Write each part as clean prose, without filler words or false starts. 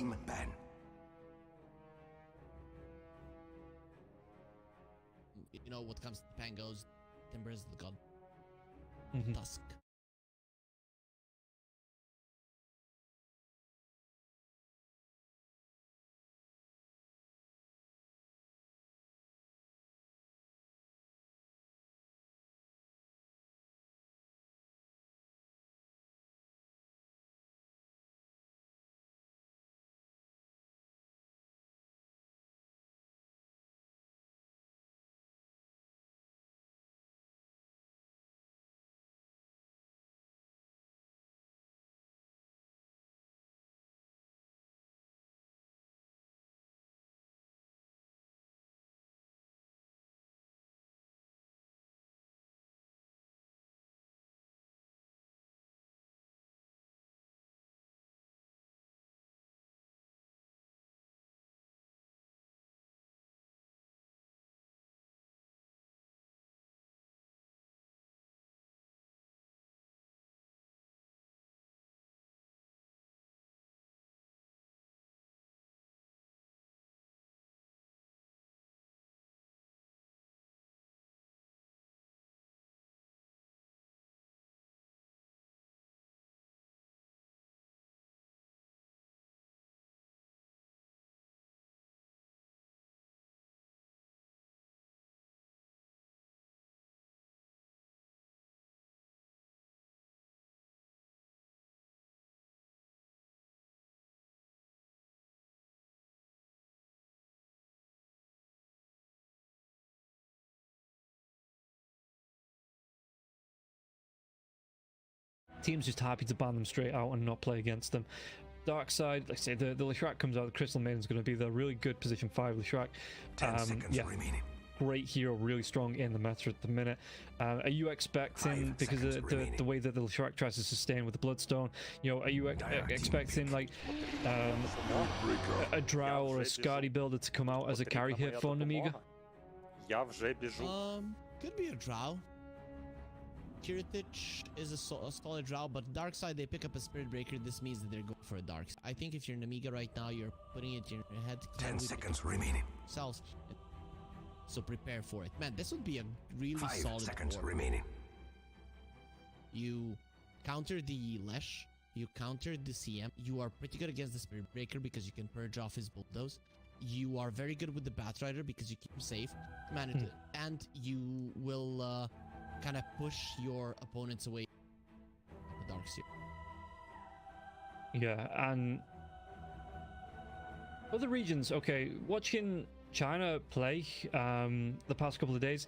team ban. You know what comes to the pan goes. Timber is the god. Mhm. Tusk. Team's just happy to ban them straight out and not play against them. Dark side, like I say, the Leshrac comes out, the Crystal Maiden's going to be the really good position 5 Leshrac. 10 seconds remaining. Great hero, really strong in the meta at the minute. Are you expecting, because of the way that the Leshrac tries to sustain with the Bloodstone, you know, are you expecting like a Drow or a Skadi builder to come out as a carry hit for Namiga? Could be a Drow. Kiritich is a solid Drow, but Dark Side, they pick up a Spirit Breaker. This means that they're going for a Dark Side. I think if you're Namiga right now, you're putting it in your head. 10 seconds remaining. Cells. So prepare for it. Man, this would be a really 5 solid seconds board. remaining. You counter the Lesh, you counter the CM. You are pretty good against the Spirit Breaker because you can purge off his bulldoze. You are very good with the Batrider because you keep him safe. Man, and you will kind of push your opponents away from the Dark Seer. Yeah, and other regions, okay, watching China play the past couple of days,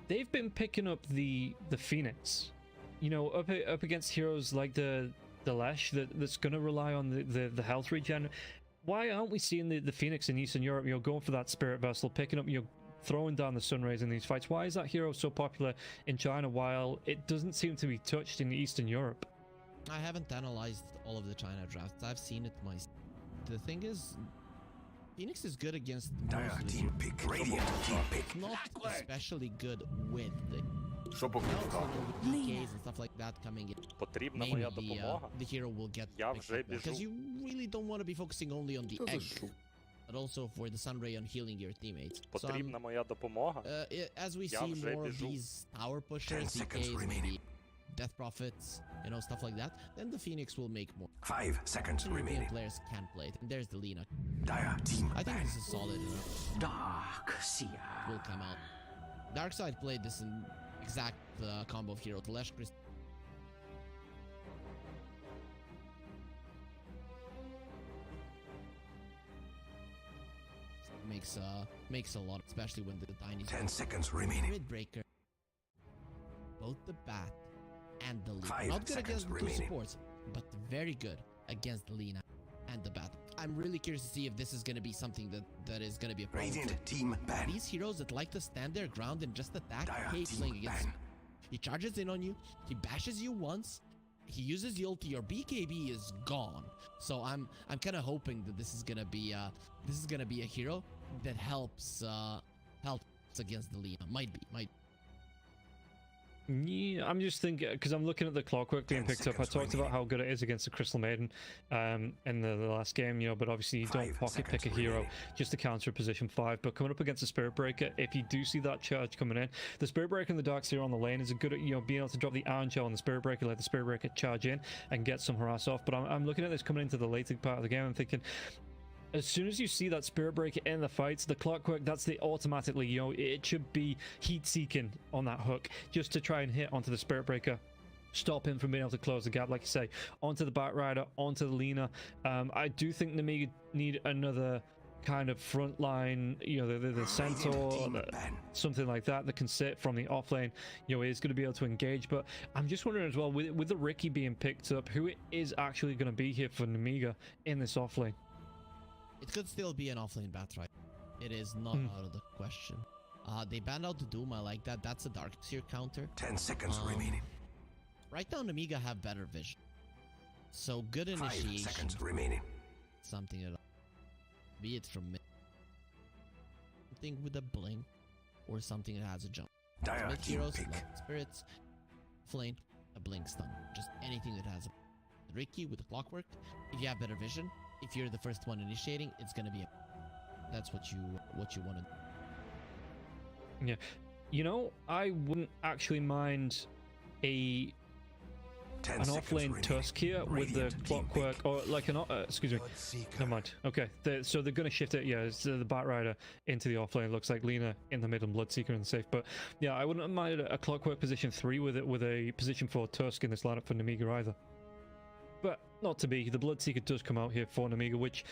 they've been picking up the Phoenix, you know, up against heroes like the Lesh that's going to rely on the health regen. Why aren't we seeing the Phoenix in Eastern Europe, you know, going for that Spirit Vessel, picking up, you know, throwing down the Sunrays in these fights? Why is that hero so popular in China while it doesn't seem to be touched in Eastern Europe? I haven't analyzed all of the China drafts. I've seen it myself. The thing is, Phoenix is good against Dire team pick. Radiant team pick. not especially good with the DKs and stuff like that coming in. Maybe the hero will get because you really don't want to be focusing only on the egg, but also for the Sunray on healing your teammates. So as we see more of these tower pushers, DKs, maybe Death Prophets, you know, stuff like that, then the Phoenix will make more. 5 seconds remaining. Players can play it. And there's the Lina. Dire team I think ban. this is solid enough. Dark Seer. Will come out. Darkside played this in exact combo of hero. The Lesh Crystal. Makes a lot, especially when the tiny 10 seconds remaining. Grid Breaker. Both the Bat and the Lina. 5 Not good against the two remaining. supports, but very good against the Lina and the Bat. I'm really curious to see if this is going to be something that is going to be a problem. Radiant team ban. These heroes that like to stand their ground and just attack, Dire hate team playing against ban. you. He charges in on you, he bashes you once, he uses the ulti, your BKB is gone. So I'm kind of hoping that this is gonna be a hero that helps against the Lina. Might be. Yeah, I'm just thinking because I'm looking at the clockwork being picked up. I talked about how good it is against the Crystal Maiden in the last game, you know, but obviously you don't pocket pick a hero just to counter a position 5. But coming up against the Spirit Breaker, if you do see that charge coming in, the Spirit Breaker and the Darkseer on the lane is a good, you know, being able to drop the Iron Shell on the Spirit Breaker, let the Spirit Breaker charge in and get some harass off. But I'm looking at this coming into the later part of the game. I'm thinking, as soon as you see that Spirit Breaker in the fights, the clockwork, that's the automatically, you know, it should be heat seeking on that hook just to try and hit onto the Spirit Breaker, stop him from being able to close the gap, like you say, onto the Batrider, onto the Lina. I do think Nemiga need another kind of front line, you know, the Centaur, something like that that can sit from the offlane, you know, is going to be able to engage. But I'm just wondering as well, with the Riki being picked up, who it is actually going to be here for Nemiga in this offlane. It could still be an offlane Batrider. It is not out of the question. They banned out the Doom. I like that. That's a Darkseer counter. 10 seconds remaining. Right now, Nemiga have better vision. So good initiation. 5 seconds remaining. Something that, be it from mid, something with a blink, or something that has a jump. Mid heroes, spirits, flame, a blink stun. Just anything that has a Riki with the clockwork. If you have better vision, if you're the first one initiating, it's gonna be a. That's what you want to do. Yeah, you know, I wouldn't actually mind an offlane Tusk here with the clockwork, or like an excuse me, never mind. Okay, so they're going to shift it. Yeah, it's the Batrider into the offlane. It looks like Lina in the mid and Bloodseeker in the safe. But yeah, I wouldn't mind a clockwork position 3 with it, with a position 4 Tusk in this lineup for Nemiga either. But not to be. The Bloodseeker does come out here for Nemiga, which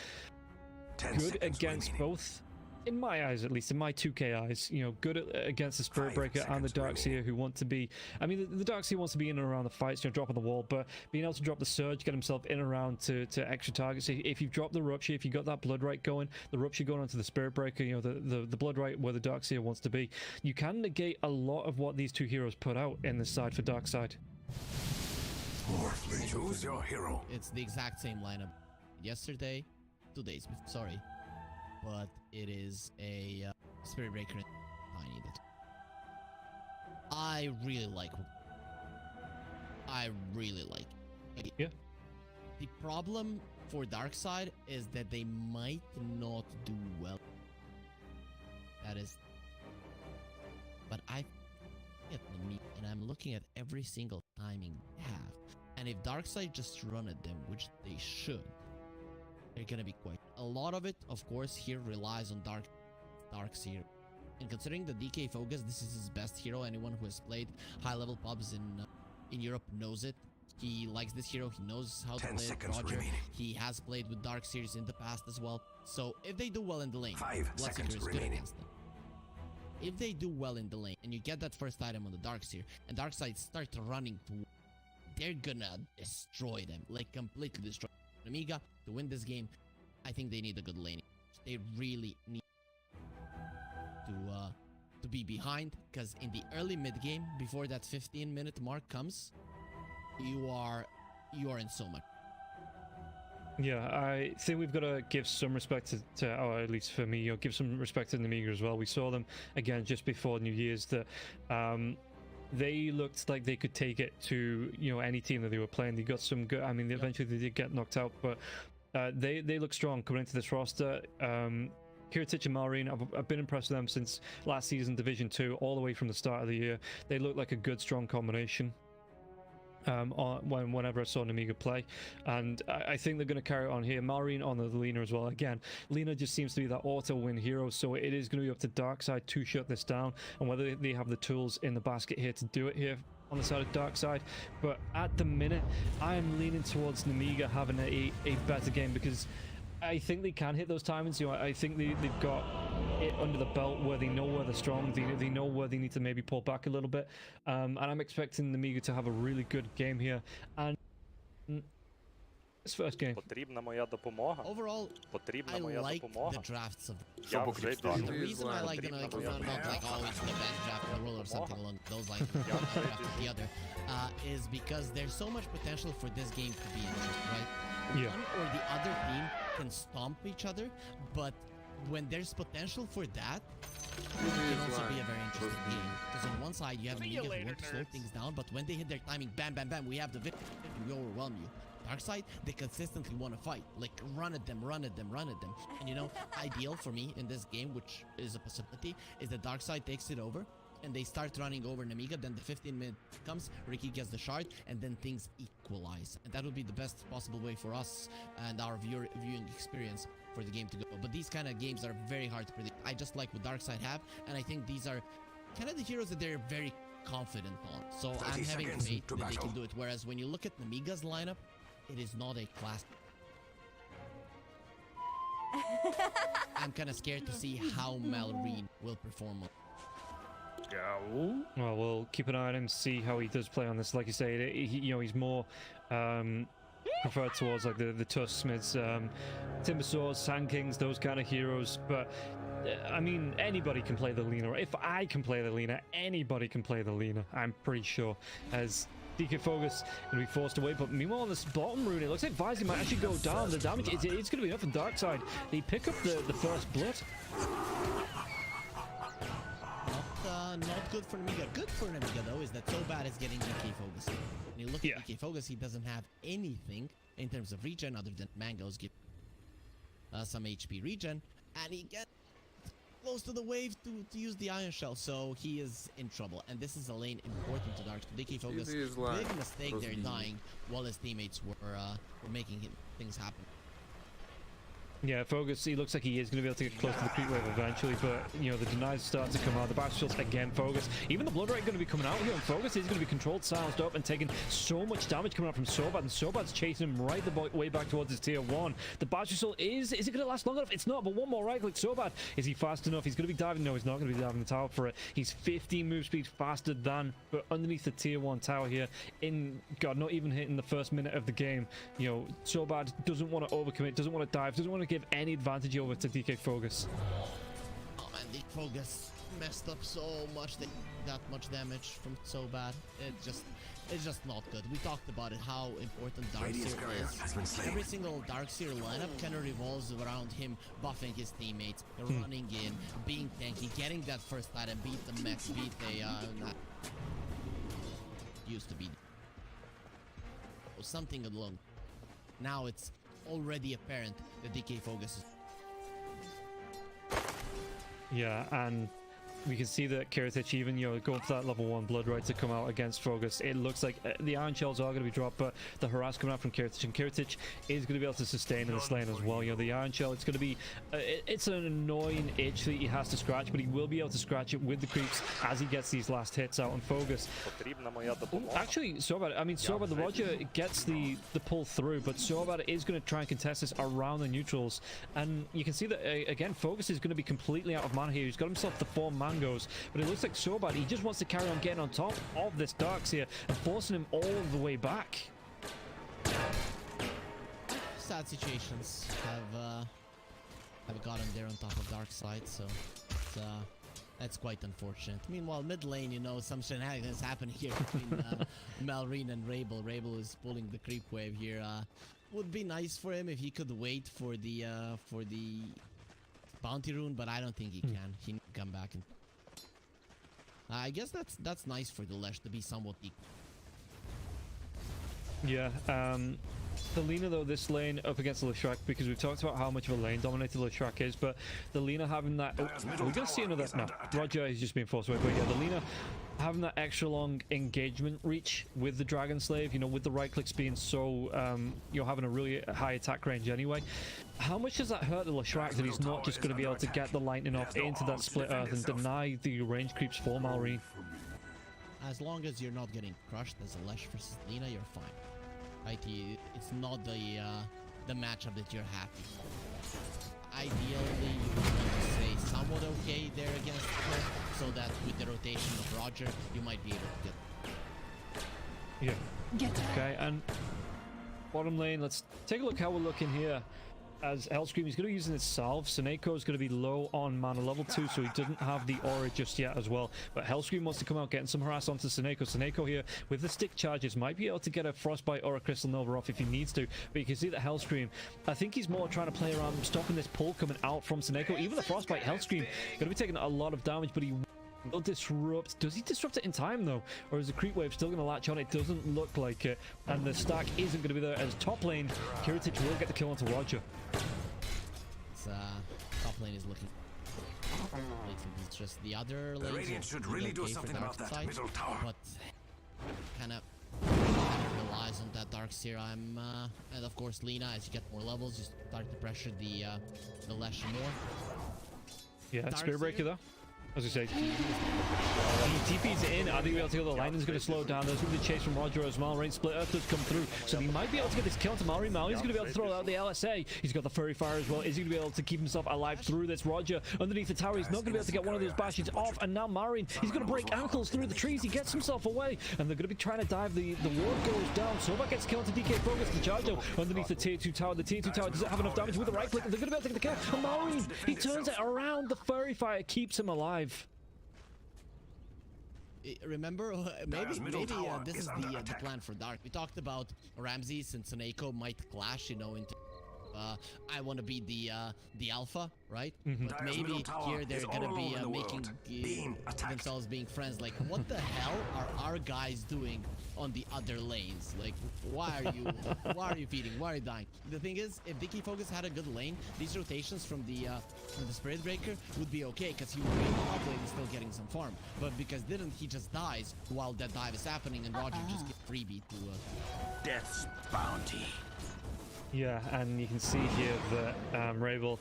good against both. In my eyes, at least, in my 2K eyes, you know, good against the Spirit Breaker and the Darkseer, who want to be, I mean, the Darkseer wants to be in and around the fights, you know, dropping the wall, but being able to drop the Surge, get himself in and around to extra targets. If you've dropped the Rupture, if you got that Blood Right going, the Rupture going onto the Spirit Breaker, you know, the Blood Right where the Darkseer wants to be, you can negate a lot of what these two heroes put out in this side for Darkside. Choose your hero. It's the exact same lineup yesterday, 2 days before, sorry. But it is a Spirit Breaker and Tiny that I really like. Yeah. The problem for Darkside is that they might not do well. That is. But I get me, and I'm looking at every single timing they have. And if Darkside just run at them, which they should, they're gonna be quite. A lot of it, of course, here relies on Darkseer. And considering the DK focus, this is his best hero. Anyone who has played high-level pubs in Europe knows it. He likes this hero. He knows how to play it. Roger. He has played with Darkseers in the past as well. So if they do well in the lane, 5 seconds is good against them. If they do well in the lane and you get that first item on the Darkseer and Darkside start running to, they're gonna destroy them, like completely destroy Nemiga to win this game. I think they need a good laning. They really need to be behind, because in the early mid game, before that 15-minute mark comes, you are in so much. Yeah, I think we've got to give some respect to, or at least for me, you know, give some respect to Nemiga as well. We saw them again just before New Year's that they looked like they could take it to, you know, any team that they were playing. They got some good, I mean, eventually they did get knocked out, but they look strong coming into this roster. Kiritich and Malrine, I've been impressed with them since last season, Division 2, all the way from the start of the year. They look like a good, strong combination whenever I saw Nemiga play, and I think they're going to carry it on here. Malrine on the Lina as well. Again, Lina just seems to be that auto-win hero, so it is going to be up to Darkside to shut this down, and whether they have the tools in the basket here to do it here on the side of Darkside. But at the minute, I am leaning towards Nemiga having a better game, because I think they can hit those timings. You know, I think they've got it under the belt where they know where they're strong. They know where they need to maybe pull back a little bit. And I'm expecting Nemiga to have a really good game here. And this first game. Overall, I like the drafts of the reason I like them, like, not like, oh, it's the best draft in the world or something along those lines, the other, is because there's so much potential for this game to be interesting, right? Yeah. One or the other team can stomp each other, but when there's potential for that, it can also be a very interesting game. Because on one side, side, you have Namiga who want to slow things down, but when they hit their timing, bam, bam, bam, we have the victory, we overwhelm you. Dark side, they consistently want to fight, like run at them, run at them, run at them. And you know, ideal for me in this game, which is a possibility, is the dark side takes it over, and they start running over Namiga, then the 15-minute comes, Ricky gets the shard, and then things equalize. And that would be the best possible way for us and our viewing experience for the game to go. But these kind of games are very hard to predict. I just like what Darkside have, and I think these are kind of the heroes that they're very confident on. So I'm having faith that they can do it. Whereas when you look at Namiga's lineup, it is not a class. I'm kind of scared to see how Malrine will perform. Well, we'll keep an eye on him, see how he does play on this. Like you say, you know, he's more preferred towards like the Tusk Smiths, Timber Swords, Sand Kings, those kind of heroes. But I mean, anybody can play the Lina. If I can play the Lina, anybody can play the Lina. I'm pretty sure. As DK Focus going to be forced away, but meanwhile on this bottom rune, it looks like Vizi might actually go down. The damage, it's going to be enough on Dark Side. They pick up the first blood. Not good for Namiga. Good for Namiga though is that So Bad is getting DK Focus. When you look at DK Focus, he doesn't have anything in terms of regen other than Mangoes give some HP regen, and he gets close to the wave to use the Iron Shell, so he is in trouble. And this is a lane important to Dark. DK Focus, big mistake there, dying while his teammates were making things happen. Yeah, Focus, he looks like he is going to be able to get close to the creep wave eventually, but, you know, the denies start to come out. The Battlefields again, Focus. Even the Blood Rite going to be coming out here, and Focus is going to be controlled, silenced up, and taking so much damage coming out from Sobad, and Sobad's chasing him right the way back towards his tier 1. The Battlefield is it going to last long enough? It's not, but one more right-click, Sobad. Is he fast enough? He's going to be diving. No, he's not going to be diving the tower for it. He's 15 move speed faster than, but underneath the tier 1 tower here, God, not even hitting the first minute of the game. You know, Sobad doesn't want to overcommit, doesn't want to dive, doesn't want to give any advantage over to DK Focus. Oh man, DK Focus messed up so much, that much damage from So Bad. It's just not good. We talked about it, how important Darkseer is. Every single Darkseer lineup kind of revolves around him buffing his teammates, running in, being tanky, getting that first item, beat the mech, beat the used to be something along. Now it's already apparent that DK Focus is. Yeah, and we can see that Kiritich, even, you know, going for that level 1 Blood Rite to come out against Focus, it looks like the Iron Shells are going to be dropped, but the harass coming out from Kiritich, and Kiritich is going to be able to sustain in this lane as well. You know, the Iron Shell, it's going to be, it's an annoying itch that he has to scratch, but he will be able to scratch it with the creeps as he gets these last hits out on Focus. Actually, Sobad, I mean, Sobad, the Roger gets the pull through, but Sobad is going to try and contest this around the neutrals, and you can see that, again, Focus is going to be completely out of mana here. He's got himself the 4 Mangoes, but it looks like Sobad, he just wants to carry on getting on top of this Darkseer and forcing him all the way back. Sad situations have gotten there on top of Darkside, so that's quite unfortunate. Meanwhile, mid lane, you know, some shenanigans happen here between Malrine and Rabel. Rabel is pulling the creep wave here. Would be nice for him if he could wait for the bounty rune, but I don't think he can. He can come back and I guess that's nice for the Lesh to be somewhat equal. Yeah, the Lina though, this lane up against the Leshrac, because we've talked about how much of a lane dominated Leshrac is, but the Lina having that, we're gonna see another, no, Roger is just being forced away, but yeah, the Lina having that extra long engagement reach with the Dragon Slave, you know, with the right clicks being so, you're having a really high attack range anyway. How much does that hurt the Leshrac that he's not just going to be able to get the lightning off into that split earth and deny the range creeps for Malrine? As long as you're not getting crushed as a Lesh versus Lina, you're fine. Right? It's not the matchup that you're happy. Ideally, you would want to say somewhat okay there against her, so that with the rotation of Roger, you might be able to get. Yeah. Okay, and bottom lane, let's take a look how we're looking here. As Hellscream, he's going to be using his salve. Seneko is going to be low on mana, level 2, so he doesn't have the aura just yet as well. But Hellscream wants to come out, getting some harass onto Seneko. Seneko here, with the stick charges, might be able to get a Frostbite or a Crystal Nova off if he needs to. But you can see that Hellscream, I think he's more trying to play around stopping this pull coming out from Seneko. Even the Frostbite, Hellscream, going to be taking a lot of damage, but he He'll disrupt. Does he disrupt it in time though, or is the creep wave still going to latch on? It doesn't look like it, and the stack isn't going to be there. As top lane, Kiritich will get the kill onto Roger. It's, top lane is looking. It's just the other The lanes Radiant should doing really do okay for something about that Darkseid, middle tower. but kind of relies on that Darkseid. And of course Lina, as you get more levels, you start to pressure the Lash more. Yeah, Spirit Breaker though. As I say, he TP's in. I think we'll be able to go. The lightning's going to slow down. There's going to be a chase from Roger as well. Rain Split Earth does come through, so he might be able to get this kill to Maori. Maori's going to be able to throw out the LSA. He's got the Furry Fire as well. Is he going to be able to keep himself alive through this? Roger underneath the tower. He's not going to be able to get one of those bashes off. And now Marin, he's going to break ankles through the trees. He gets himself away, and they're going to be trying to dive. The ward goes down. Soba gets killed to DK Focus. The Charjo underneath the tier 2 tower. The tier 2 tower doesn't have enough damage with the right click. They're going to be able to get the kill. And Marin, he turns it around. The Furry Fire keeps him alive. Remember, maybe this is the plan for Dark. We talked about Ramses and Soneko might clash, you know, into I want to be the alpha, right? But maybe here they're gonna be making themselves being friends. Like, what the hell are our guys doing on the other lanes? Like, why are you feeding? Why are you dying? The thing is, if DK Focus had a good lane, these rotations from the Spirit Breaker would be okay, because he would be in the top lane and still getting some farm. But because didn't, he just dies while that dive is happening, and Roger just gets freebie to Death's bounty. Yeah, and you can see here that Rabel,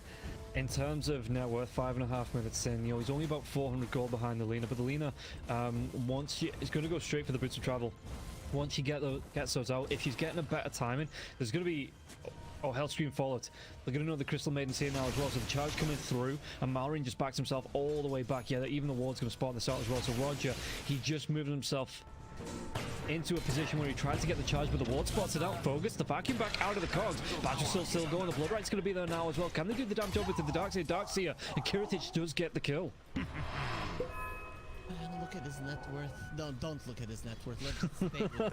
in terms of net worth, 5.5 minutes in, you know, he's only about 400 gold behind the Lina, but the Lina, once is going to go straight for the boots of travel. Once she gets those out, if she's getting a better timing, there's going to be... Oh, Hellscream followed. They're going to know the Crystal Maiden's here now as well, so the charge coming through, and Malrin just backs himself all the way back. Yeah, even the ward's going to spot this out as well, so Roger, he just moved himself into a position where he tried to get the charge, but the ward spots it out. Focus, the vacuum back out of the cogs. Badger's still going. The Blood Right's going to be there now as well. Can they do the damage over to the Darkseer? Darkseer, and Kiritich does get the kill. Look at his net worth. Don't look at his net worth. Let's stay with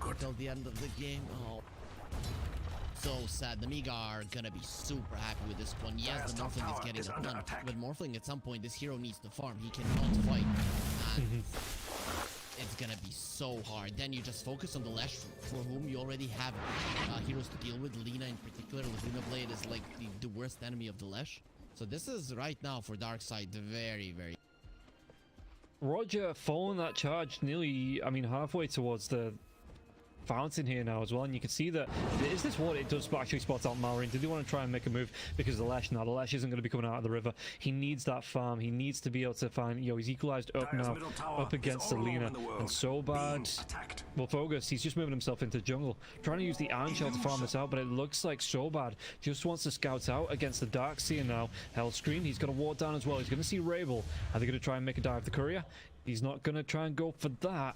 until the end of the game. Oh, so sad. The Miga are gonna be super happy with this one. Yes, the Morphling is getting it done, but Morphling at some point, this hero needs to farm. He cannot fight, and it's gonna be so hard. Then you just focus on the Lash, for whom you already have heroes to deal with. Lina in particular, Luna Blade is like the worst enemy of the Lash. So this is right now for Darkseid very, very... Roger following that charge nearly, I mean, halfway towards the fountain here now as well, and you can see that is this what it does actually spot out Malrin. Did they want to try and make a move because of the Lash? Now the Lash isn't going to be coming out of the river. He needs that farm. He needs to be able to find, you know, he's equalized up now up against the Lina, and so bad. Well, Focus, he's just moving himself into jungle, trying to use the Iron Shell to farm this out, but it looks like so bad just wants to scout out against the Darkseer now. Hellscream, he's got a ward down as well. He's going to see Rabel. Are they going to try and make a dive? The courier, he's not going to try and go for that.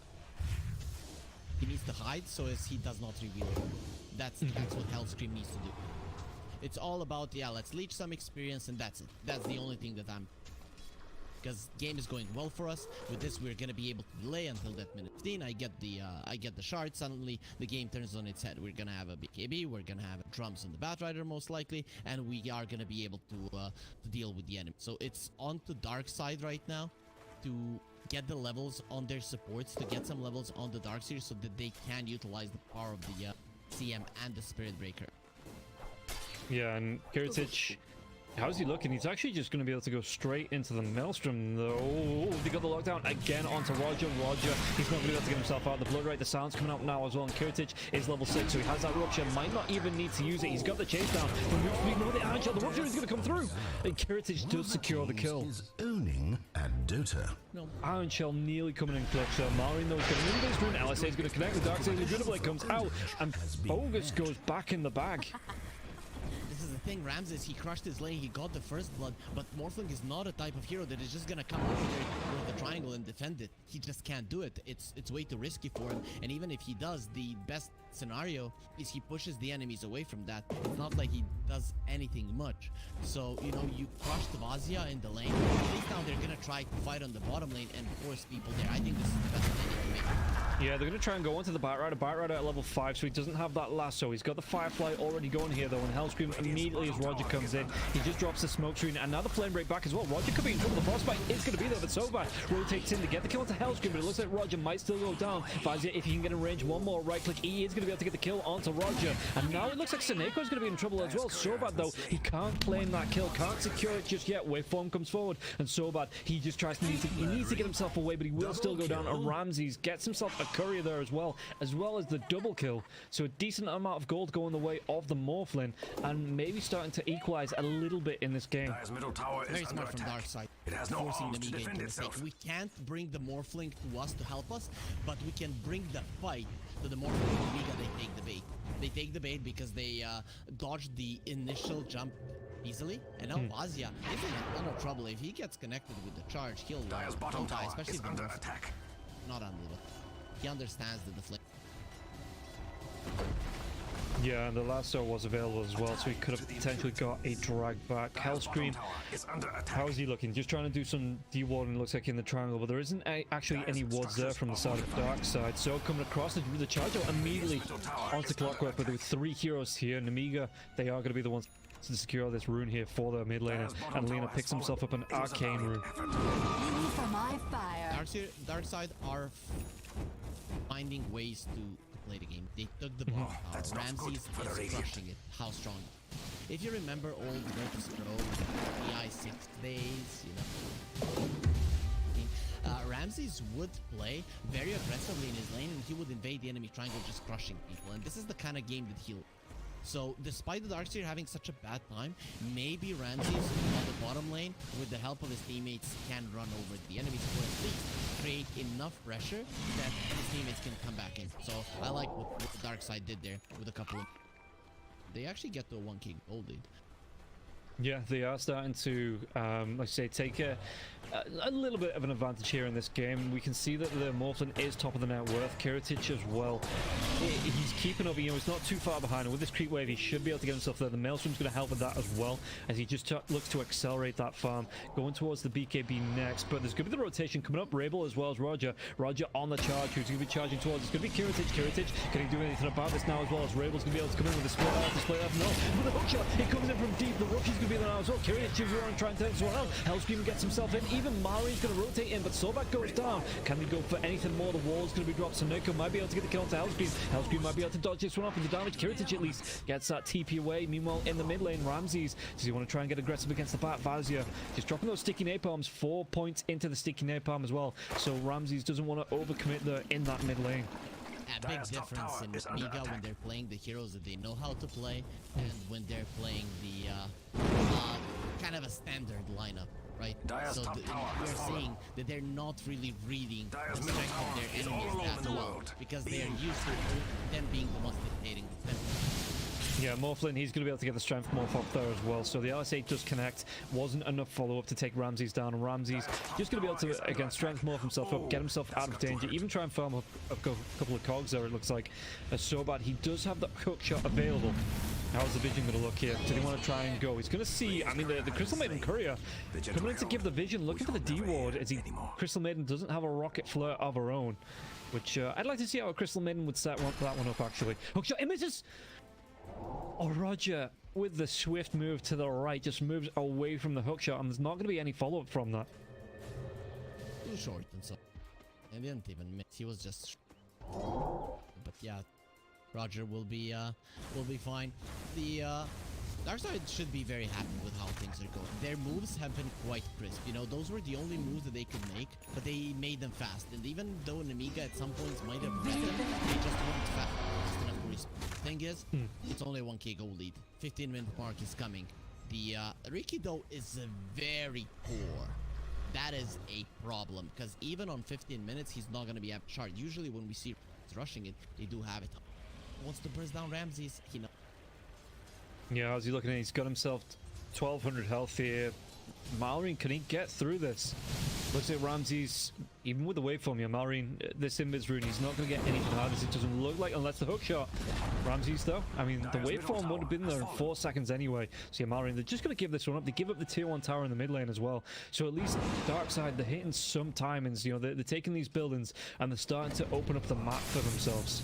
He needs to hide so as he does not reveal it. That's what Hellscream needs to do. It's all about, yeah, let's leech some experience, and that's it. That's the only thing that I'm... Because game is going well for us. With this, we're gonna be able to delay until that minute 15. I get the shard. Suddenly, the game turns on its head. We're gonna have a BKB. We're gonna have drums on the Batrider most likely, and we are gonna be able to deal with the enemy. So it's on to Darkseid right now to get the levels on their supports, to get some levels on the Darkseer so that they can utilize the power of the CM and the Spirit Breaker. Yeah, and Kiritich, how's he looking? He's actually just going to be able to go straight into the Maelstrom, though. Oh, they got the lockdown again onto Roger. He's not going to be able to get himself out. The Blood Right, the sound's coming out now as well. And Kiritich is level 6, so he has that Rupture. Might not even need to use it. He's got the chase down. We know the Iron Shell. The Rupture is going to come through. And Kiritich does secure the kill. Is owning at DOTA. No. Iron Shell nearly coming in clutch. So Marin, though, is going to move this rune. LSA is going to connect with Darkseid. The Druid Blade comes out, and Bogus goes back in the bag. Thing, Ramses, he crushed his lane, he got the first blood, but Morphling is not a type of hero that is just gonna come over there with the triangle and defend it. He just can't do it. It's way too risky for him, and even if he does, the best scenario is he pushes the enemies away from that. It's not like he does anything much. So, you know, you crush the Vazia in the lane. At least now they're gonna try to fight on the bottom lane and force people there. I think this is the best lane Yeah, they're going to try and go onto the Batrider. Batrider at level 5, so he doesn't have that lasso. He's got the Firefly already going here, though, and Hellscream immediately as Roger comes in. He just drops the smoke screen, and now the flame break back as well. Roger could be in trouble. The frostbite is going to be there, but Sobat rotates in to get the kill onto Hellscream, but it looks like Roger might still go down. Vazia, if he can get in range, one more right click, he is going to be able to get the kill onto Roger. And now it looks like Seneco is going to be in trouble as well. Sobat, though, he can't claim that kill, can't secure it just yet. Waveform comes forward, and Sobat, he just tries to, he needs to get himself away, but he will still go down. And Ramses gets himself a courier there as well as the double kill. So a decent amount of gold going the way of the Morphlin, and maybe starting to equalize a little bit in this game. Middle tower Very smart from Darkside. It has no Forcing arms the to Amiga defend into itself. mistake. We can't bring the Morphling to us to help us, but we can bring the fight to the Morphling and Amiga. They take the bait. They take the bait because they dodged the initial jump easily, and now Vazia is in a ton of trouble. If he gets connected with the charge, he'll die, especially if under attack. Not under, but he understands the deflect. Yeah, and the lasso was available as well, so he could have potentially got a drag back. Hellscream, how is he looking? Just trying to do some dewarding, looks like in the triangle, but there isn't actually any wards there from the side of Darkside. So coming across the charge out immediately onto Clockwork, but there were 3 heroes here. Namiga, they are going to be the ones to secure this rune here for the mid laner, and Lena picks himself up an arcane rune. For my fire. Darkside are finding ways to play the game. They took the ball. Ramses is crushing it. How strong? If you remember old Lotus Pro, PI 6 days, you know. Ramses would play very aggressively in his lane, and he would invade the enemy triangle, just crushing people. And this is the kind of game that he'll. So, despite the Darkseer having such a bad time, maybe Ramses on the bottom lane, with the help of his teammates, can run over the enemies, or at least create enough pressure that his teammates can come back in. So, I like what the Darkside did there with a couple of... They actually get to a 1k gold lead. Yeah, they are starting to, like I say, take a little bit of an advantage here in this game. We can see that the Morphlin is top of the net worth. Kiritich as well. He's keeping up, you know, he's not too far behind. And with this creep wave, he should be able to get himself there. The Maelstrom's going to help with that as well, as he just looks to accelerate that farm. Going towards the BKB next, but there's going to be the rotation coming up. Rabel as well as Roger. Roger on the charge, who's going to be charging towards. It's going to be Kiritich. Kiritich, can he do anything about this now as well, as Rabel's going to be able to come in with a split off. No, with a hook shot, he comes in from deep. The rookie's going to be there now as well. Kiritich is going to try and turn this one out. Hellscream gets himself in. Even Mari's going to rotate in, but Sobat goes down. Can we go for anything more? The wall's going to be dropped. Seneco might be able to get the kill onto Hellscream. Hellscream might be able to dodge this one off with the damage. Kiritich at least gets that TP away. Meanwhile, in the mid lane, Ramses, does he want to try and get aggressive against the bat? Vazia just dropping those sticky napalms. 4 points into the sticky napalm as well. So Ramses doesn't want to overcommit there in that mid lane. A big difference in Amiga when they're playing the heroes that they know how to play, and when they're playing the kind of a standard lineup, right? So we're seeing that they're not really reading the strength of their enemies that well, because they are used to them being the ones dictating the tempo. Yeah, Morphlin, he's going to be able to get the strength morph up there as well. So the LS8 does connect. Wasn't enough follow-up to take Ramses down. And Ramses just going to be able to, again, strength morph himself up, get himself out of danger, even try and farm up a couple of cogs there, it looks like. Sobat, he does have that hook shot available. How's the vision going to look here? Did he want to try and go? He's going to see, I mean, the Crystal Maiden Courier coming in to give the vision, looking for the D-ward, as Crystal Maiden doesn't have a rocket flare of her own, which I'd like to see how a Crystal Maiden would set that one up, actually. Hook shot, misses! Oh, Roger, with the swift move to the right, just moves away from the hookshot, and there's not going to be any follow-up from that. Too short and so. And he didn't even miss. He was just. But yeah, Roger will be fine. The Darkside should be very happy with how things are going. Their moves have been quite crisp. You know, those were the only moves that they could make, but they made them fast. And even though Namiga at some points might have read them, they just weren't fast enough to respond. Thing is, it's only a 1k gold lead. 15-minute mark is coming. The Riki though is very poor. That is a problem, because even on 15 minutes, he's not going to be at chart. Usually when we see rushing it, they do have it. Wants to burst down Ramses, you know. Yeah, how's he looking at? He's got himself 1200 health here. Mallory, can he get through this? Looks like Ramses even with the waveform, yeah, Malrine, this Invis rune, he's not going to get anything harder. It doesn't look like, unless the hookshot. Ramses, though, I mean, the waveform would have been there in 4 seconds anyway. So yeah, Malrine, they're just going to give this one up. They give up the tier 1 tower in the mid lane as well. So at least Darkside, they're hitting some timings. You know, they're taking these buildings and they're starting to open up the map for themselves.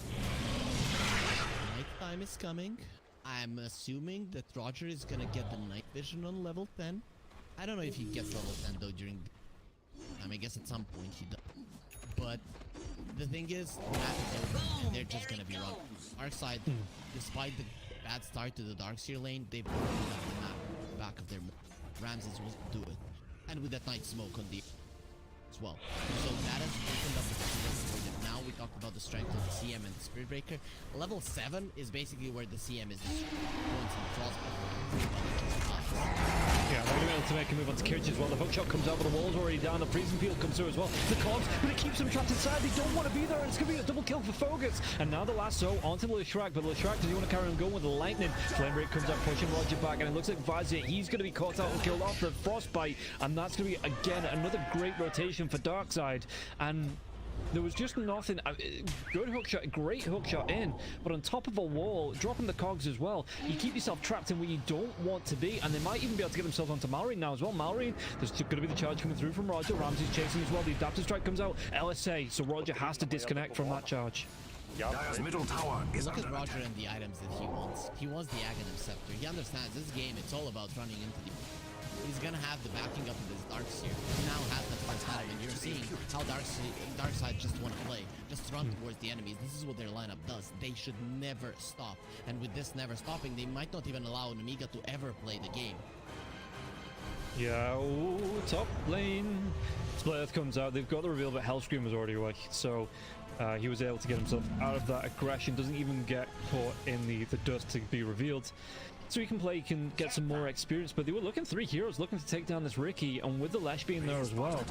Night time is coming. I'm assuming that Roger is going to get the night vision on level 10. I don't know if he gets level 10 though during I guess at some point he does. But the thing is, the map is open and they're just gonna be wrong. Our side, despite the bad start to the Darkseer lane, they've opened up the map back of their Ramses will do it. And with that night smoke on the as well. So that has opened up the possibility for them. Now we talked about the strength of the CM and the Spirit Breaker. Level 7 is basically where the CM is going to the frostbite. Yeah, they're going to be able to make a move onto Kirch as well. The hookshot comes out, but the wall's already down. The freezing field comes through as well. The cogs, but it keeps them trapped inside. They don't want to be there, and it's going to be a double kill for Fogus. And now the lasso onto Leshrac, but Leshrac, does he want to carry on going with the lightning? Flamebreak comes out, pushing Roger back, and it looks like Vazir, he's going to be caught out and killed off the frostbite, and that's going to be, again, another great rotation for Darkside. And there was just nothing. Good hookshot, great hookshot in, but on top of a wall, dropping the cogs as well, you keep yourself trapped in where you don't want to be, and they might even be able to get themselves onto Malrine now as well. Malrine, there's going to be the charge coming through from Roger. Ramsey's chasing as well. The adaptive strike comes out. LSA, so Roger has to disconnect from that charge. Dire's middle tower is Look at under Roger attack. and the items that he wants. He wants the Aghanim Scepter. He understands this game, it's all about running into the... He's gonna have the backing up of this Darkseer. He now has that first item, and you're seeing how Darkside just want to play. Just run towards the enemies. This is what their lineup does. They should never stop. And with this never stopping, they might not even allow Namiga to ever play the game. Yeah, ooh, top lane. Split comes out. They've got the reveal, but Hellscream was already away. So he was able to get himself out of that aggression. Doesn't even get caught in the dust to be revealed. So he can play, he can get some more experience, but they were looking 3 heroes looking to take down this Riki, and with the Lesh being there as well,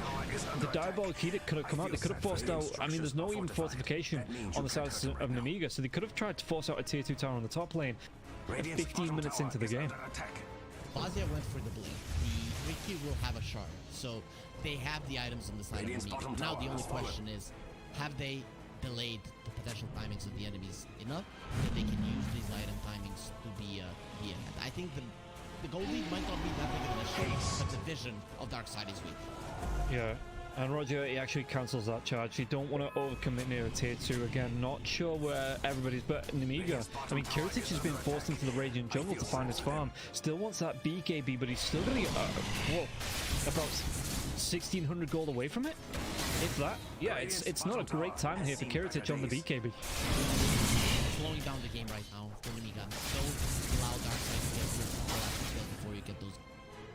the DAWG Edict could have come out. They could have forced out, I mean, there's no even fortification on the side of Namiga, so they could have tried to force out a tier 2 tower on the top lane 15 minutes into the game. Vazia went for the blink. The Riki will have a shard, so they have the items on the side of Namiga. Now the only question is, have they delayed the potential timings of the enemies enough that they can use these item timings to be ahead? I think the goal lead might not be that big of an issue, but the vision of Darkside is weak. Yeah, and Roger, he actually cancels that charge. You don't want to overcommit near a tier 2 again. Not sure where everybody's, but Namiga, I mean, Kiritich has been forced into the Radiant Jungle to find his farm. Still wants that BKB, but he's still going to get, about 1,600 gold away from it, if that. Yeah, it's not a great time here for Kiritich on the BKB. Slowing down the game right now for Namiga. Don't allow Darkside to get through the last kill before you get those.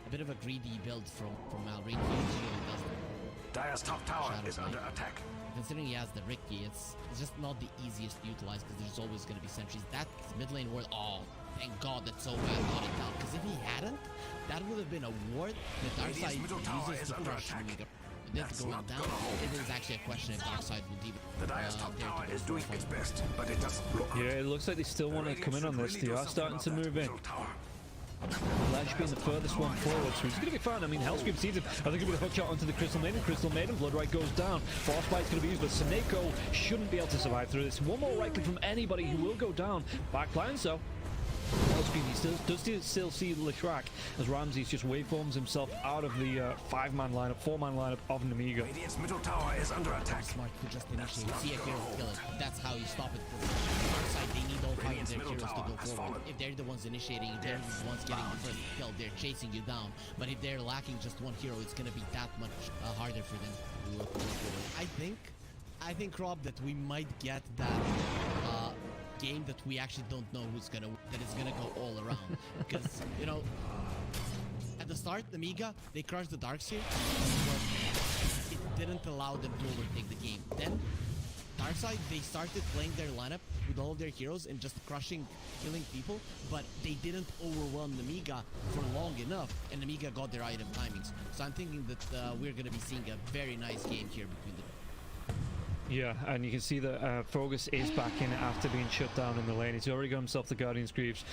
A bit of a greedy build from Malrine. He usually does that. Dire's top tower is under attack. Considering he has the Riki, it's just not the easiest to utilize because there's always going to be sentries. That mid lane ward, oh, thank God that's so bad got it down. Because if he hadn't, that would have been a ward that Darkside uses to crush Namiga. That's going down. It is actually a question if Darkside will even. The Dire's top tower is doing its best, but it doesn't look. Yeah, it looks like they still want to come in on this. They are starting to move in. Ledge being the furthest one forward, so he's going to be fine. I mean, Hellscream sees him. I think it'll be the hook shot onto the Crystal Maiden. Crystal Maiden, Blood Right goes down. Frostbite's going to be used, but Seneko shouldn't be able to survive through this. One more right click from anybody who will go down. Backline, so Hellscream, he does still see Leshrac as Ramses just waveforms himself out of the 5-man lineup, 4-man lineup of Namiga. Radiant's middle tower is under attack. Smart to just initiate, see a hero kill it. That's how you stop it. Darkside, they need all 5 of their heroes to go forward. If they're the ones initiating, if they're the ones getting the first kill, they're chasing you down. But if they're lacking just one hero, it's going to be that much harder for them to look forward. I think, Rob, that we might get that game that we actually don't know that is gonna go all around. Because, you know, at the start, Namiga, they crushed the Darkseer, but it didn't allow them to overtake the game. Then Darkside, they started playing their lineup with all of their heroes and just killing people, but they didn't overwhelm Namiga for long enough, and Namiga got their item timings. So I'm thinking that we're gonna be seeing a very nice game here between the. Yeah, and you can see that Fogus is back in it after being shut down in the lane. He's already got himself the Guardian's Greaves,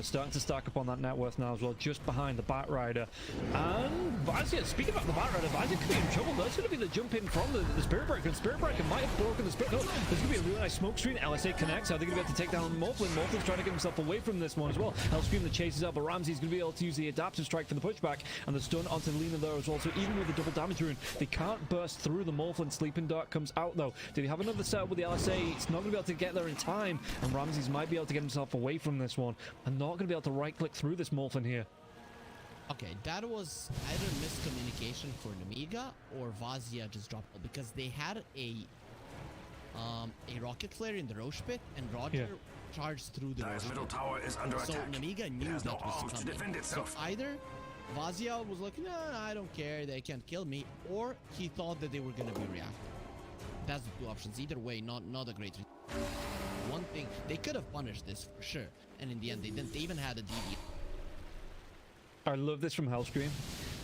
starting to stack up on that net worth now as well, just behind the Bat Rider. And Vazia, speaking about the Bat Rider, Vazia could be in trouble There's going to be the jump in from the Spirit Breaker, and Spirit Breaker might have broken the Spirit. No, there's going to be a really nice smoke screen. LSA connects. Are they going to be able to take down Morphlin? Morphlin's trying to get himself away from this one as well. Hellscream that chases out, but Ramsey's going to be able to use the adaptive strike for the pushback, and the stun onto Lina there as well. So even with the double damage rune, they can't burst through the Morphlin. Sleeping Dart comes out though. Do they have another setup with the LSA? It's not going to be able to get there in time, and Ramsey's might be able to get himself away from this one, and not going to be able to right click through this Morphlin here. Okay, that was either miscommunication for Namiga or Vazia just dropped out, because they had a rocket flare in the Roche pit, and Roger charged through the Dire's Roche middle pit. tower is under So attack. Namiga knew has that no was arms to coming. defend So itself. either Vazia was like, nah, I don't care, they can't kill me, or he thought that they were gonna be reactive. That's the two options. Either way, not a great. One thing, they could have punished this for sure, and in the end they didn't. They even had a DD. I love this from Hellscream.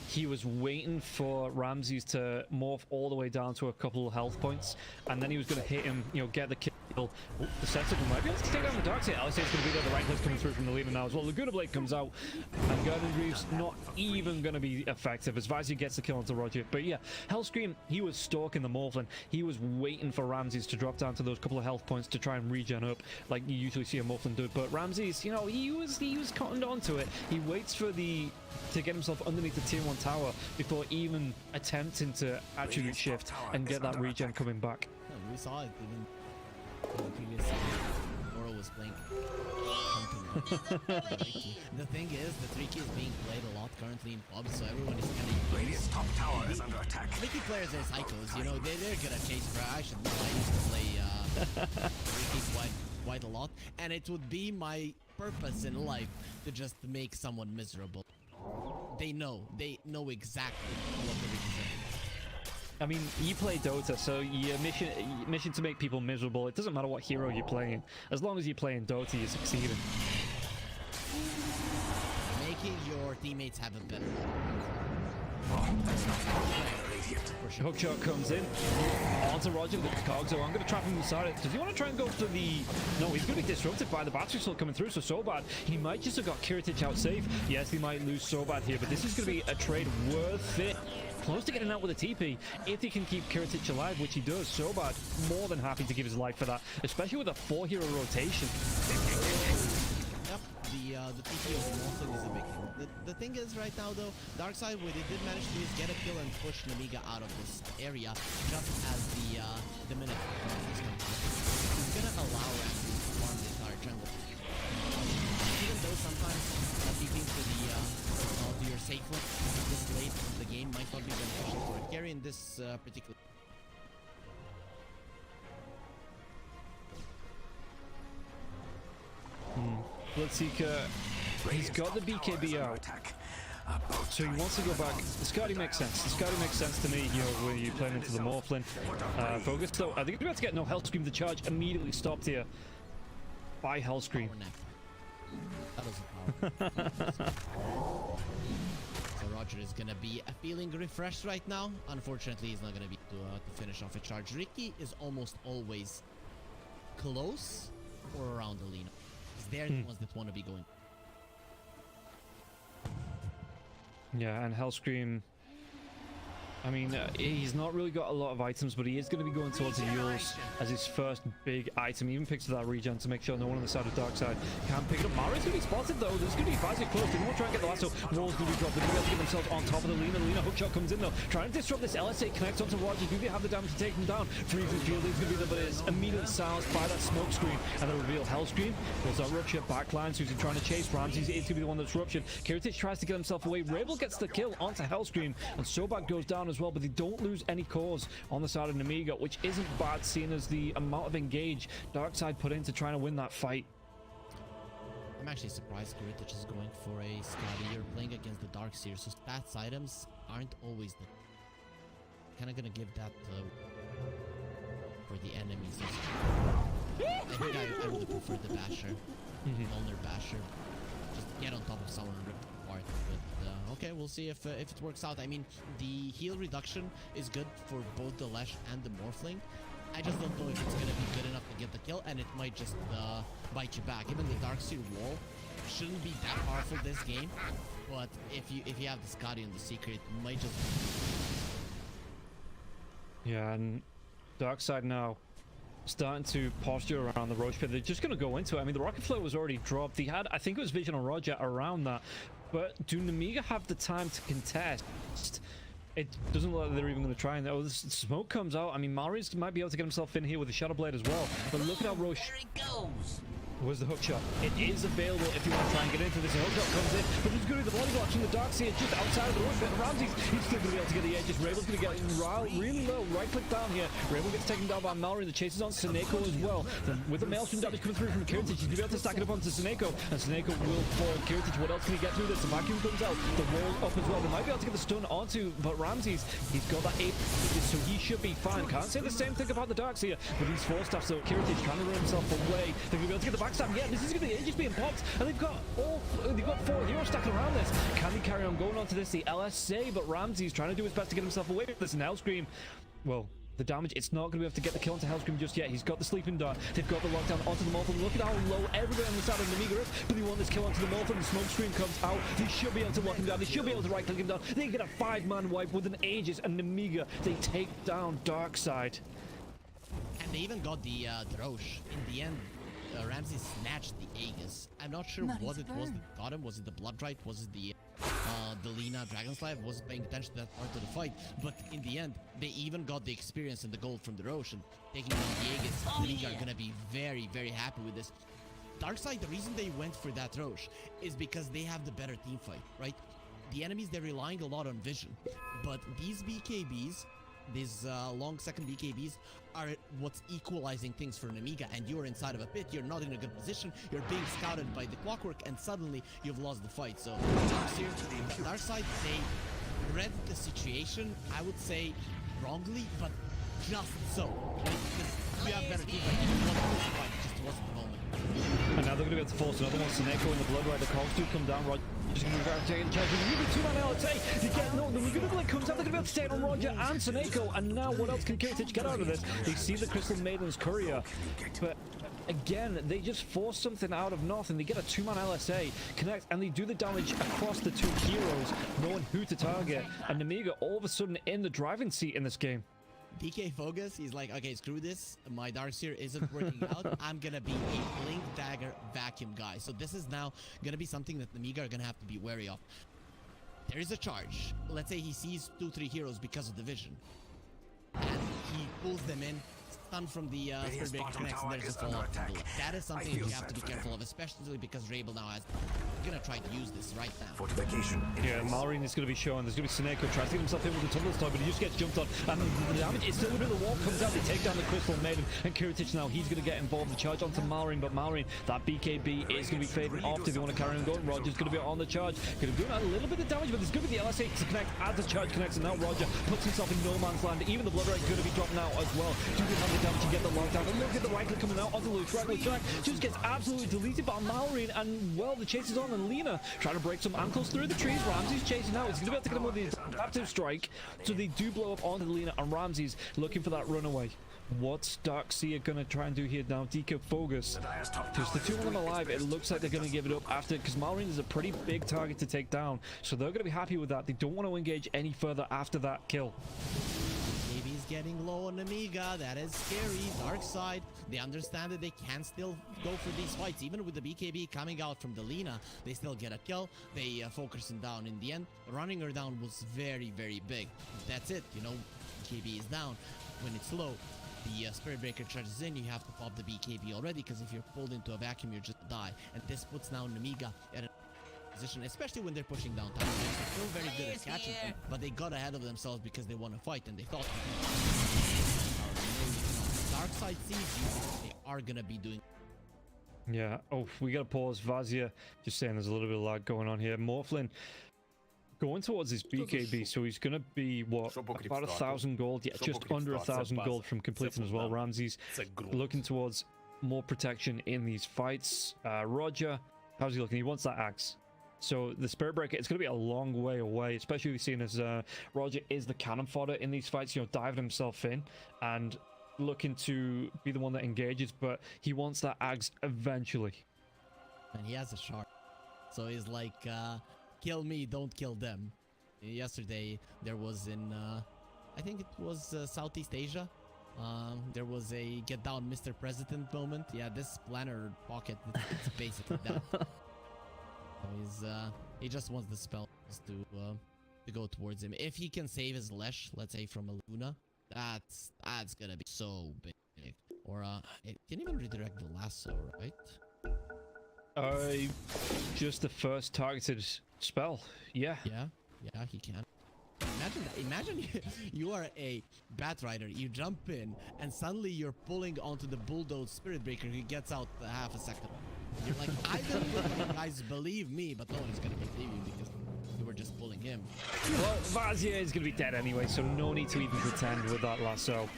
He was waiting for Ramses to morph all the way down to a couple of health points, and then he was going to hit him, you know, get the kill. The setup might be able to take down the dark side. LSA is going to be there. The right click's coming through from the leader now as well. Laguna Blade comes out, and Gordon Reeves not even going to be effective as Vazia gets the kill onto Roger. But yeah, Hellscream, he was stalking the Morphlin. He was waiting for Ramses to drop down to those couple of health points to try and regen up, like you usually see a Morphlin do. But Ramses, you know, he was cottoned onto it. He waits for to get himself underneath the tier 1 tower before even attempting to attribute shift and get that regen coming back. We saw it even in the previous Moro was playing. The thing is, the Tricky is being played a lot currently in pubs, so everyone is kind of Radiant's top tower is under attack. Tricky players are psychos, you know, they're good at chase bro. I should know. I used to play Tricky quite a lot, and it would be my purpose in life to just make someone miserable. They know exactly what the reason is. I mean, you play Dota, so your mission to make people miserable. It doesn't matter what hero you're playing. As long as you're playing Dota, you're succeeding. Making your teammates have a better Hookshot comes in onto Roger with the cogs. So I'm going to trap him inside it. Does he want to try and go for the... No, he's going to be disrupted by the battery still coming through. So Sobat, he might just have got Kiritich out safe. Yes, he might lose Sobat here, but this is going to be a trade worth it. Close to getting out with a TP if he can keep Kiritich alive, which he does. Sobat more than happy to give his life for that, especially with a 4-hero rotation. Yep, the TP of the Morphlin is a big thing. The thing is right now though, Darkseid, what they did manage to do is get a kill and push Namiga out of this area just as the minute is coming. He's gonna allow Ramsey to farm the entire jungle. Even though sometimes TPing to your safe lane this late in the game might not be beneficial for a carry in this particular. Bloodseeker, he's got the BKB out, so he wants to go back. The Scotty makes sense. The Scotty makes sense to me, you know, when you're playing into the Morphlin focus. So I think we're about to get no Hellscream. The charge immediately stopped here by Hellscream. That was a power. So Roger is gonna be feeling refreshed right now. Unfortunately, he's not gonna be to finish off a charge. Ricky is almost always close or around Alina. They're the ones that want to be going. Yeah, and Hellscream, I mean, he's not really got a lot of items, but he is going to be going towards the Yules as his first big item. He even picks up that regen to make sure no one on the side of Darkseid can pick it up. Mari's going to be spotted though. There's going to be Vazia close. They won't try and get the lasso. Wall's going to be dropped. They're going to be able to get themselves on top of the Lina. Lina hookshot comes in though. Trying to disrupt this. LSA connects onto Roger. Do they have the damage to take him down? Freezing field is going to be there, but it's immediately silenced by that smoke screen. And the reveal Hellscream pulls out Rupture backline. Susie trying to chase Ramses. It's going to be the one that's ruptured. Kiritich tries to get himself away. Rabel gets the kill onto Hellscream. And Sobat goes down as well, but they don't lose any cores on the side of Namiga, which isn't bad seeing as the amount of engage Darkseid put into trying to win that fight. I'm actually surprised Kiritich is going for a Scotty. You're playing against the Darkseer, so stats items aren't always the... Kind of gonna give that for the enemies. I think I would prefer the Basher. Vulner Basher. Just get on top of someone and rip it apart. But okay, we'll see if it works out. I mean, the heal reduction is good for both the Lesh and the Morphling. I just don't know if it's gonna be good enough to get the kill, and it might just bite you back. Even the Darkseer wall shouldn't be that powerful this game, but if you have the Scotty and the Secret, it might just... Yeah, and Dark Side now starting to posture around the Roach pit. They're just going to go into it. I mean, the rocket flow was already dropped. He had, I think it was Vision on Roger around that. But do Nemiga have the time to contest? It doesn't look like they're even going to try. And oh, the smoke comes out. I mean, Marius might be able to get himself in here with the Shadow Blade as well. But look at how Roche... There he goes. Where's the hook shot? It is available if you want to try and get into this. The hook shot comes in, but there's going to be the body blocks from the Darkseer just outside of the rush bit. Ramsey's, he's still going to be able to get the edges. Rabel's going to get really low. Right click down here. Rabel gets taken down by Mallory. The chase is on Seneko as well. Then with the Maelstrom damage coming through from Kiritich, he's going to be able to stack it up onto Seneko, and Seneko will fall. Kiritich, what else can he get through this? The vacuum comes out. The wall up as well. They might be able to get the stun onto, but Ramsey's, he's got that 8, so he should be fine. Can't say the same thing about the Darkseer, but he's 4 staffs, so Kiritich trying to run himself away. They're going to be able to get the backstab. Yeah, this is going to be ages being popped, and they've got 4 heroes stacking around this. Can he carry on going on to this? The LSA, but Ramsey's trying to do his best to get himself away from this. And Hellscream, well, the damage, it's not going to be able to get the kill onto Hellscream just yet. He's got the sleeping dart. They've got the lockdown onto the Morphin. Look at how low everybody on the side of Nemiga is, but they want this kill onto the Morphin. The smoke screen comes out. They should be able to lock him down. They should be able to right click him down. They get a 5-man wipe with an Aegis, and Nemiga, they take down Darkside. And they even got the Drosh in the end. Ramsey snatched the Aegis. I'm not sure what it was that got him. Was it the Bloodrite? Was it the Lina Dragonslayer? Wasn't paying attention to that part of the fight. But in the end, they even got the experience and the gold from the Roche, and taking down the Aegis. The League are gonna be very, very happy with this. Darkseid, the reason they went for that Roche is because they have the better team fight, right? The enemies, they're relying a lot on vision, but these BKBs, these long second BKBs, are what's equalizing things for Nemiga. And you're inside of a pit, you're not in a good position, you're being scouted by the clockwork, and suddenly you've lost the fight. So Darkseid, they read the situation, I would say wrongly, but just so, right? Because we have better team fight, you want to lose the fight, it just wasn't the moment. And now they're going to be able to force another one. Seneko and the Bloodrite, the cogs do come down. Roger just going to move out, taking charge. They're going to be 2-man LSA. They get no, the Blade comes out. They're going to be able to stay on Roger and Seneko. And now what else can Kiritich get out of this? They see the Crystal Maiden's courier, but again, they just force something out of nothing. They get a 2-man LSA, connect, and they do the damage across the 2 heroes, knowing who to target. And Nemiga all of a sudden in the driving seat in this game. DK Focus, he's like, okay, screw this. My Darkseer isn't working out. I'm gonna be a Blink Dagger vacuum guy. So this is now gonna be something that Nemiga are gonna have to be wary of. There is a charge. Let's say he sees 2-3 heroes because of the vision, and he pulls them in. Stun from the Spirit Breaker connects, and there's a fall off. That is something you have to be careful of, especially because Rabel now has gonna try to use this right now. Fortification. Yeah, Malrine is going to be shown. There's going to be Seneko trying to get himself in with the Tumble Star, but he just gets jumped on. And the damage is still a bit of the wall comes out. They take down the Crystal Maiden, and Kiritich now, he's going to get involved. The charge onto Malrine, but Malrine, that BKB is going to be fading off if they want to carry on going. Roger's going to be on the charge. Going to do a little bit of damage, but there's going to be the LSA to connect as the charge connects, and now Roger puts himself in no man's land. Even the Bloodrite is going to be dropped now as well. Do they have the damage to get the lockdown? And look at the right click coming out onto the right track. Just gets absolutely deleted by Malrine, and well, the chase is on, and Lina trying to break some ankles through the trees. Ramsey's chasing out. He's going to be able to get him with the adaptive strike. So they do blow up onto Lina, and Ramsey's looking for that runaway. What's Darkseer going to try and do here now? DK Focus. Just the 2 of them alive. It looks like they're going to give it up after, because Malrine is a pretty big target to take down. So they're going to be happy with that. They don't want to engage any further after that kill. He's getting low on Nemiga. That is scary. Darkseid, they understand that they can still go for these fights. Even with the BKB coming out from the Lina, they still get a kill. They focus him down in the end. Running her down was very, very big. That's it. You know, BKB is down. When it's low, the Spirit Breaker charges in. You have to pop the BKB already, because if you're pulled into a vacuum, you just die. And this puts now Nemiga at a position, especially when they're pushing down tower. They're still very good at catching them, but they got ahead of themselves because they want to fight, and they thought Darkseid sees you, they are gonna be doing. Yeah. Oh, we gotta pause. Vazia just saying there's a little bit of lag going on here. Morphlin going towards his BKB, so he's gonna be what, about 1,000 gold? Yeah, just under 1,000 gold from completing as well. Ramsey's looking towards more protection in these fights. Roger, how's he looking? He wants that axe. So the Spirit Breaker, it's going to be a long way away, especially seeing as Roger is the cannon fodder in these fights, you know, diving himself in and looking to be the one that engages, but he wants that axe eventually. And he has a shark, so he's like, kill me, don't kill them. Yesterday there was in I think it was Southeast Asia. There was a get down Mr. President moment. Yeah, this planner pocket, it's basically that. So he just wants the spells to go towards him. If he can save his Lesh, let's say from a Luna, that's gonna be so big. Or it can even redirect the lasso, right? Just the first targeted spell. Yeah, he can. Imagine that. Imagine you are a bat rider, you jump in, and suddenly you're pulling onto the bulldoze spirit breaker who gets out half a second. You're like, I believe you guys believe me, but no one's gonna believe you because you were just pulling him. Well, Vazia is gonna be dead anyway, so no need to even pretend with that lasso.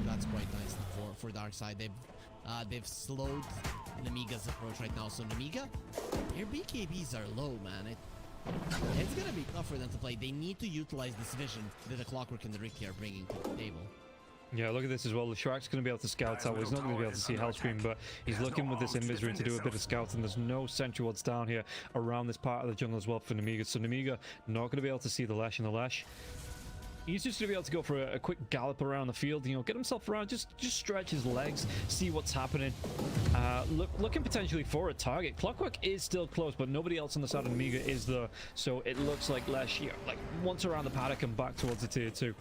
That's quite nice for Darkseid. They've slowed Namiga's approach right now. So Namiga, their BKBs are low, man. It's gonna be tough for them to play. They need to utilize this vision that the Clockwork and the Ricky are bringing to the table. Yeah, look at this as well. The Shrek's going to be able to scout out. He's not going to be able to see Hellscream, but he's looking with this Invis to do a bit of scouting. There's no sentry wards down here around this part of the jungle as well for Namiga. So Namiga not going to be able to see the Lesh, and the Lesh, he's just going to be able to go for a quick gallop around the field, you know, get himself around, just stretch his legs, see what's happening. Looking potentially for a target. Clockwork is still close, but nobody else on the side of Namiga is there. So it looks like Lesh, you know, like once around the paddock and back towards the tier 2.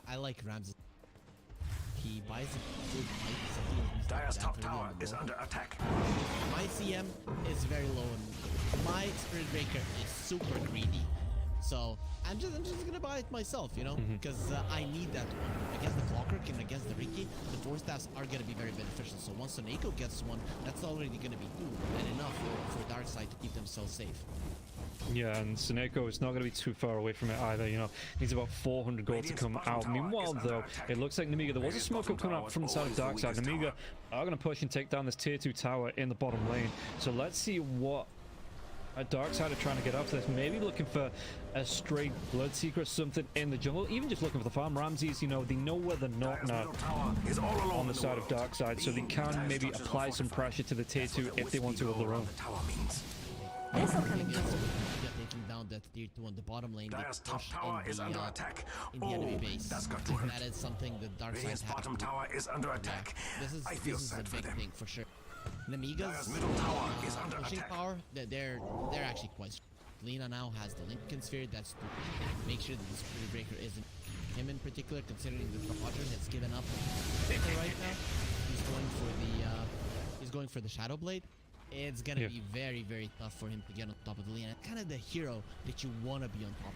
I like Ramsey. He buys a good fight. Dire's top tower is under attack. My CM is very low, and my Spirit Breaker is super greedy. So I'm just gonna buy it myself, you know, because I need that one against the Clockwork and against the Ricky. The Force Staffs are gonna be very beneficial. So once Soneko gets one, that's already gonna be 2 and enough for Darkseid to keep themselves safe. Yeah, and Soneko is not going to be too far away from it either, you know. Needs about 400 gold to come out. Meanwhile, though, it looks like Namiga, there was a smoke up coming up from the side of Darkseid. Namiga are going to push and take down this tier 2 tower in the bottom lane. So let's see what Darkseid are trying to get after this. Maybe looking for a stray Bloodseeker or something in the jungle. Even just looking for the farm. Ramses, you know, they know where they're not now on the side of Darkseid, so they can maybe apply some pressure to the tier 2 if they want to of their own. This'll come in handy. Taking down that tier 2 on the bottom lane. Dire's top tower is under attack. In the enemy base. That's got to hurt. That is something that Darkseid has. Bottom tower is under attack. This is a big thing for sure. Namiga's middle tower is under pushing attack. power, they're actually quite strong. Lina now has the Lincoln Sphere. That's to make sure that the Spirit Breaker isn't him in particular, considering that the Roger has given up right now. He's going for the Shadow Blade. It's gonna be very, very tough for him to get on top of the Lina. Kind of the hero that you want to be on top of.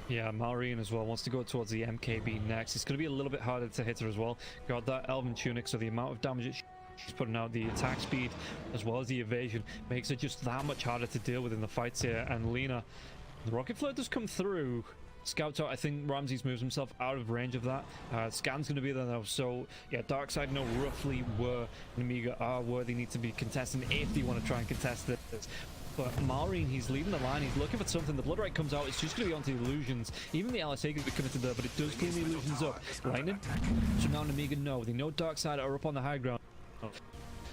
Yeah, Malrine as well wants to go towards the MKB next. It's going to be a little bit harder to hit her as well. Got that Elven Tunic, so the amount of damage she's putting out, the attack speed as well as the evasion, makes it just that much harder to deal with in the fights here. And Lina, the Rocket Flare does come through. Scouts out. I think Ramses moves himself out of range of that. Scan's going to be there now. So, yeah, Darkseid know roughly where Namiga are, where they need to be contesting if they want to try and contest this. But Malrine, he's leading the line. He's looking for something. The Bloodright comes out. It's just going to be onto the illusions. Even the LSA can be committed there, but it does clean the illusions up. Lightning. So now Namiga know. They know Darkseid are up on the high ground.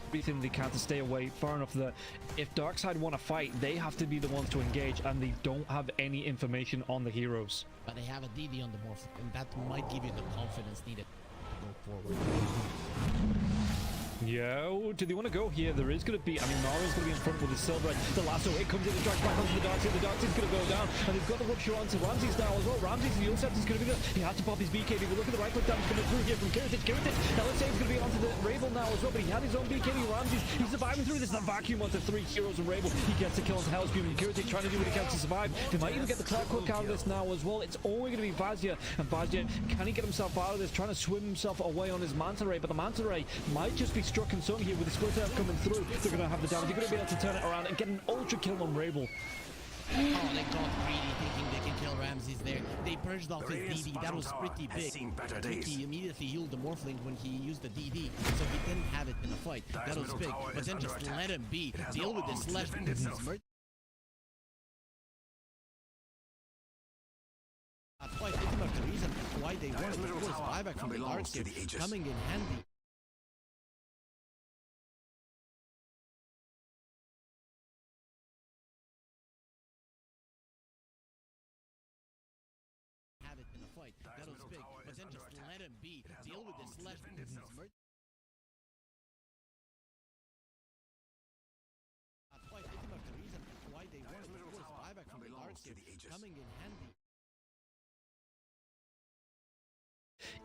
Everything they can to stay away far enough that if Darkseid want to fight, they have to be the ones to engage, and they don't have any information on the heroes. But they have a DD on the morph, and that might give you the confidence needed to go forward. Yeah, do they want to go here? There is going to be, I mean, Mario's going to be in front with his silver edge. The lasso, it comes in and strikes back onto the Darkseid. The Darkseid's going to go down, and they've got the rupture onto Ramses now as well. Ramses, the Ulcept is going to be there. He had to pop his BKB, but look at the right foot damage coming through here from Kiritich. LSA is going to be onto the Rabel now as well, but he had his own BKB. Ramses, he's surviving through this. The vacuum onto 3 heroes and Rabel. He gets a kill onto Hellscream, and Kiritich trying to do what he can to survive. They might even get the Clockwork out of this now as well. It's only going to be Vazia, and Vazia, can he get himself out of this? Trying to swim himself away on his Manta Ray, but the Manta Ray might just be struck in some here with the split out coming through. They're going to have the damage. They're going to be able to turn it around and get an ultra kill on Rabel. Oh, they got greedy thinking they can kill Ramses there. They purged off his DD. That was pretty big. He immediately healed the Morphling when he used the DD, so he didn't have it in the fight. That was big. But then just let him be. Deal with this Slash because he's quite thinking about the reason why they won. Of course, buyback from the Darkseid coming in handy. fight. That was big. But then just let him be. Deal with this left. Fight. I think the reason why they won was buyback from the dark here coming in handy.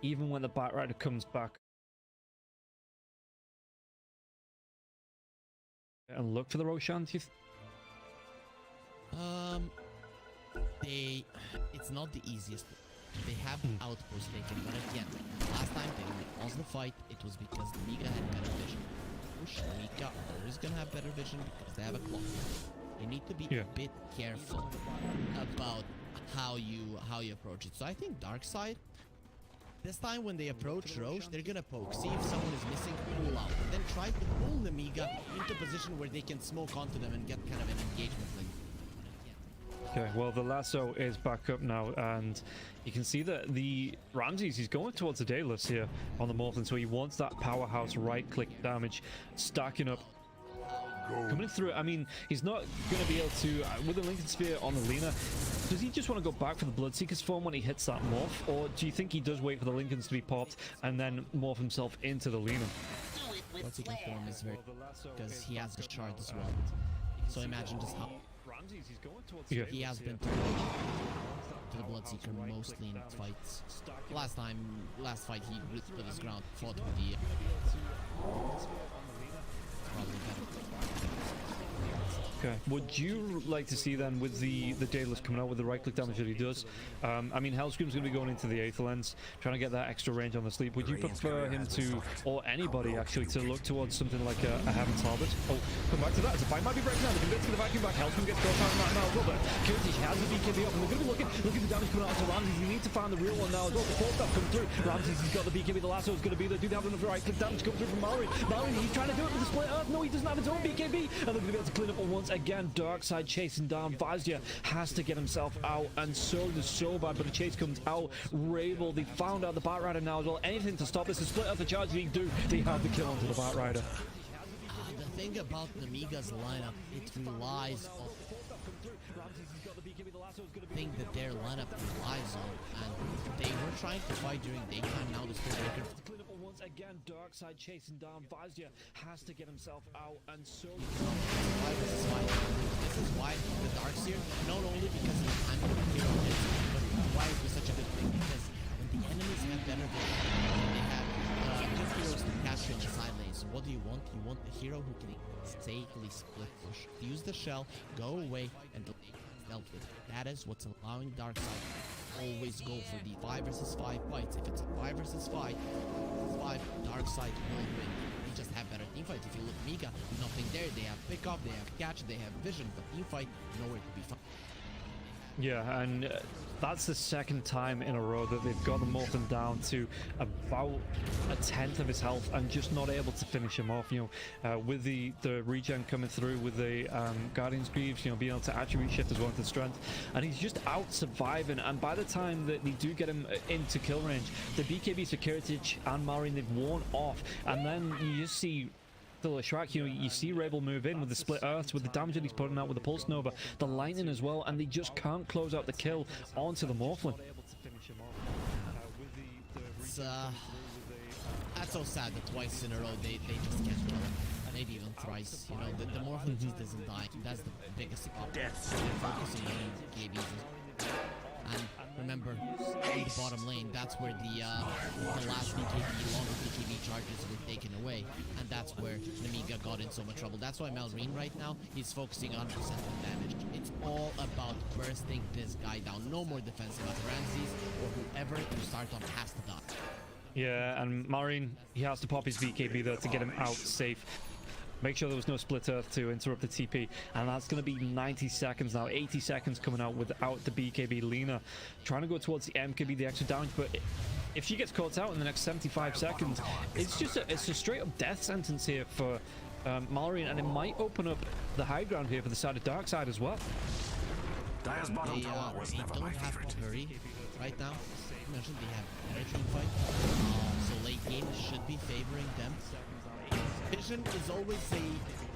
Even when the Batrider comes back and look for the Roshan, it's not the easiest. They have outposts taken, but again, last time they lost the fight, it was because the Mika had better vision. Mika always gonna have better vision because they have a clock. You need to be a bit careful about how you approach it. So I think dark side, this time when they approach Roche, they're gonna poke, see if someone is missing, pull out, and then try to pull the Miga into a position where they can smoke onto them and get kind of an engagement link. Okay, well, the lasso is back up now, and you can see that the Ramses, he's going towards the Daedalus here on the Morphin, so he wants that powerhouse right-click damage stacking up. Coming through, I mean, he's not going to be able to, with the Lincoln Sphere on the Lina, does he just want to go back for the Bloodseeker's form when he hits that morph, or do you think he does wait for the Lincolns to be popped and then morph himself into the Lina? Bloodseeker form is very, because he has the shard as well. So imagine just how he has been to the Bloodseeker mostly in fights. Last fight he really stood his ground, fought with the probably better. Okay, would you like to see then with the Daedalus coming out with the right click damage that he does? I mean, Hellscream's going to be going into the Aether Lens, trying to get that extra range on the sleep. Would you prefer him to, or anybody actually, to look towards something like a Heaven's Harvest? Oh, come back to that. The fight might be breaking down. They're going to get the vacuum back. Hellscream gets caught out right now as well, but Curtis has the BKB up, and they're going to be look at the damage coming out to Ramses. You need to find the real one now as well. The fourth stuff come through. Ramses has got the BKB. The lasso is going to be there. Do they have enough right click damage come through from Mallory? Mallory, he's trying to do it with the split earth. No, he doesn't have his own BKB, and they're going to be able to clean up once again. Darkseid chasing down Vazia, has to get himself out, and so does Sobad, but the chase comes out. Rabel, they found out the Batrider now as well. Anything to stop this. The split up the charge they do. They have the kill onto the Batrider. The thing about the Miga's lineup, it relies on thing that their lineup relies on, and they were trying to fight during daytime. Now the Spellbreaker. Once again, Darkseid chasing down Vazia, has to get himself out, and so this is why the Darkseer, not only because he's kind of a hero, but why it was such a good thing, because when the enemies have better vision, they have good heroes to capture in the side lanes. So what do you want? You want a hero who can safely split push, use the shell, go away, and dealt with. That is what's allowing Darkseid always go for the 5 versus 5 fights. If it's a 5 versus 5, Darkseid will win. They just have better team fight. If you look Mika, nothing there. They have pick up, they have catch, they have vision, but team fight, nowhere to be found. Yeah, and that's the second time in a row that they've got the Morphin down to about a tenth of his health and just not able to finish him off. You know, with the regen coming through, with the Guardian's Greaves, you know, being able to attribute shift as well into strength, and he's just out surviving. And by the time that they do get him into kill range, the BKB Security and Marine, they've worn off, and then you just see the Shrek, you know, you see Rabel move in with the split earths, with the damage that he's putting out with the Pulse Nova, the lightning as well, and they just can't close out the kill onto the Morphlin. That's so sad that twice in a row they just can't kill him. Maybe even thrice. You know, the Morphlin just isn't dying. That's the biggest problem. Focusing on KBs. And remember, in the bottom lane, that's where the last BKB, longer BKB charges were taken away, and that's where Namiga got in so much trouble. That's why Malrine right now, he's focusing on percent of damage. It's all about bursting this guy down. No more defensive about Ramses, or whoever you start on has to die. Yeah, and Marine, he has to pop his BKB there to get him out safe. Make sure there was no split earth to interrupt the TP, and that's going to be 90 seconds now. 80 seconds coming out without the BKB. Lina trying to go towards the MKB, the extra damage, but if she gets caught out in the next 75 seconds, it's a straight up death sentence here for Malrine, and it might open up the high ground here for the side of Darkseid as well. They don't have to hurry right now. I mentioned they have better team fight, so late game should be favoring them. Vision is always a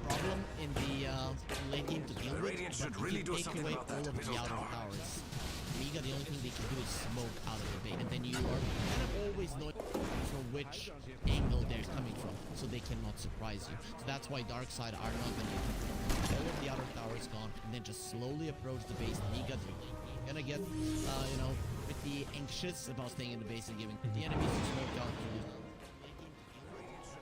problem in the late game to deal with, but if you take away all of the outer towers, Amiga, the only thing they can do is smoke out of the base, and then you are kind of always knowing from which angle they're coming from, so they cannot surprise you. So that's why Darkside are not going to get all of the other towers gone, and then just slowly approach the base. Amiga gonna get, you know, pretty anxious about staying in the base and giving the enemies to smoke out.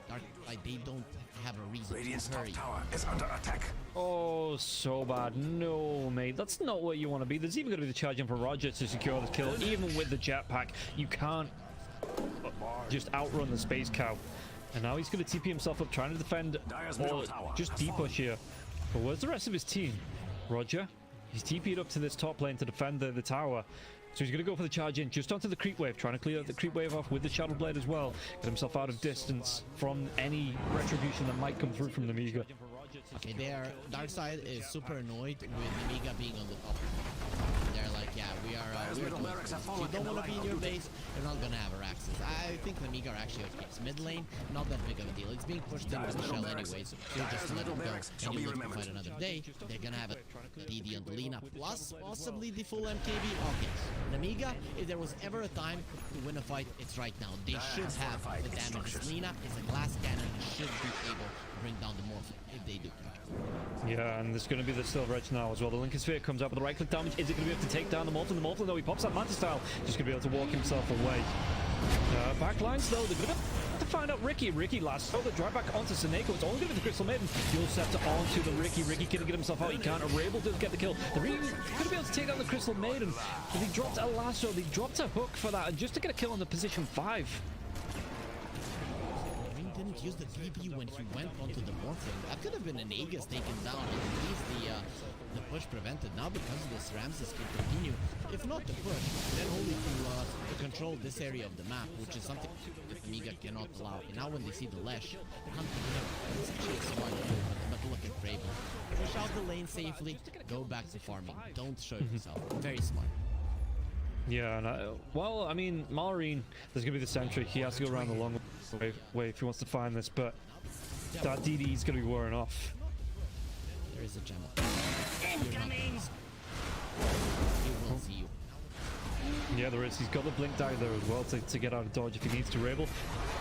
Darkside, they don't have a reason Radiant's to top hurry. tower is under attack. Oh, so bad. No, mate. That's not what you want to be. There's even going to be the charge in for Roger to secure this kill. Even with the jetpack, you can't just outrun the space cow. And now he's going to TP himself up, trying to defend or just depush here. But where's the rest of his team? Roger, he's TP'd up to this top lane to defend the tower. So he's going to go for the charge in just onto the creep wave, trying to clear the creep wave off with the Shadow Blade as well. Get himself out of distance from any retribution that might come through from the Amiga. Okay, Darkside is super annoyed with Amiga being on the top. They're like, yeah, we're doing this. If you don't want to be in your base, you're not gonna have our access. I think the Amiga are actually okay. It's mid lane, not that big of a deal. It's being pushed in with the shell anyways, so just let it go. And you look to fight another day, they're gonna have a DD on the Lina, plus possibly the full MKB. Okay, the Amiga, if there was ever a time to win a fight, it's right now. They should have the damage. Lina is a glass cannon and should be able to bring down the Morph if they do. Yeah, and there's going to be the Silver Edge now as well. The Lincoln Sphere comes up with the right click damage. Is it going to be able to take down the Morphin? The Morphin, though, he pops that Manta style. Just going to be able to walk himself away. Backlines, though, they're going to find out Ricky. Ricky last. Oh, the drive back onto Seneko. It's only going to be the Crystal Maiden. You'll set onto the Ricky. Ricky couldn't get himself out. He can't. Are able to get the kill. They're going to be able to take down the Crystal Maiden. But he dropped a lasso. They dropped a hook for that. And just to get a kill on the position 5. Didn't use the DB when he went onto the Morphling. That could have been an Aegis taken down and at least the push prevented. Now because of this, Ramses can continue, if not the push, then only to control this area of the map, which is something that Amiga cannot allow. And now when they see the Lesh, they're hunting him. It's actually a smart move, but look at Braver. Push out the lane safely, go back to farming. Don't show yourself. Very smart. Yeah, and well, I mean, Malrine, there's going to be the sentry. He has to go around the long way if he wants to find this, but that DD is going to be wearing off. There is a gem. Incoming! He will see you. Yeah, there is. He's got the blink dive there as well to get out of dodge if he needs to. Rabel.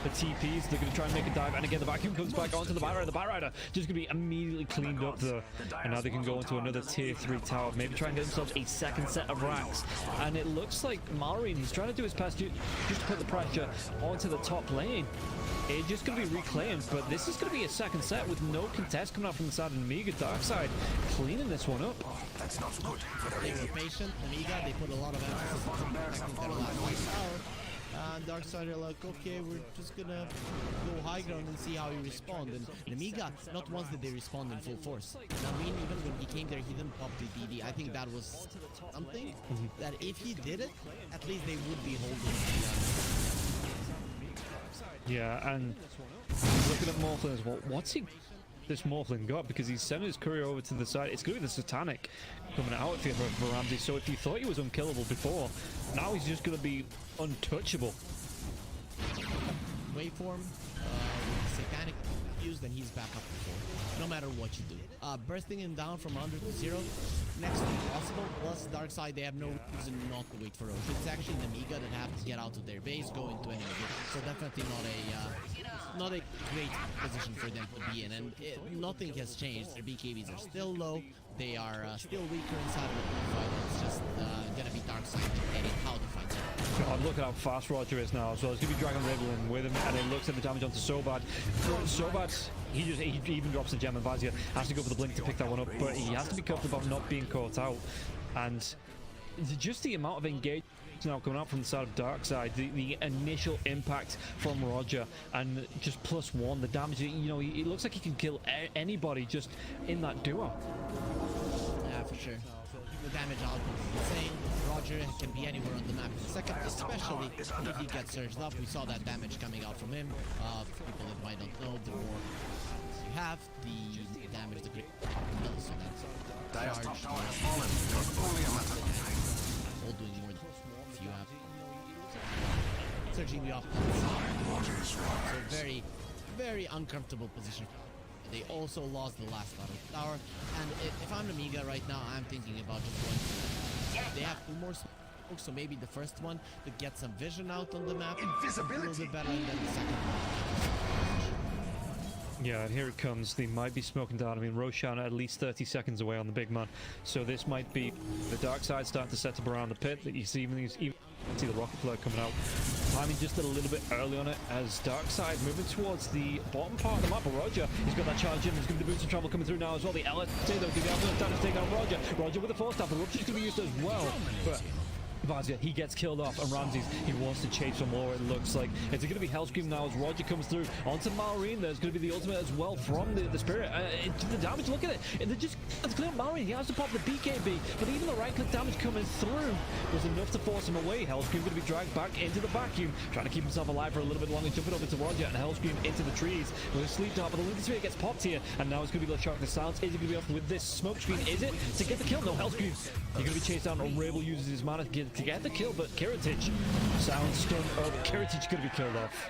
The TPs, they're going to try and make a dive, and again the vacuum comes back onto the Batrider. The Batrider just going to be immediately cleaned up there, and now they can go into another tier 3 tower, maybe try and get themselves a second set of racks. And it looks like Malrine, he's trying to do his best just to put the pressure onto the top lane. It's just going to be reclaimed, but this is going to be a second set with no contest coming out from the side of Amiga. Darkside cleaning this one up. That's not good. They were patient. Amiga, they put a lot of emphasis on protecting their last tower. And Darkside are like, okay, we're just gonna go high ground and see how you respond. And Amiga, not once did they respond in full force. I mean, even when he came there, he didn't pop the DD. I think that was something that if he did it, at least they would be holding the Yeah, and looking at Morphlin as well, what's this Morphlin got? Because he's sending his courier over to the side. It's going to be the Satanic coming out here for Ramsey. So if you thought he was unkillable before, now he's just going to be untouchable. Waveform with Satanic used, and he's back up to 4. No matter what you do. Bursting him down from 100 to 0, next to impossible. Plus Darkside, they have no reason not to wait for Roche. It's actually an Amiga that have to get out of their base, go into enemy base. So definitely not a great position for them to be in. And nothing has changed. Their BKBs are still low. They are still weaker inside of the fight. It's just gonna be Darkside dictating how to fight. God, look at how fast Roger is now as well. It's going to be Dragon Rabel in with him, and it looks at the damage onto Sobad. Sobad, he even drops the gem, and Vazia has to go for the blink to pick that one up, but he has to be careful about not being caught out. And just the amount of engagement now coming out from the side of Darkside, the initial impact from Roger, and just +1, the damage, you know, it looks like he can kill anybody just in that duo. Yeah, for sure. The damage output is insane. Roger can be anywhere on the map in a second, especially if he gets surged up. We saw that damage coming out from him. For people that might not know, the more you have, the damage, the great. So that's Dire's top tower has fallen. It was only a matter of time. All doing more than if you have. Surging the offense. So very, very uncomfortable position. They also lost the last battle tower, and if I'm Amiga right now, I'm thinking about just going. They have 2 more so maybe the first one to get some vision out on the map a Invisibility. little bit better, and then the second one. Yeah, and here it comes. They might be smoking down. I mean, Roshan at least 30 seconds away on the big man. So this might be the dark side starting to set up around the pit. That you see even see the rocket flare coming out. Timing just a little bit early on it as dark side moving towards the bottom part of the map. But Roger, he's got that charge in. There's going to be boots of travel coming through now as well. The LST though, going to be able to take down Roger. Roger with the force staff. The rupture's going to be used as well. But Vazia, he gets killed off, and Ramses, he wants to chase for more, it looks like. It's going to be Hellscream now as Roger comes through onto Malrine. There's going to be the ultimate as well from the Spirit. The damage, look at it. And they're just, it's clear Malrine, he has to pop the BKB, but even the right-click damage coming through was enough to force him away. Hellscream going to be dragged back into the vacuum, trying to keep himself alive for a little bit longer, jumping over to Roger, and Hellscream into the trees with a sleep dart, but the Lunar Sphere gets popped here, and now it's going to be the shock the silence. Is it going to be off with this smoke screen? Is it to get the kill? No, Hellscream, he's going to be chased down, and Rabel uses his mana to get the kill, but Kiritich, sound stun up. Kiritich going to be killed off.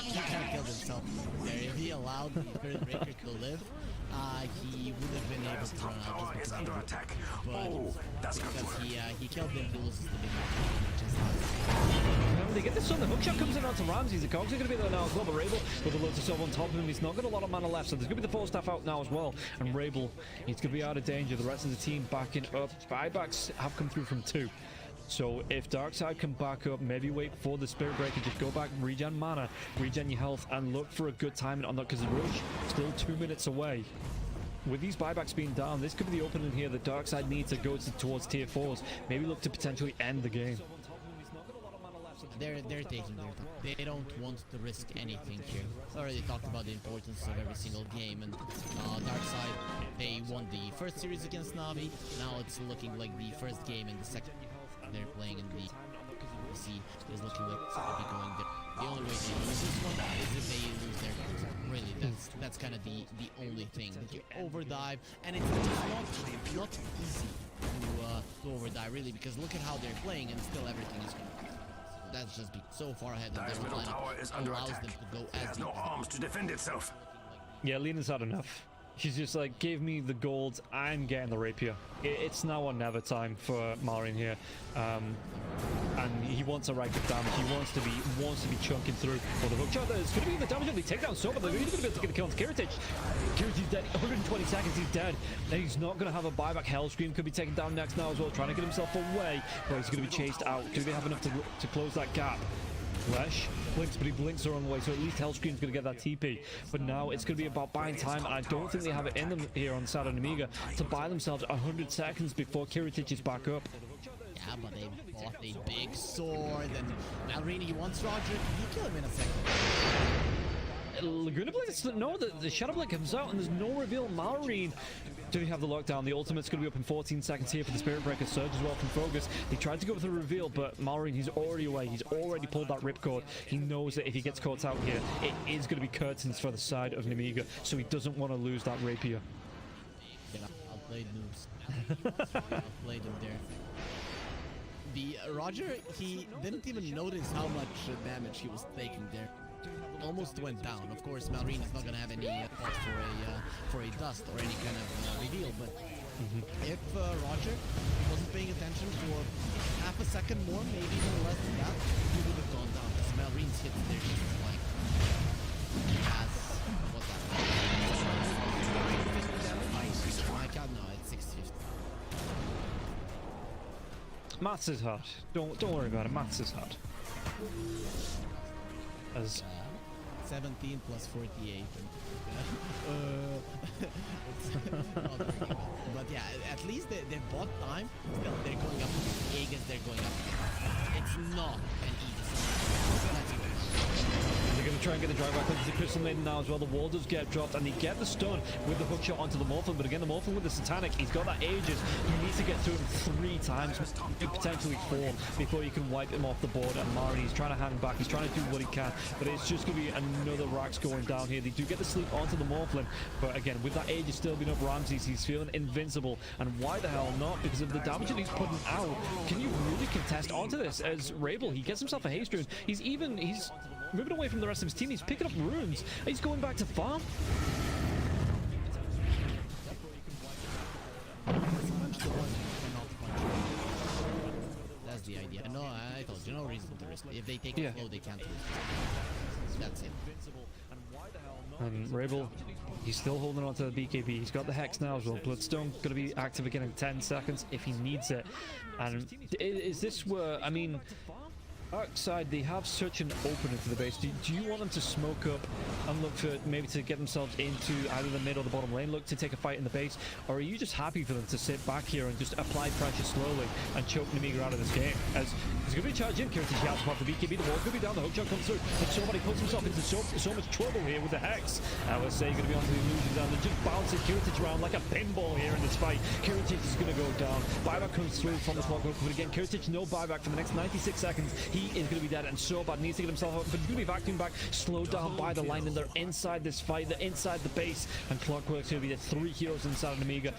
He kind of killed himself there. If he allowed the Spirit Breaker to live, he would have been able to run out Tower just is because under of attack. but Oh, that's good because work. he killed him, he loses the big match, which is nice. They get this on the hookshot comes in onto Ramses. The cogs are going to be there now as well, but Rabel with the loads of silver on top of him. He's not got a lot of mana left, so there's going to be the force staff out now as well. And Rabel, he's going to be out of danger. The rest of the team backing up. Buybacks have come through from 2. So if Darkseid can back up, maybe wait for the Spirit Breaker, just go back, regen mana, regen your health, and look for a good timing on that, because the rush still 2 minutes away. With these buybacks being down, this could be the opening here. The Darkseid needs to go towards tier 4s, maybe look to potentially end the game. They're taking their time. They don't want to risk anything here. Already talked about the importance of every single game, and Darkseid, they won the first series against Navi. Now it's looking like the first game and the second they're playing in the PC is looking like it's going to be going there. The only way they lose this one is if they lose their guns. Really, that's kind of the only thing. That you overdive, and it's just not easy to overdive, really, because look at how they're playing, and still everything is going. That's just be so far ahead of Dive's their middle tower is under allows attack. them to go It as has deep no as arms to defend itself. Yeah, Lena's had enough. She's just like, give me the gold, I'm getting the rapier. It's now or never time for Malrine here. And he wants a right good damage. He wants to be chunking through for the hook shot. There's going to be the damage on the takedown, so but they're really going to be able to get the kill on Kiritich. Kiritich's dead. 120 seconds, he's dead. And he's not going to have a buyback. Hellscream could be taken down next now as well, trying to get himself away. But he's going to be chased out. Do they have enough to close that gap? Flesh blinks, but he blinks the wrong way, so at least Hellscream's going to get that TP. But now it's going to be about buying time, and I don't think they have it in them here on Sad and Amiga to buy themselves 100 seconds before Kiritich is back up. Yeah, but they bought a big sword, and Malrine, he wants Roger. You kill him in a second. Laguna Blade, no, the Shadow Blade comes out, and there's no reveal. Malrine, do they have the lockdown? The ultimate's going to be up in 14 seconds here for the Spirit Breaker Surge as well from Focus. They tried to go for the reveal, but Malrine, he's already away. He's already pulled that ripcord. He knows that if he gets caught out here, it is going to be curtains for the side of Nemiga, so he doesn't want to lose that rapier. Yeah, outplayed noobs. Outplayed him there. The Roger, he didn't even notice how much damage he was taking there. Almost went down. Of course, Malrine is not going to have any thought for a dust or any kind of reveal, but if Roger wasn't paying attention for half a second more, maybe even less than that, he would have gone down. Because Malrine's hit there just like as what's that? 650 damage? Oh my god, no, it's 650. Maths is hard. Don't worry about it. Maths is hard. As 17 plus 48. But yeah, at least they bought time. Still, they're going up. Aegis, they're going up. It's not an easy. That's good. they're going to try and get the drive back onto the Crystal Maiden now as well. The wall does get dropped, and they get the stun with the hook shot onto the Morphin. But again, the Morphin with the Satanic, he's got that Aegis. You need to get through him 3 times, potentially 4, before you can wipe him off the board. And Mari, he's trying to hang back. He's trying to do what he can, but it's just going to be another Rax going down here. They do get the sleep onto the Morphin, but again, with that Aegis still being up Ramses, he's feeling invincible. And why the hell not? Because of the damage that he's putting out. Can you really contest onto this? As Rabel, he gets himself a haste rune. He's moving away from the rest of his team. He's picking up runes. He's going back to farm. the idea. No, I told you, no reason to risk it. If they take it slow, they can't risk it. That's it. And Rabel, he's still holding on to the BKB. He's got the Hex now as well. Bloodstone going to be active again in 10 seconds if he needs it. And is this where, I mean, Dark side, they have such an opening to the base. Do you want them to smoke up and look for maybe to get themselves into either the mid or the bottom lane, look to take a fight in the base, or are you just happy for them to sit back here and just apply pressure slowly and choke Nemiga out of this game? As he's going to be charged in, Kiriti shouts above the BKB, the wall could be down, the hook shot comes through, and somebody puts himself into so much trouble here with the Hex. I would say going to be onto the illusions and they're just bouncing Kiriti around like a pinball here in this fight. Kiriti is going to go down. Buyback comes through from the clockwork, but again, Kiriti no buyback for the next 96 seconds. He is going to be dead, and so bad needs to get himself up, but he's going to be vacuumed back, slowed down by the line, and they're inside this fight, they're inside the base, and Clockwork's going to be the 3 heroes inside of Nemiga.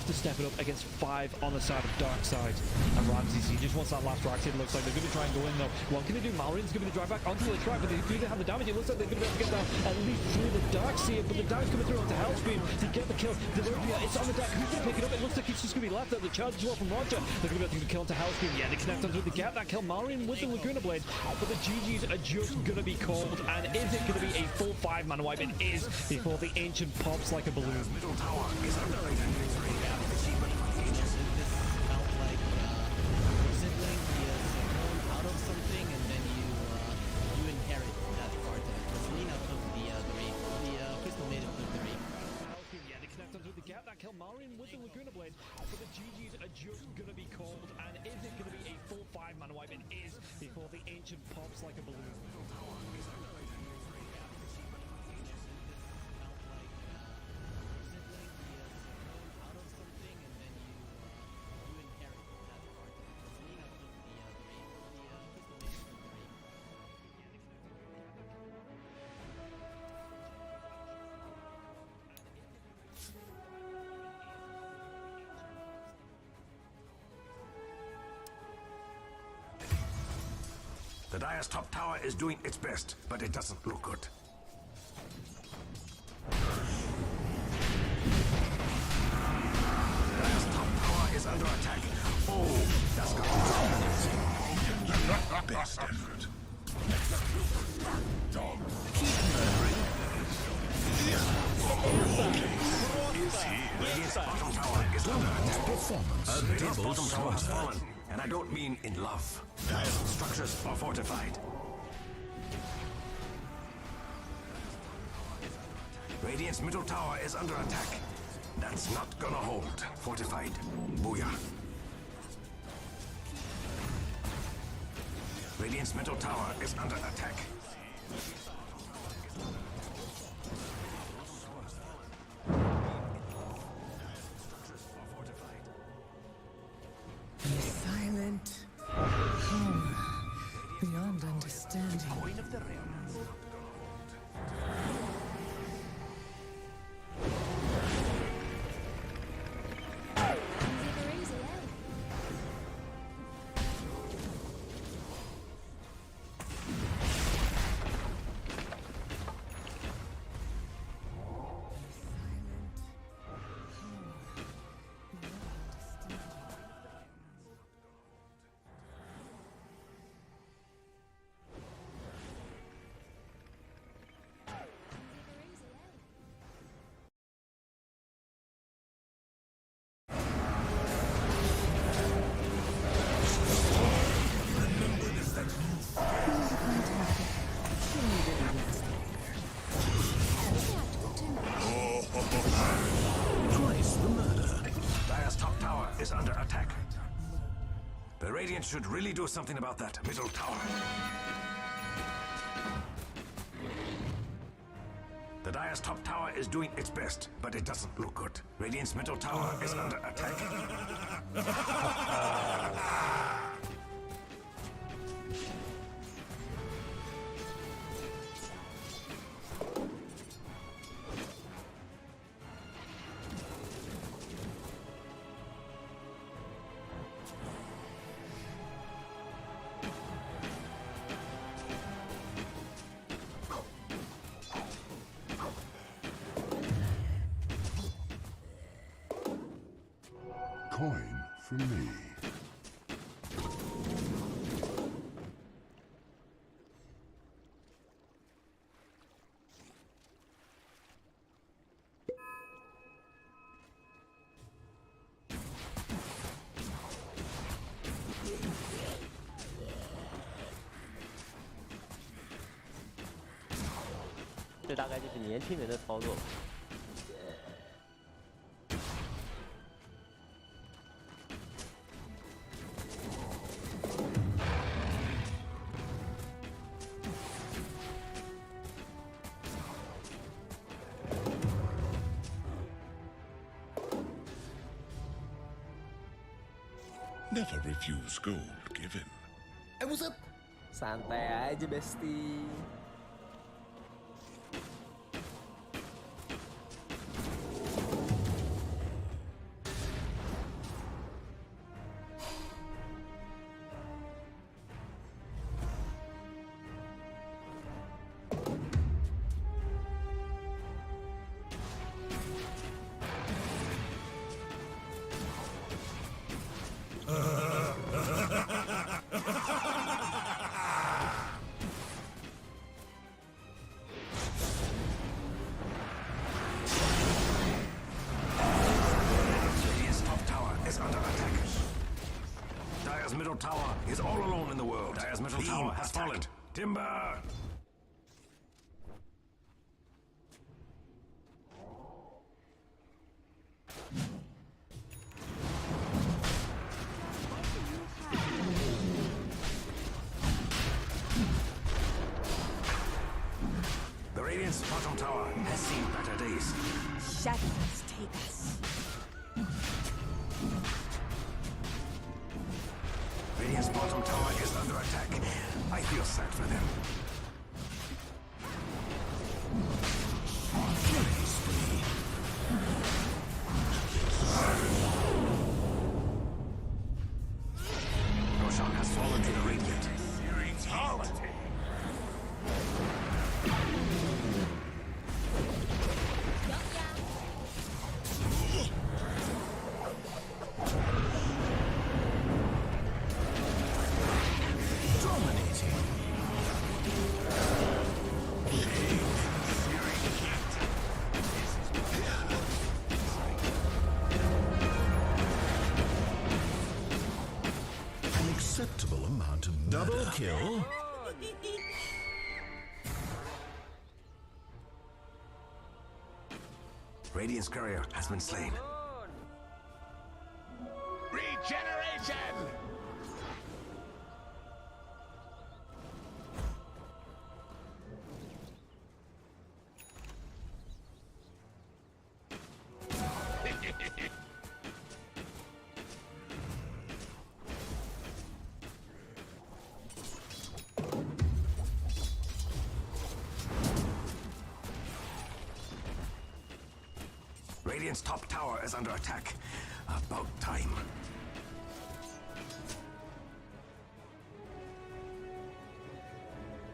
To step it up against 5 on the side of Dark side. And Ramses, he just wants that last rack. It looks like they're going to try and go in though. What can they do? Malrin's going to drive back onto the track, but they do have the damage. It looks like they're going to be able to get down at least through the Dark Seer, but the damage coming through onto Hellspeed to get the kill. Delivia, it's on the deck. Who's going to pick it up? It looks like it's just going to be left at the charge as well from Roger. They're going to be able to kill onto Hellspeed. Yeah, they connect onto it. They get that kill. Malrin with the Laguna Blade, but the GGs are just going to be called. And is it going to be a full 5-man wipe? It is before the Ancient pops like a balloon. Middle tower is under attack. Kill Malrin with the Laguna Blade, but the GGs are just gonna be called, and is it gonna be a full 5-man wipe? It is before the Ancient pops like a balloon. The Dire's top tower is doing its best, but it doesn't look good. The Dire's top tower is under attack. Oh, that's got best effort. Dog. Keep murdering. Is here. Radiant's bottom tower is under attack. Radiant's bottom tower has fallen. And I don't mean in love. Dire's structures are fortified. Radiant's middle tower is under attack. That's not gonna hold. Fortified. Booyah. Radiant's middle tower is under attack. Silent. Beyond understanding. Queen of the realms. The Radiant should really do something about that middle tower. The Dire's top tower is doing its best, but it doesn't look good. Radiant's middle tower is under attack. Coin for me. 大概就是年轻人的操作。 Never refuse gold given. What's up? Santai aja, bestie. Middle tower is all alone in the world. Dire's middle tower has fallen. Timber! The Radiant's bottom tower has seen better days. Shadows take us. Radiant's bottom tower is under attack. I feel sad for them. Killing spree. Roshan has fallen to the Radiant. Brutality. Acceptable amount of double kill. Radiant's courier has been slain. Regeneration! Radiant's top tower is under attack. About time.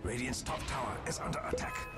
Radiant's top tower is under attack.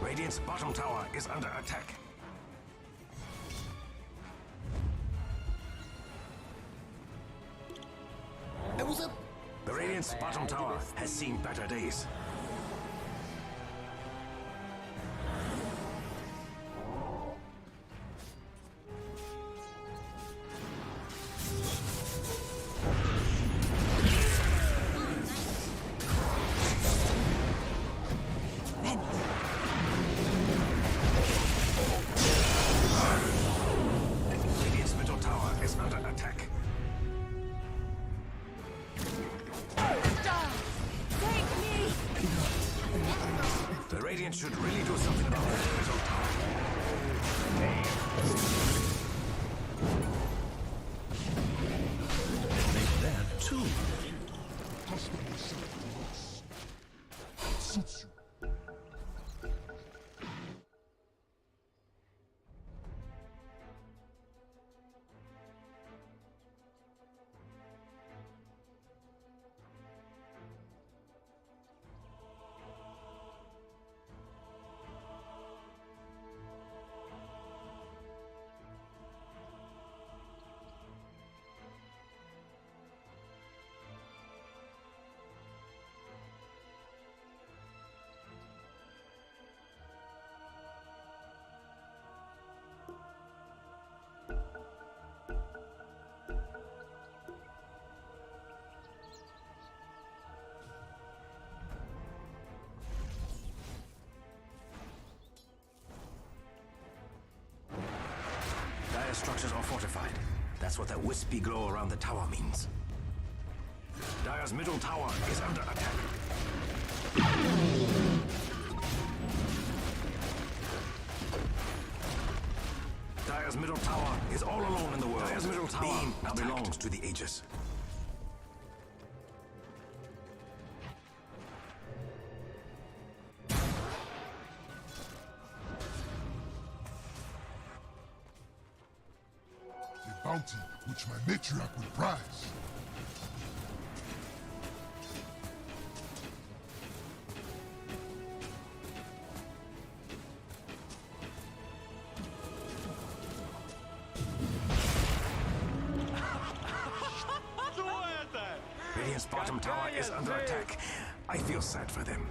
Radiant's bottom tower is under attack. What's up? The Radiant's bottom tower has seen better days. Radiant's middle tower is under attack. The Radiant should really do something about this middle tower. Make that too. what that wispy glow around the tower means. Dire's middle tower is under attack. Dire's middle tower is all alone in the world. Dire's middle tower now belongs to the Aegis. The bounty which my matriarch will prize. Radiant's bottom tower is under attack. I feel sad for them.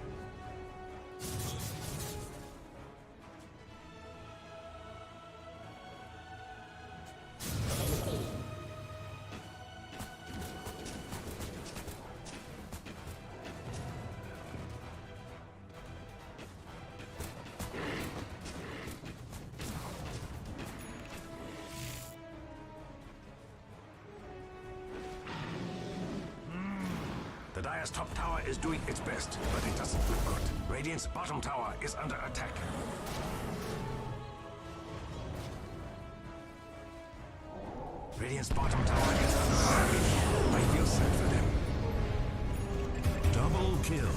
The Dire's top tower is doing its best, but it doesn't look good. Radiant's bottom tower is under attack. Radiant's bottom tower is under attack. I feel sad for them. Double kill.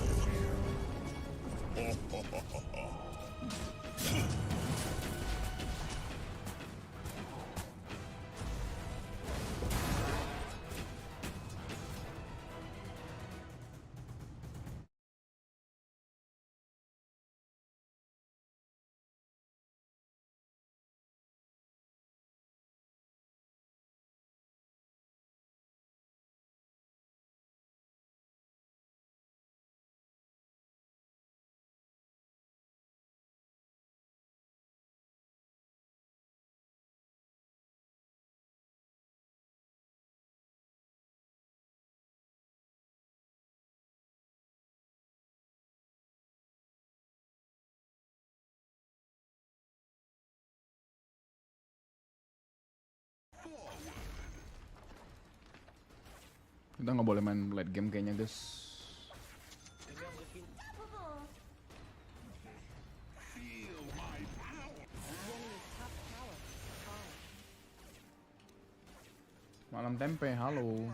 Kita nggak boleh main late game kayaknya, guys. Malam tempe, halo.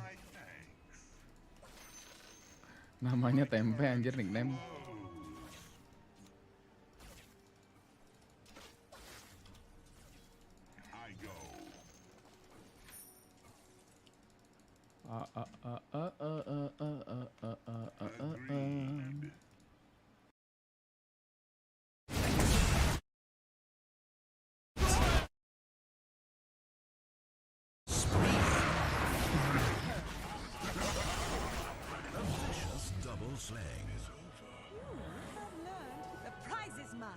Namanya tempe anjir nickname. The prize is mine.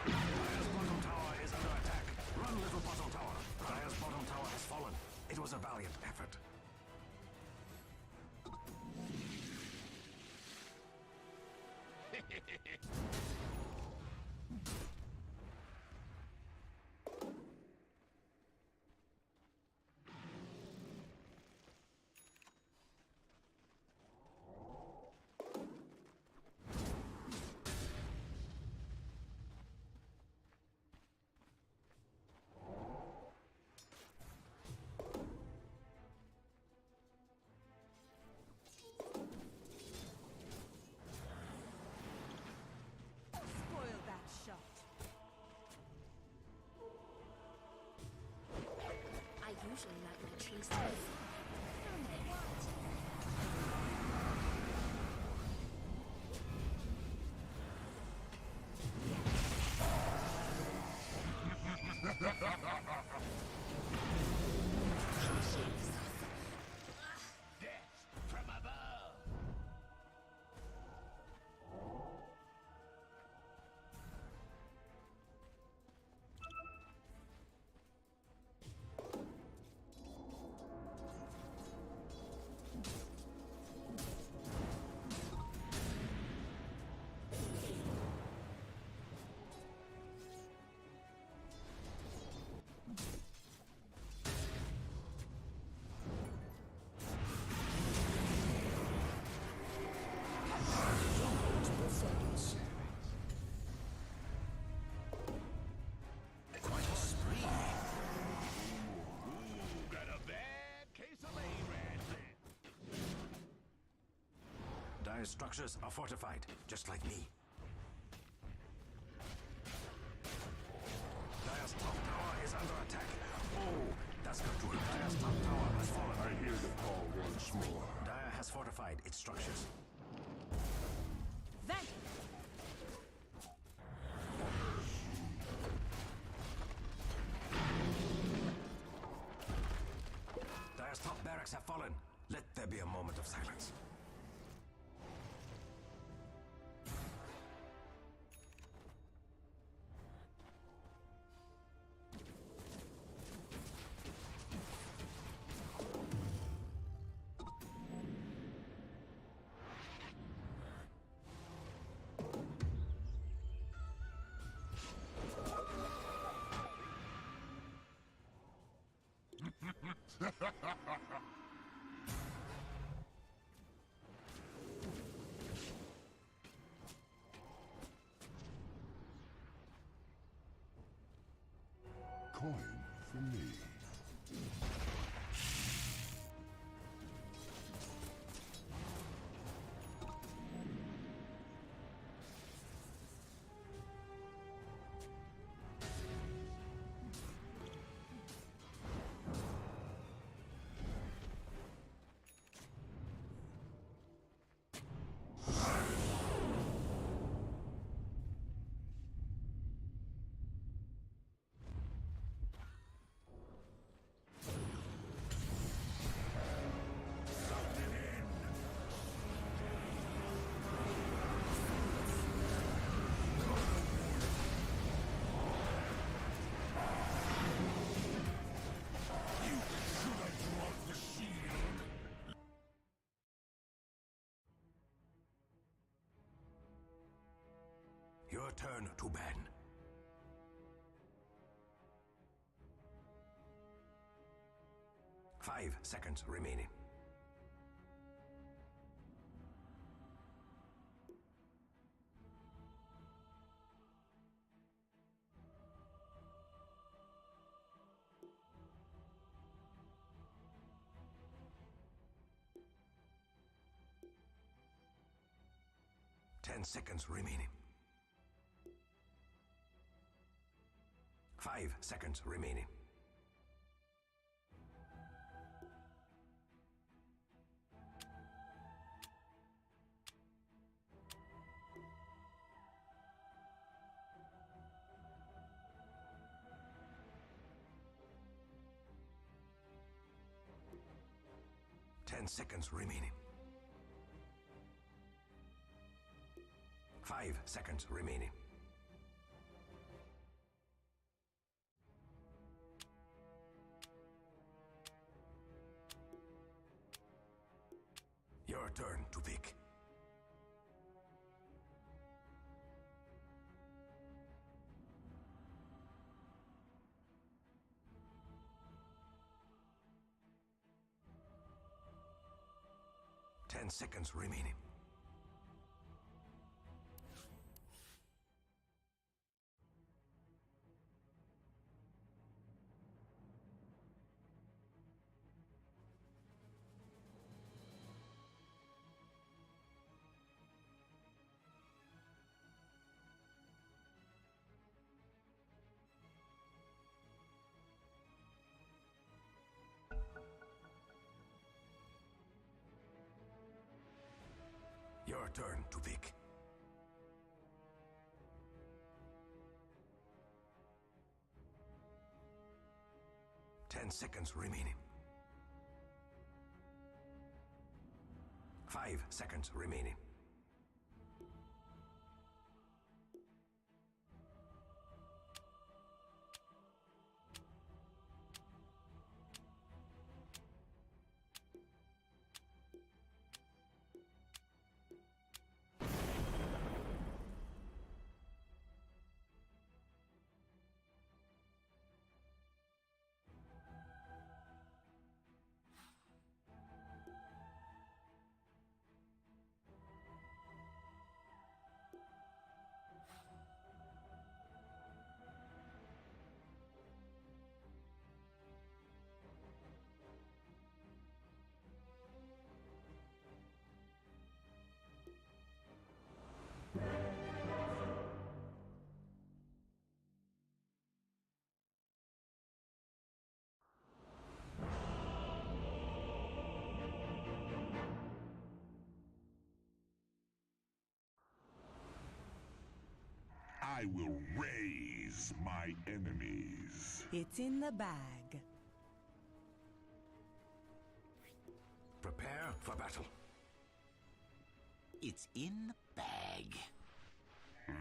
Dire's bottom tower is under attack. Run, little bottom tower. Dire's bottom tower has fallen. It was a valiant effort. Spoil that shot. I usually like my trees to be from they want. Dire's structures are fortified, just like me. Dire's top tower is under attack. Oh, that's not good. Dire's top tower has fallen. I hear the call once more. Dire has fortified its structures. Then Dire's top barracks have fallen. Let there be a moment of silence. Coin for me. Your turn to ban. Five seconds remaining. Ten seconds remaining. 5 seconds remaining. Ten seconds remaining. 5 seconds remaining. Your turn to pick. Ten seconds remaining. Your turn to pick. Ten seconds remaining. 5 seconds remaining. I will raise my enemies. It's in the bag. Prepare for battle. It's in the bag.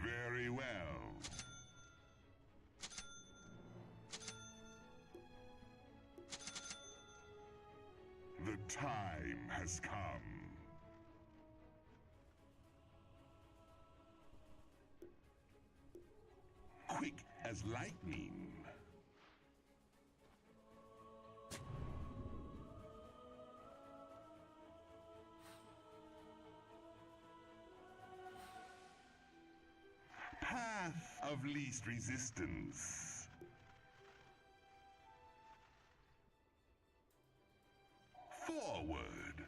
Very well. The time has come. Quick as lightning. Path of least resistance. Forward.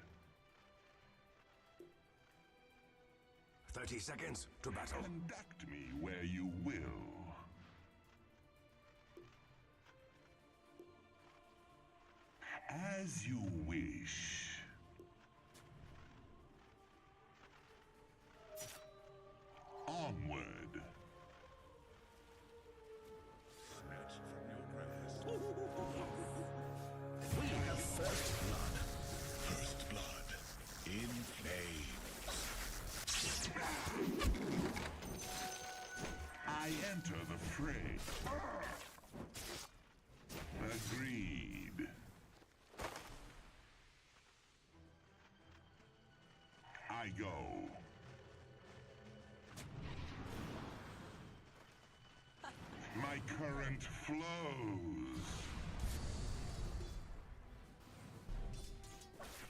30 seconds to battle. Conduct me where you will. As you wish. Onward. Snatched from your grasp. We have first blood. First blood in flames. I enter the fray. Agreed. I go. My current flows.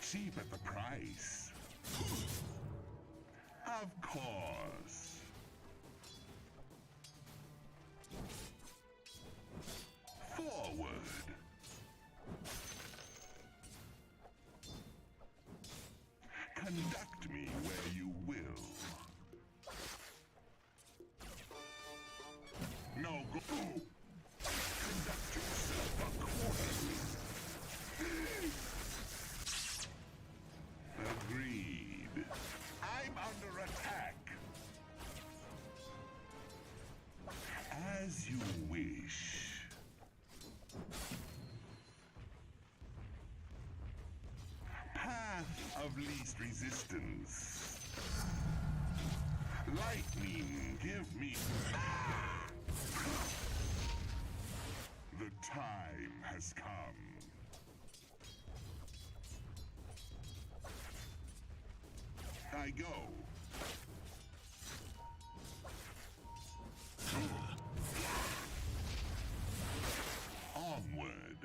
Cheap at the price. Of course. Forward. Conduct me where you will. No, go. Conduct yourself accordingly. Agreed. I'm under attack. As you wish. Path of least resistance. Lightning, give me. The time has come. I go. Onward.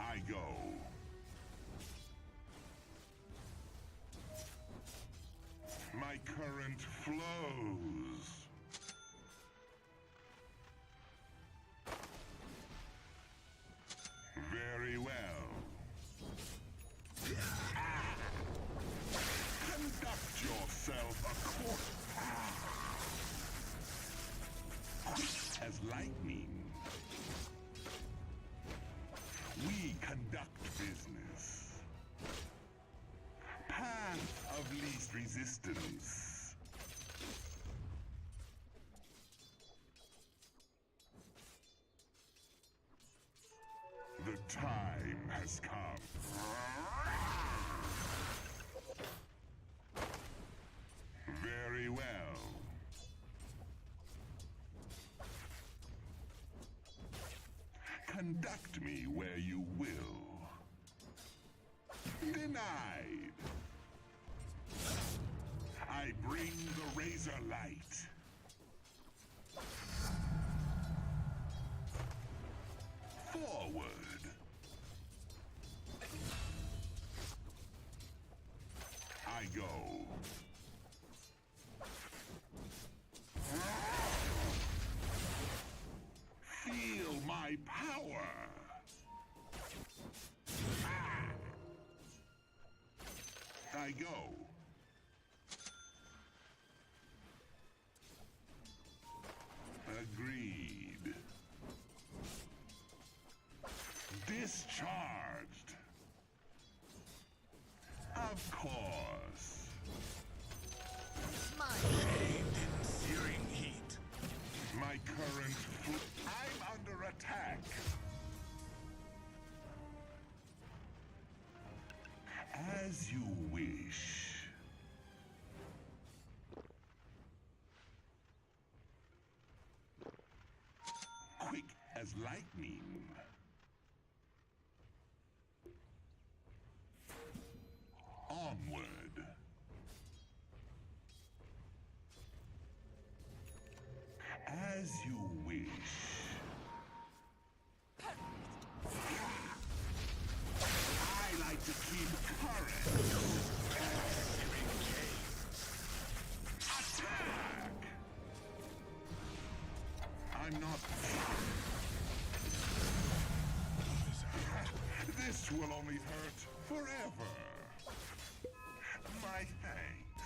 I go. My current flows. Very well. Conduct yourself quick as lightning. We conduct business. Path of least resistance. The time has come. Very well. Conduct me where you will. Denied. I bring the razor light. Forward. I go. Feel my power. I go. Agreed. Discharged. Of course. mine. Bathed in searing heat. My current... I'm under attack. As you wish. Quick as lightning. Onward. As you wish. I like to keep current. Attack! I'm not... This will only hurt forever. My thanks.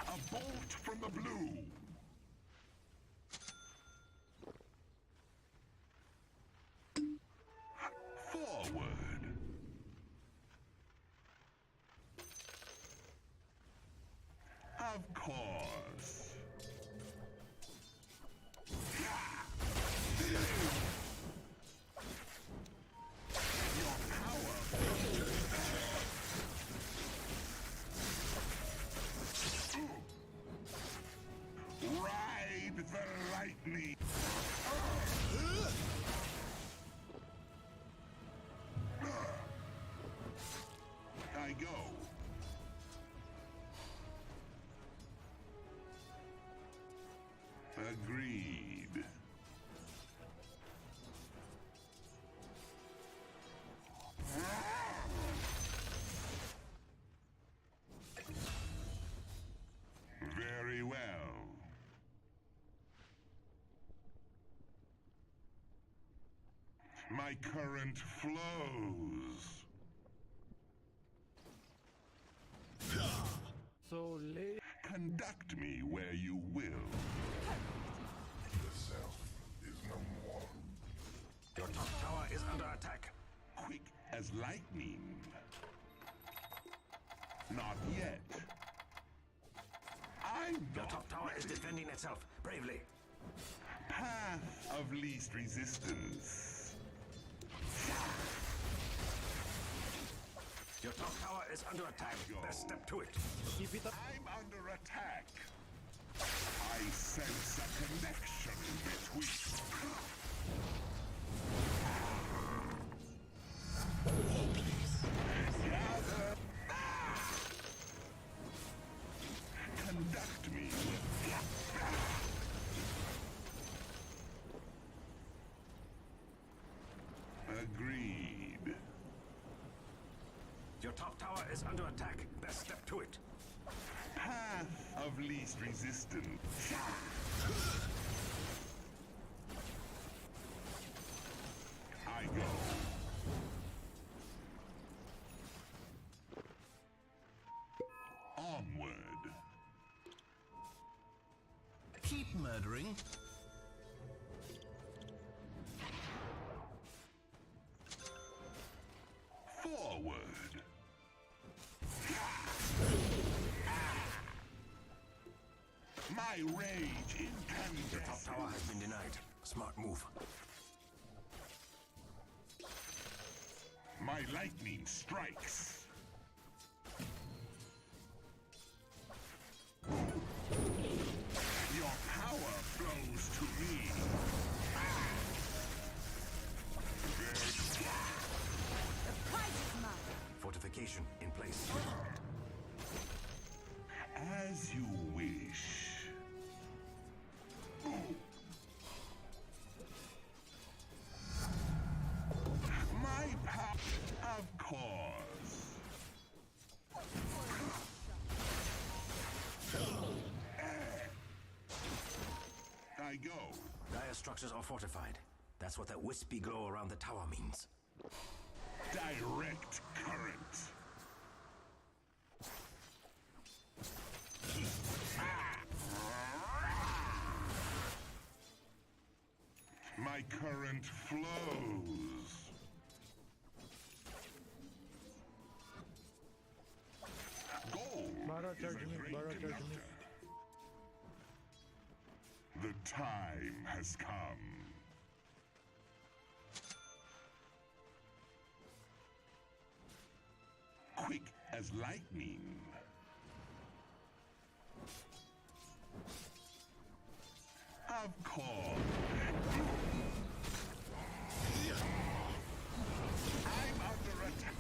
A bolt from the blue. Forward. Of course. Your power. Ride the lightning. I go. Agreed. Very well. My current flows. So late. Conduct me where you will. The self is no more. Your top tower is under attack. Quick as lightning. Not yet. Your top tower is defending itself bravely. Path of least resistance. Your top tower is under attack. Best step to it. I'm under attack. I sense a connection between... Gather. Conduct me. Agreed. Your top tower is under attack. Best step to it. Path of least resistance. I go. Onward. Keep murdering. Forward. My rage Your top incandescent. tower has been denied. Smart move. My lightning strikes. Your power flows to me. The prize is mine. Fortification in place. As you wish. My power, of course. I go. Dire structures are fortified. That's what that wispy glow around the tower means. Direct current. My current flows. Gold. The time has come. Quick as lightning. Of course. I'm under attack.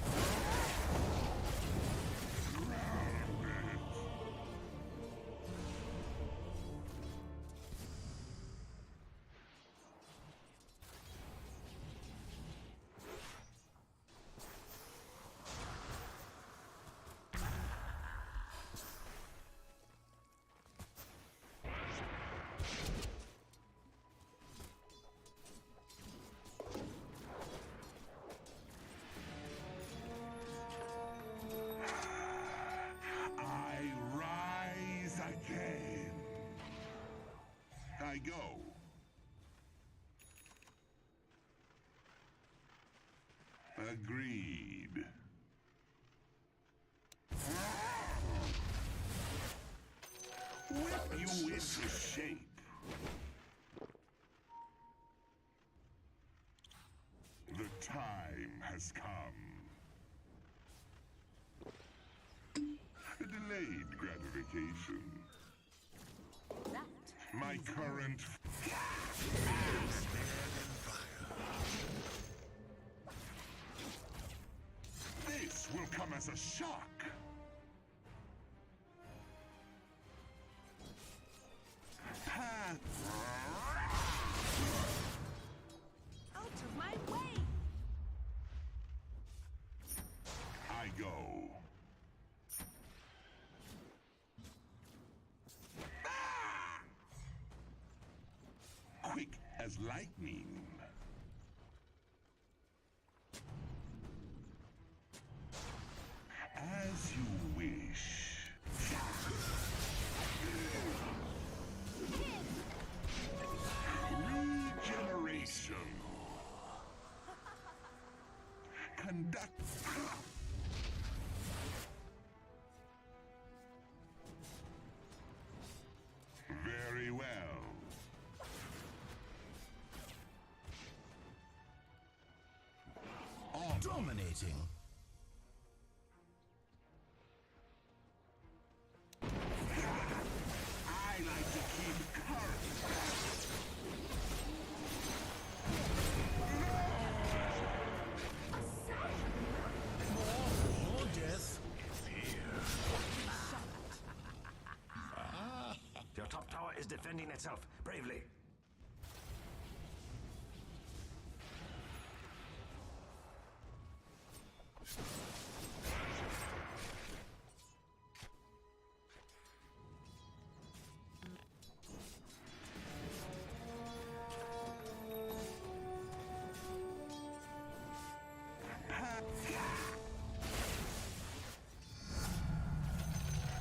I go. Agreed. Whip you into shape. The time has come. A delayed gratification. My current This will come as a shock. Out of my way! I go. Quick as lightning. As you wish. Regeneration. Conduct. Very well. Dominating. I like to keep current. More death is here. Your top tower is defending itself bravely.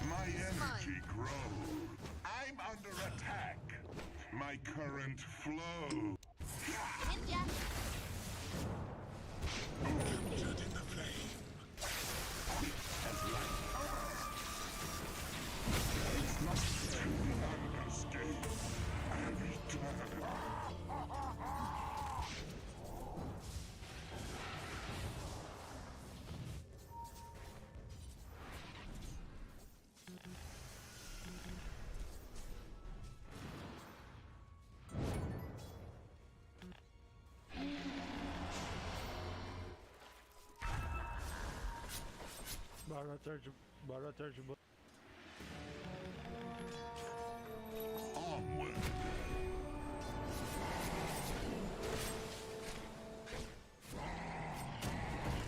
My energy grows. I'm under attack. My current flow. Captured in the flame. Quick as light. It's not to understate. I return. Onward.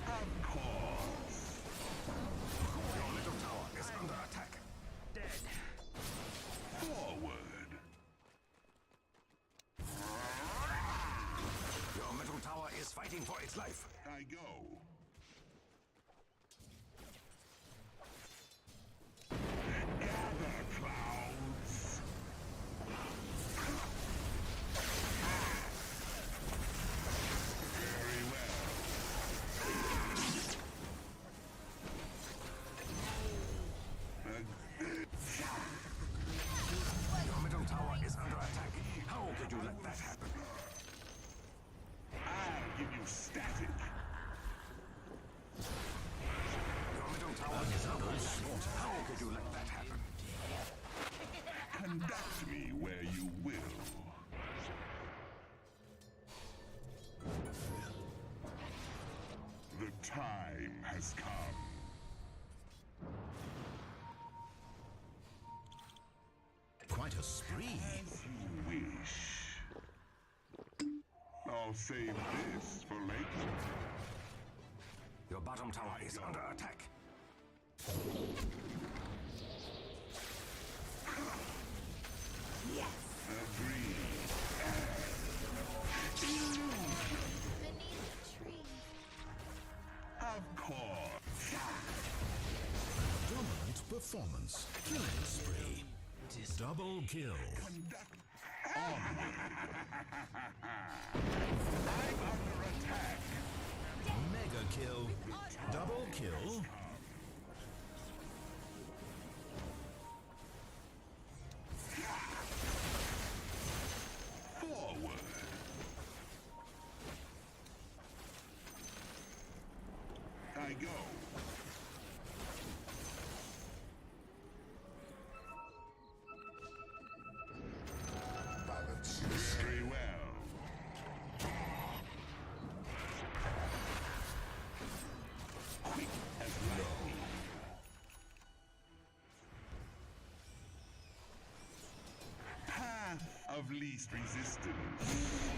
Of course. Your middle tower is under attack. Dead. Forward. Your middle tower is fighting for its life. I go. Gather, clouds. Very well. time has come. Quite a spree. As you wish. I'll save this for later. Your bottom tower is under attack. Yes. Agreed. Beneath the tree. Of course. Dominant performance. Killing spree. Double kill. I'm under attack. Mega kill. Double kill. Forward. I go. Balance. Very well. Quick as lightning. Path of least resistance.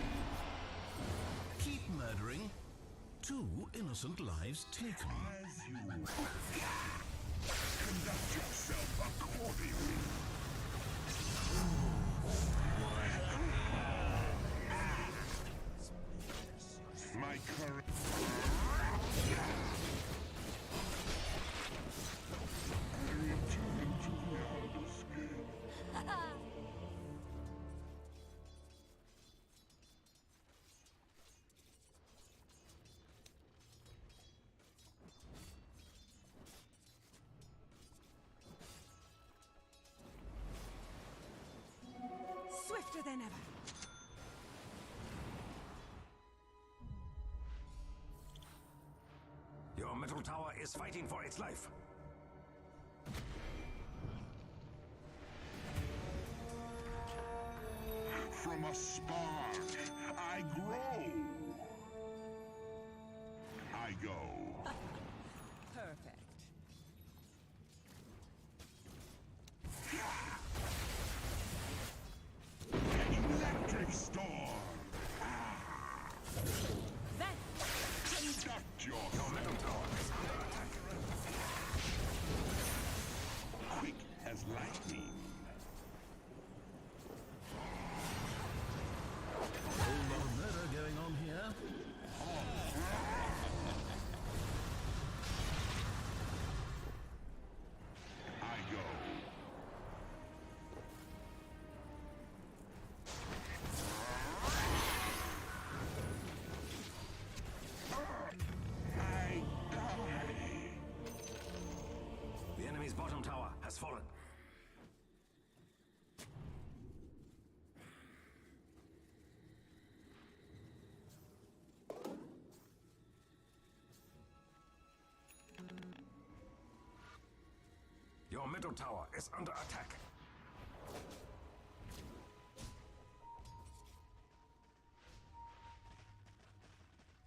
Keep murdering. 2 innocent lives taken. As you conduct yourself accordingly. My current. I return to the outer scale. Swifter than ever. Your middle tower is fighting for its life. From a spark, I grow. I go. Perfect. Electric storm. Then Conduct your middle tower is under attack. Quick as lightning. A whole lot of murder going on here. I go. I die. The enemy's bottom tower has fallen. Your middle tower is under attack.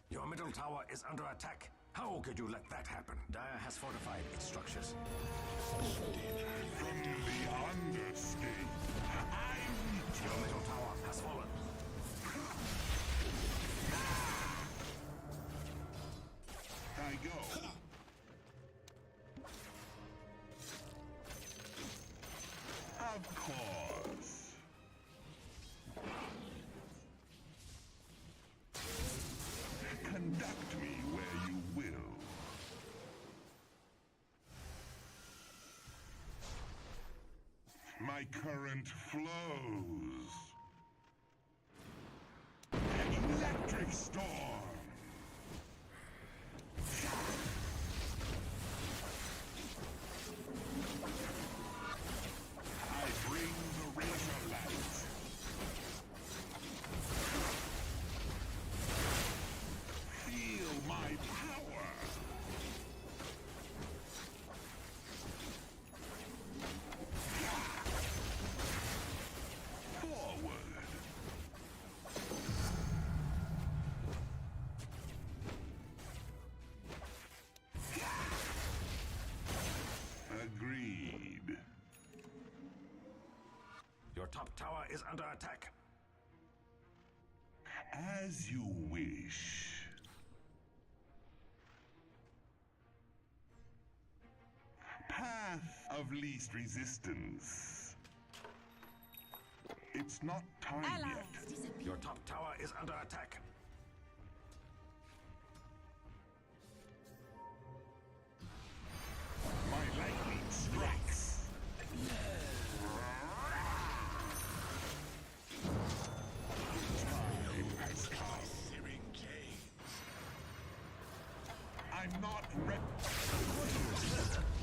Your middle tower is under attack. How could you let that happen? Dire has fortified its structures. From the underscape, I Your return. middle tower has fallen. I go. Of course. Conduct me where you will. My current flows. Electric storm. I bring the razor light. Feel my power. Forward. top tower is under attack. As you wish. Path of least resistance. It's not time yet. Your top tower is under attack. My lightning strikes. Time has come. I'm not ready.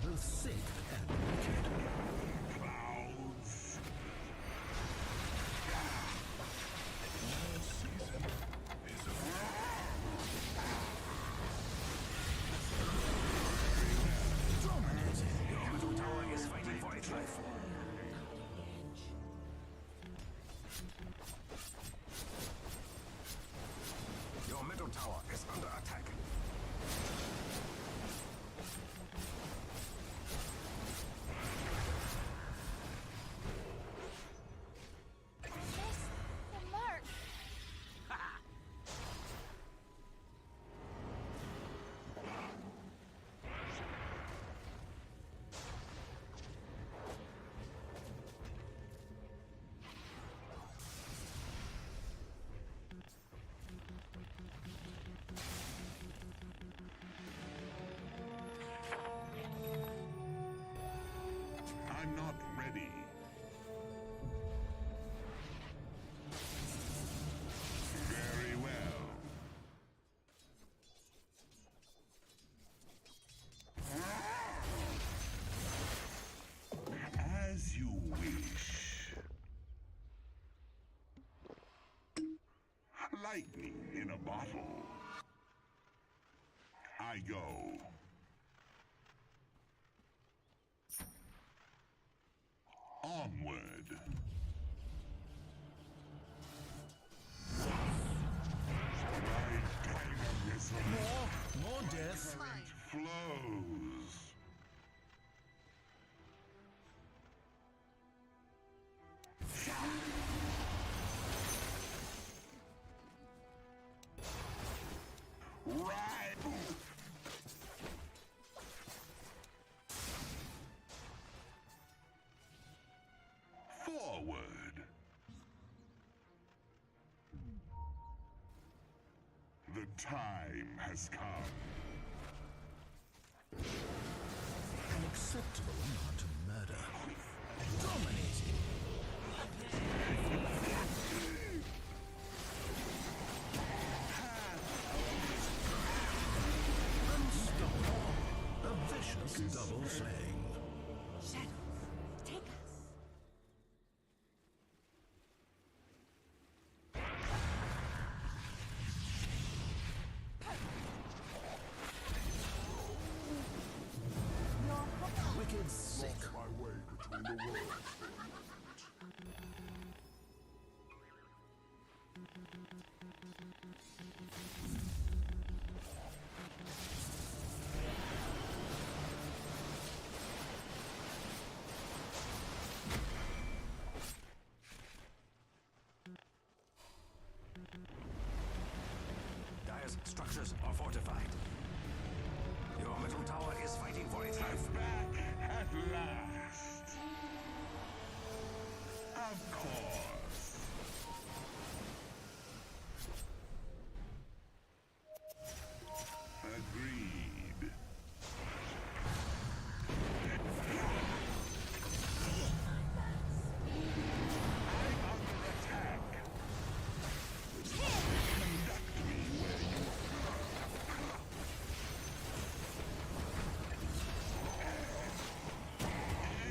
The sick and wicked. Clouds. Dominating. Your middle tower is fighting for its life. Your middle tower is under attack. The mark. I'm not ready. Very well. As you wish. Lightning in a bottle. I go. Onward. My dynamism More death. flows. Right. Forward. The time has come. An acceptable amount of murder. Dominating. Unstoppable. A vicious double slaying. Shadows, take us. Wicked sick. My way between the worlds. Dire's structures are fortified. Your middle tower is fighting for its life. Back at last. Of course. Agreed. I'm under attack. Conduct me where you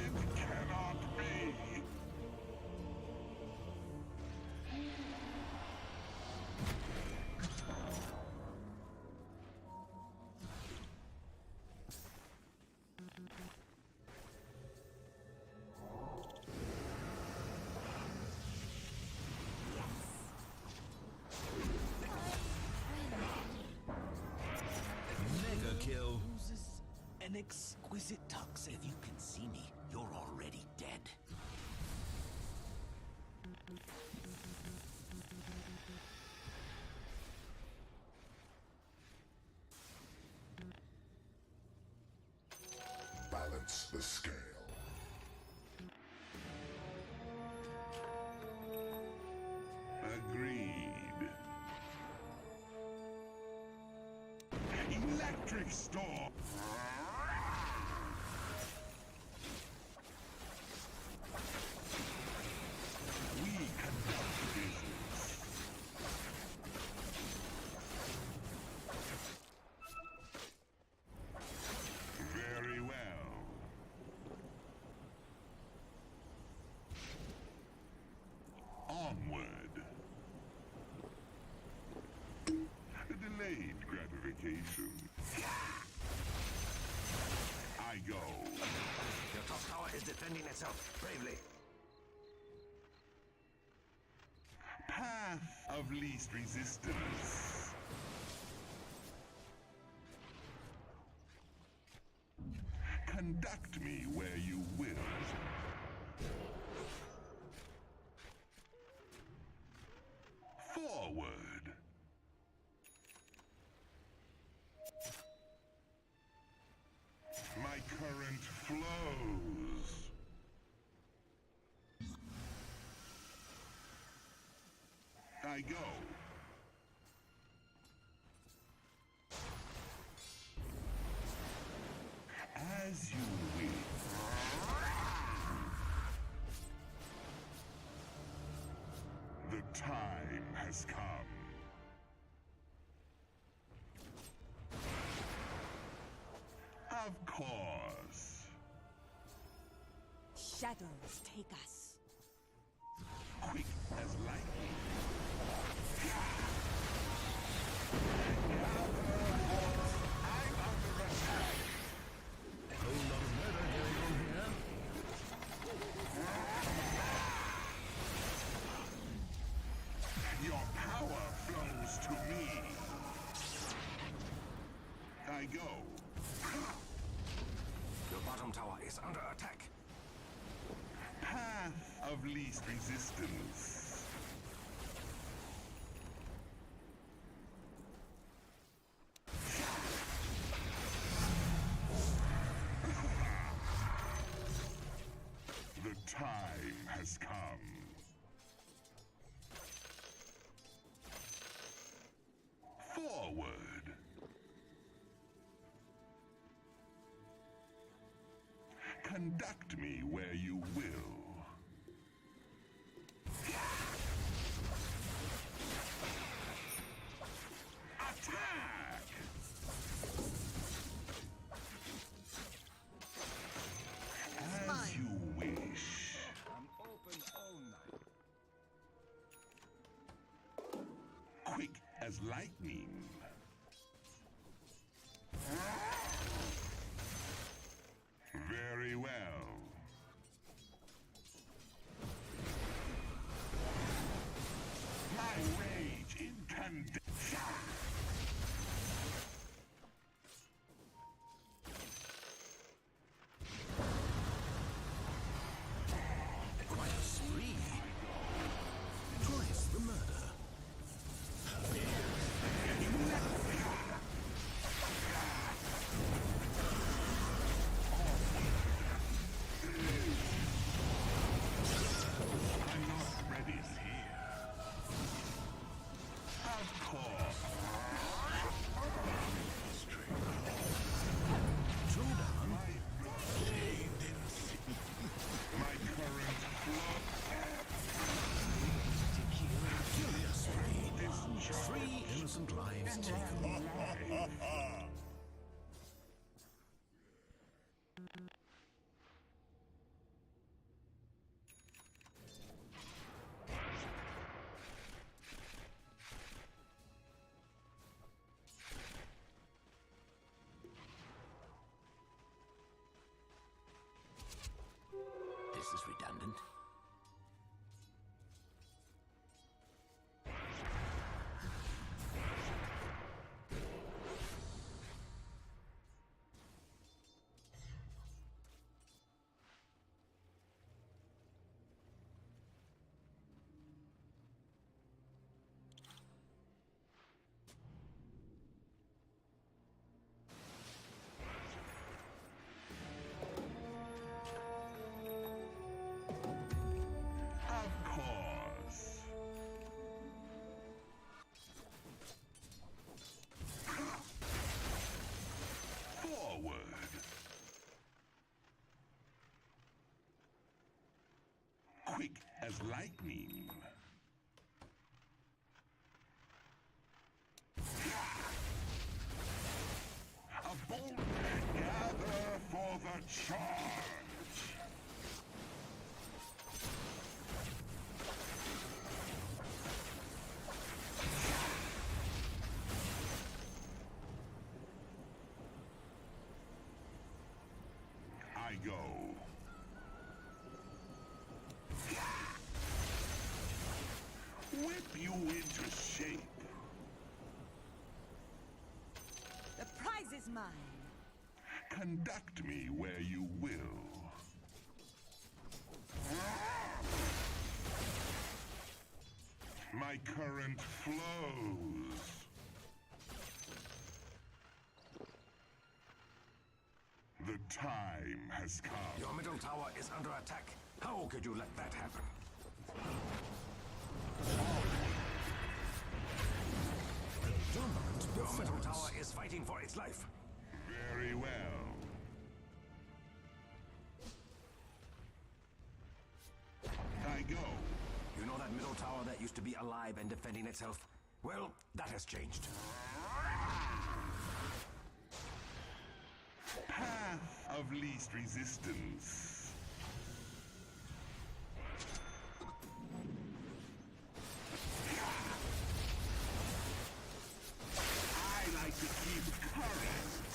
It cannot be. Mega kill. An exquisite tux. If you can see me, you're already dead. Balance the scale. Agreed. Electric storm. We conduct business. Very well. Onward. Delayed gratification. I go. Your top tower is defending itself bravely. Path of least resistance. Conduct me where you will. Forward. My current flows. I go. As you will. The time has come. Of course. Shadows take us. Quick as lightning. I'm under attack. A whole lot of murder going on here. Your power flows to me. I go. Your bottom tower is under attack. Path of least resistance. The time has come. Forward. Conduct me where you will. Attack! As you wish. I'm open all night. Quick as lightning. Very well. as lightning. A bold men gather for the charge. I go. Whip you into shape. The prize is mine. Conduct me where you will. My current flows. The time has come. Your middle tower is under attack. How could you let that happen? Your middle tower is fighting for its life. Very well. I go. You know that middle tower that used to be alive and defending itself? Well, that has changed. Path of least resistance. I like to keep current.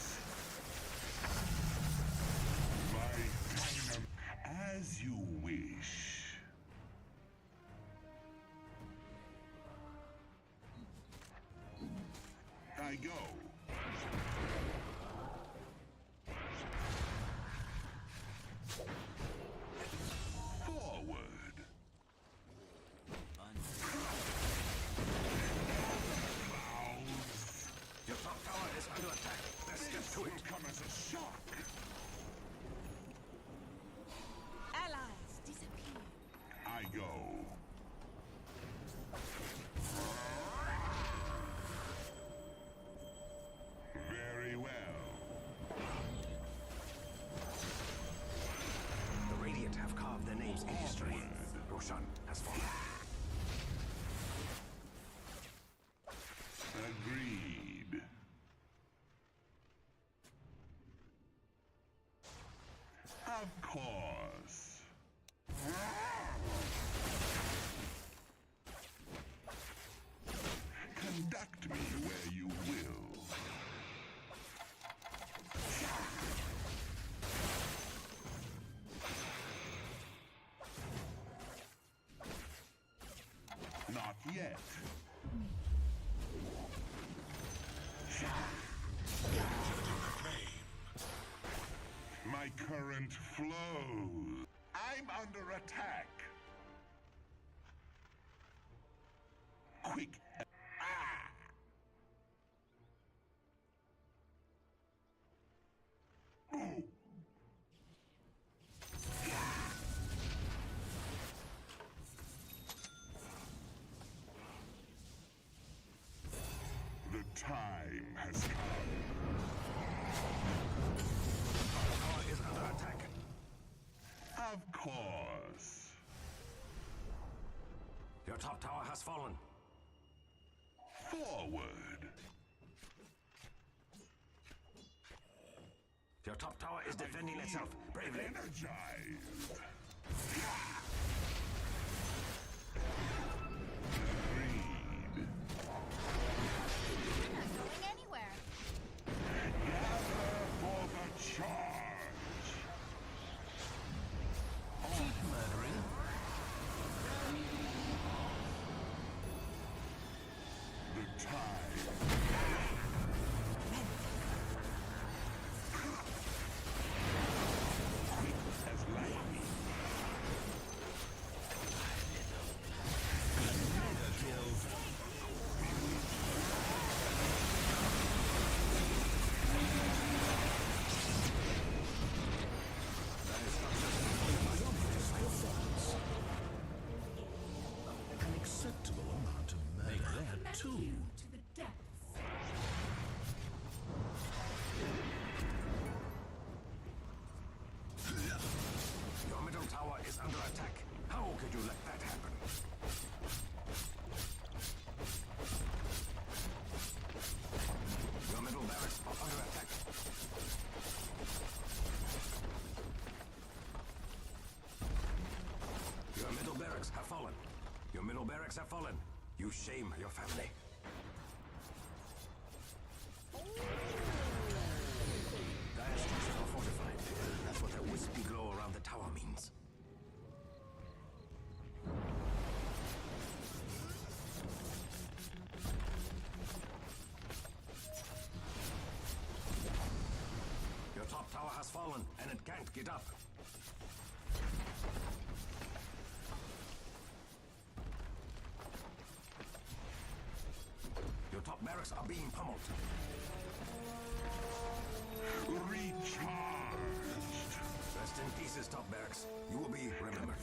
My dynam as you wish. I go. Forward. Your top tower is under attack. Let's get to it. Come as a shock. Allies disappear. I go. Very well. The Radiant have carved their names in history. Roshan has fallen. Agreed. Of course. Conduct me where you will. Not yet. My current flows. I'm under attack. Quick. Ah! Ooh. The time has come. Tower is under attack. Of course. Your top tower has fallen. Forward. Your top tower is defending itself bravely. Energized. Agreed. You're not going anywhere. Gather for the charge. Keep murdering. The time. Quick as lightning. Your barracks have fallen. You shame your family. Dire structures are fortified. That's what that wispy glow around the tower means. Your top tower has fallen, and it can't get up. Your top barracks are being pummeled. Recharged. Rest in pieces, top barracks. You will be remembered.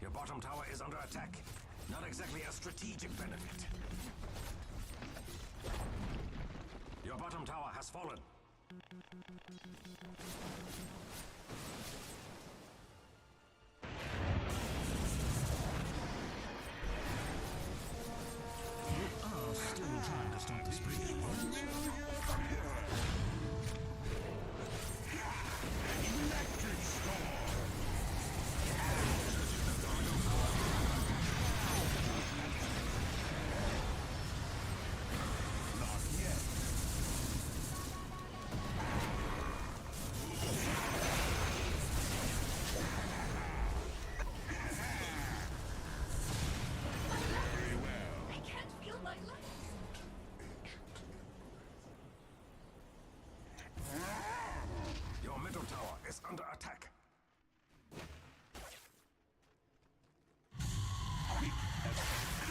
Your bottom tower is under attack. Not exactly a strategic benefit. Your bottom tower has fallen. You are still trying to stop this breach. Electric storm. Your middle tower is under attack.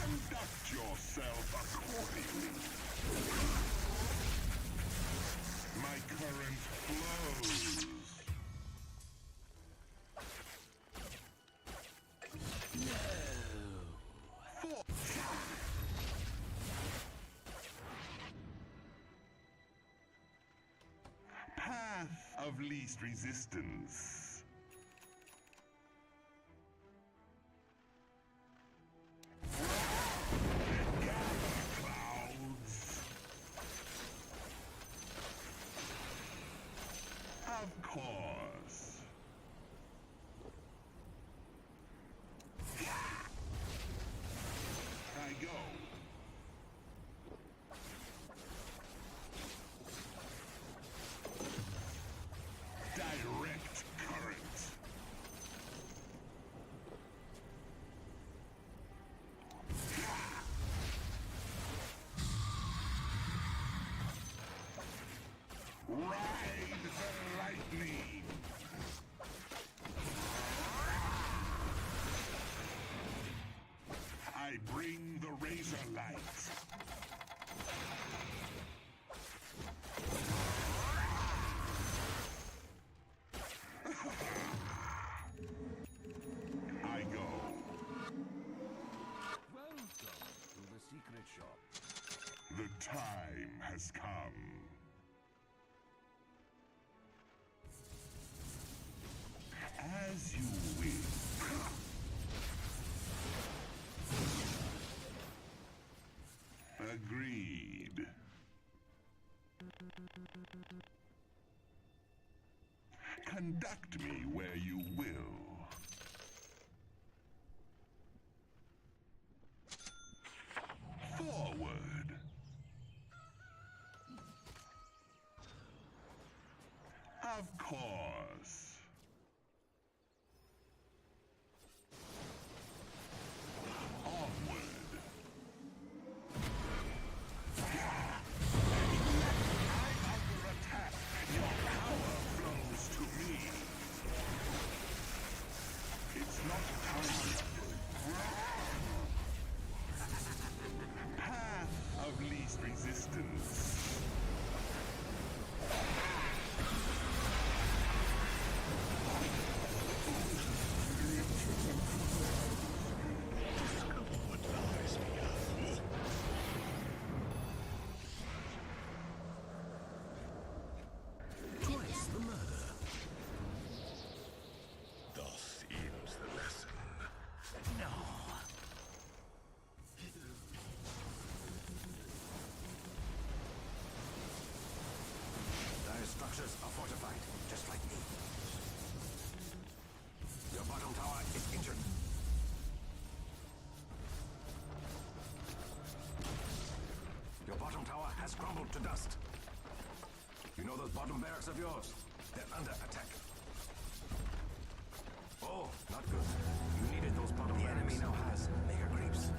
Conduct yourself accordingly. My current flows. Path of least resistance. Clouds. Of course. I go. Direct current. Conduct me where you will. Forward. Of course. Onward. I'm under attack. Your power flows to me. It's not time. Path of least resistance. Twice the murder. Thus ends the lesson. No. Their structures are fortified, just like me. Your bottom tower is injured. Your bottom tower has crumbled to dust. You know those bottom barracks of yours? They're under attack. Oh, not good. You needed those bottom barracks. The enemy now has mega creeps.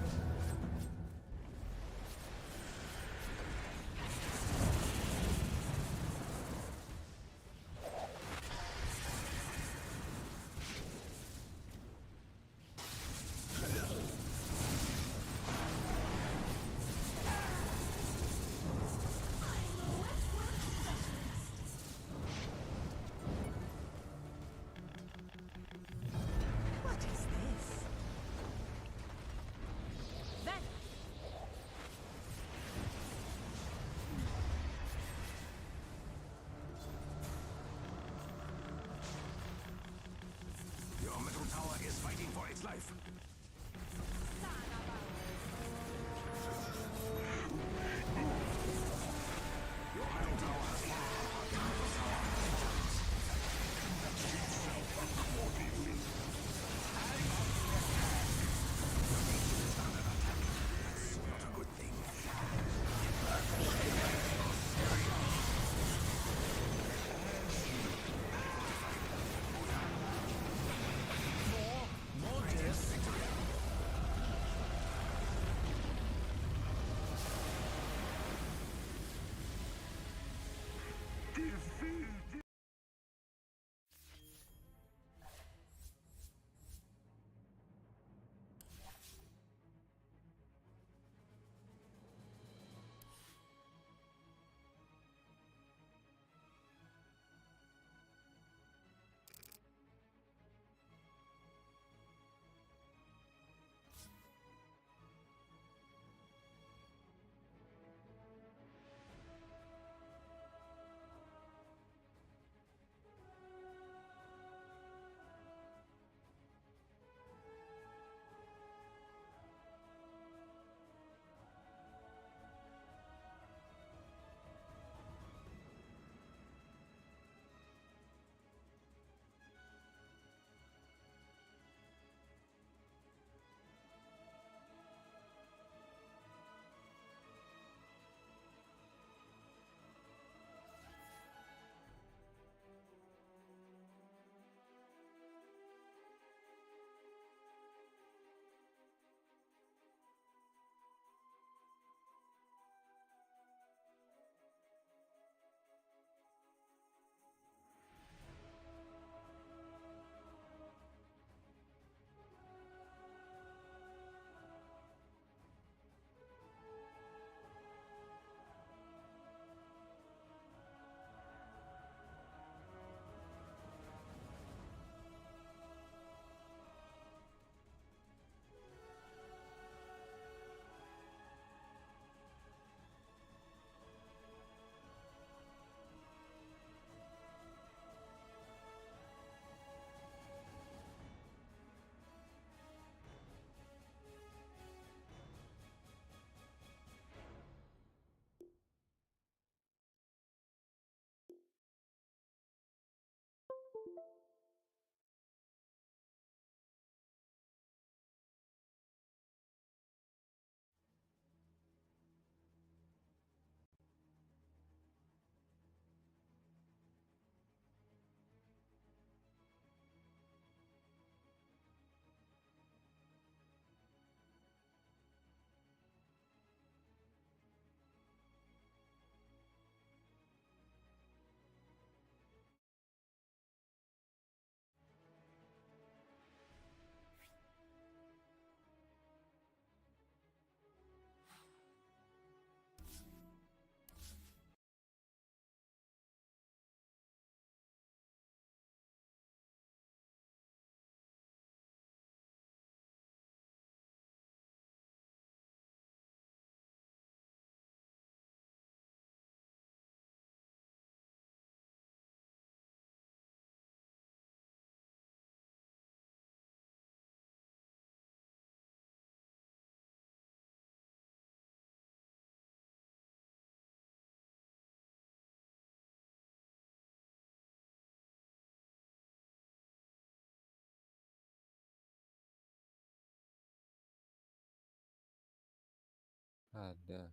Ada.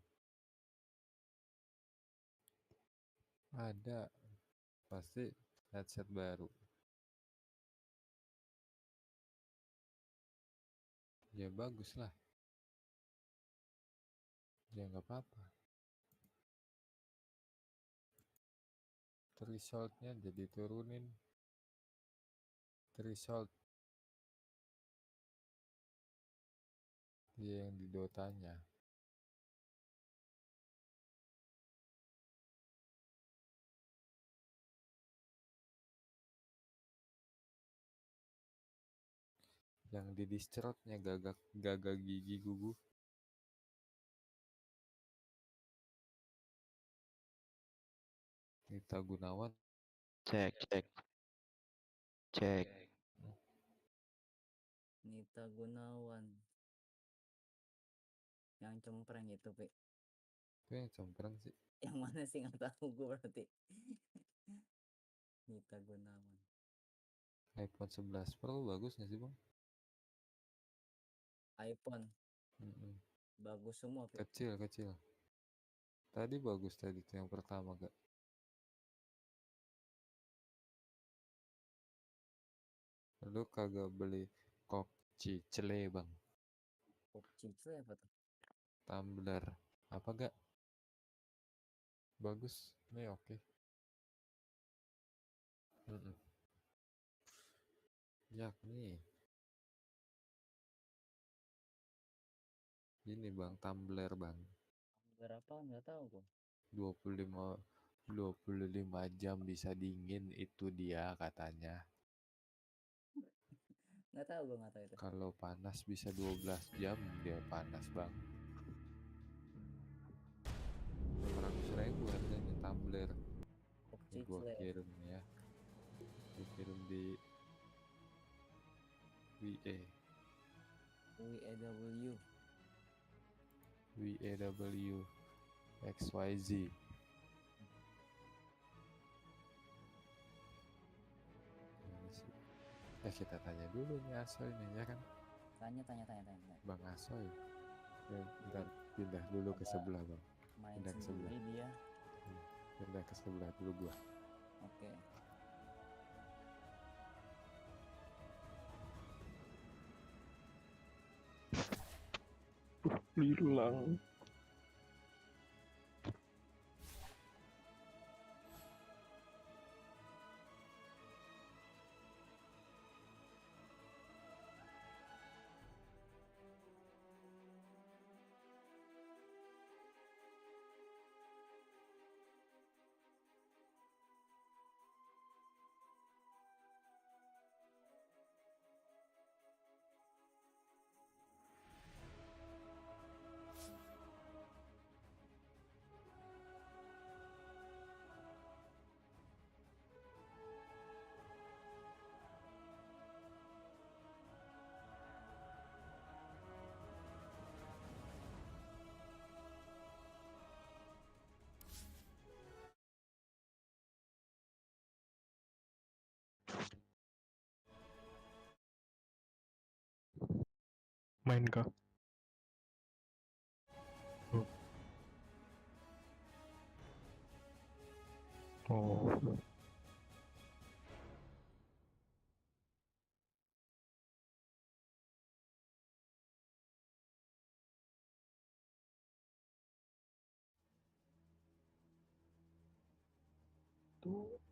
Ada. Pasti headset baru. Ya bagus lah. Ya nggak apa-apa. Thresholdnya jadi turunin. Threshold. Dia yang di dotanya. Yang di distrotnya gagak gigi gugu. Nita Gunawan. Cek. Nita Gunawan. Yang cempreng itu, Pe. Itu yang cempreng sih. Yang mana sih nggak tahu gue berarti. Nita Gunawan. iPhone 11 Pro bagus nggak sih bang? iPhone. Bagus semua, Pe. Kecil. Tadi bagus tadi tuh yang pertama gak? Lu kagak beli kop cicle bang? Kop cicle apa tuh? Tumbler apa gak? Bagus, ini oke. Jak nih. Ini bang, tumbler bang. Berapa nggak tahu kok. 25 jam bisa dingin itu dia katanya. Nggak tahu gue, nggak tahu itu. Kalau panas bisa 12 jam dia panas bang. 600.000 harganya tumbler. Ini gua kirim ya. Gua kirim di WAW XYZ. Kita tanya dulu nih Asoy nih ya kan? Tanya. Bang Asoy. Bentar, pindah dulu ke sebelah bang. Pindah ke sebelah. Dia. Pindah ke sebelah dulu gua. Oke. Hilang. Main kah? Oh.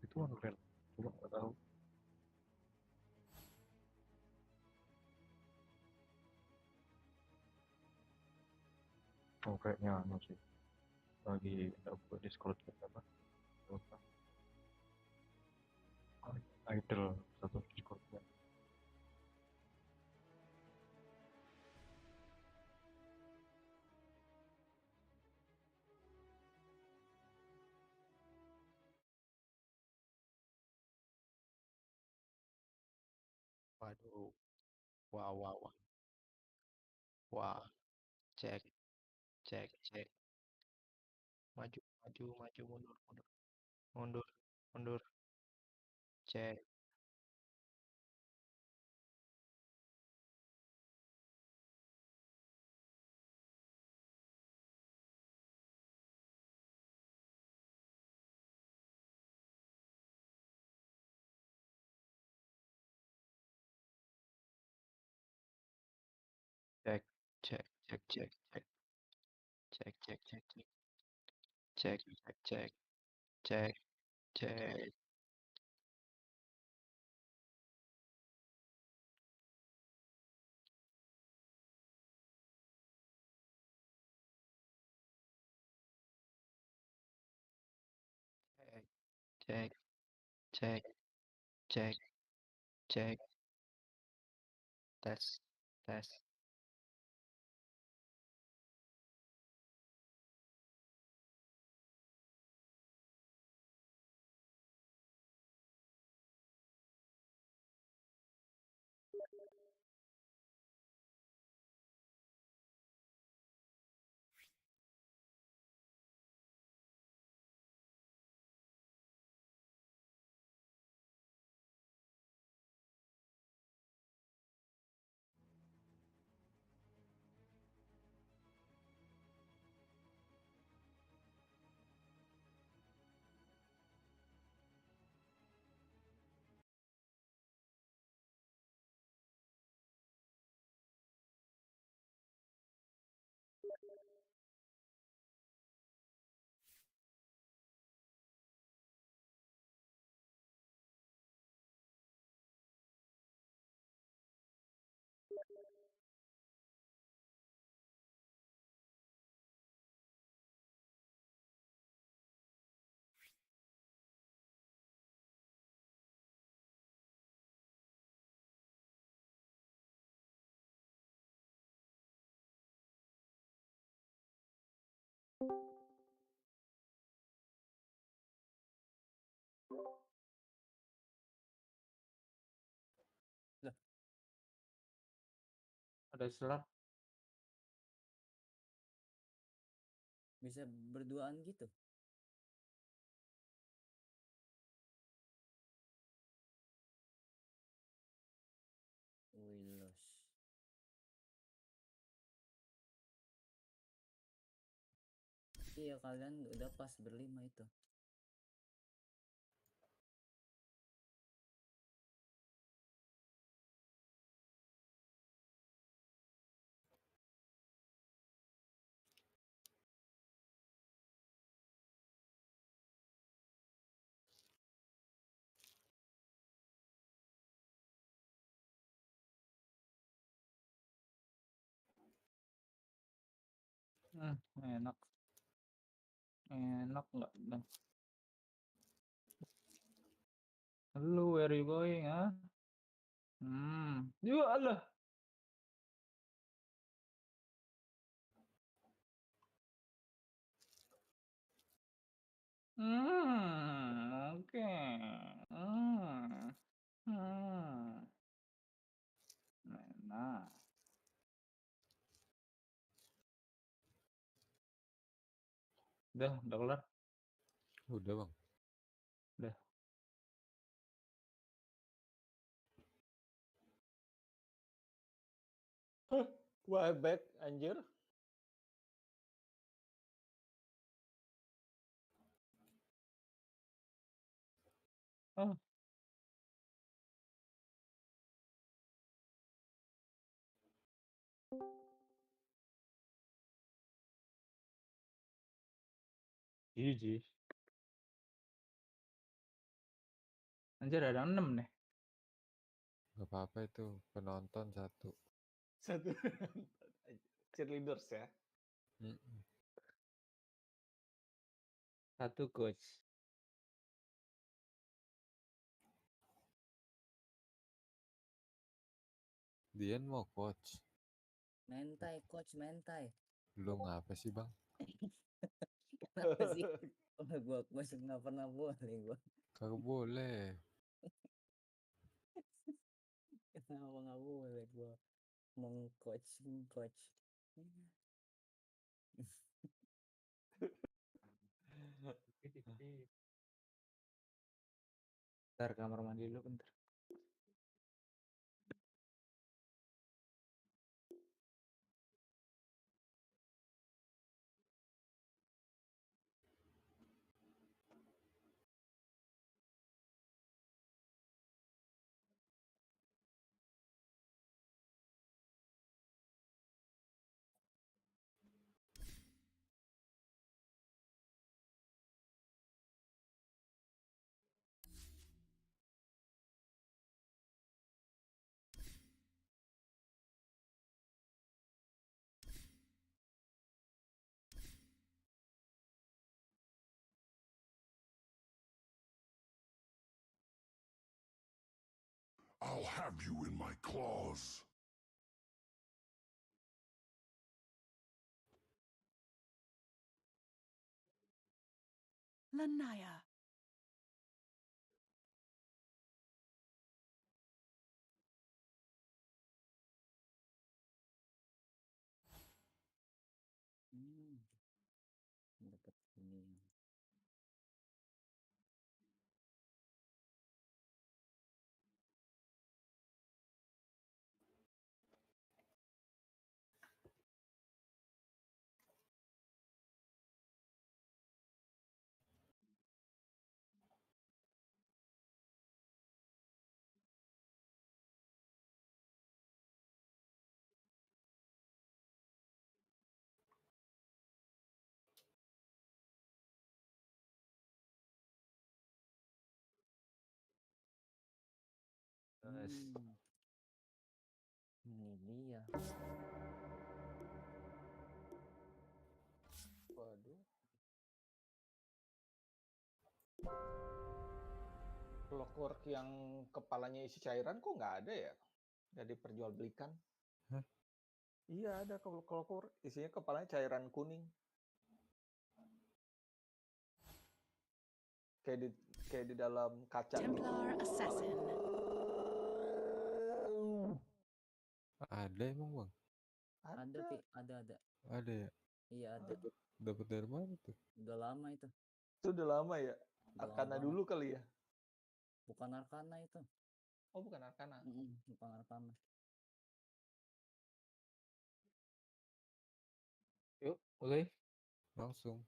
Itu unreal. Cuma nggak tahu. Oh kayaknya anu sih. Lagi buat Discord apa? DOTA. Idol satu Discordnya. Waduh. Wah. Wah. Cek. Maju, mundur. Cek. Cek, cek, cek, cek, cek, cek, cek, cek, cek, cek, cek, cek, cek, cek. Cek, cek, cek, cek, tes, tes. Lah, ada selat. Bisa berduaan gitu. Wilos. Iya, kalian udah pas berlima itu. Enak. Enak nggak? Hello, where are you going, huh? Ya Allah. Oke. Nah. Udah kelar. Udah bang. Udah. Why back anjir? Oh. GG. Anjir ada 6 nih. Gak apa-apa itu, penonton satu. Satu cheerleaders ya. Satu coach. Dian mau coach. Mentai coach, mentai. Lu ngapa sih bang? Kenapa sih? Kalau gua coach nggak pernah boleh gua. Kagak boleh. Kenapa nggak boleh gua meng-coach, coach. Bentar, kamar mandi dulu bentar. I'll have you in my claws. Lanaya. Dapat ini. Ini dia. Waduh. Clockwork yang kepalanya isi cairan kok nggak ada ya? Nggak diperjualbelikan. Hah? Iya ada clockwork isinya kepalanya cairan kuning. Kayak di dalam kaca. Templar Assassin. Ada emang bang? Ada, Pi. Ada. Ada ya? Iya, ada. Dapat dari mana tuh? Udah lama itu. Itu udah lama ya? Arkana dulu kali ya? Bukan Arkana itu. Oh, bukan Arkana. Bukan Arkana. Yuk, mulai. Langsung.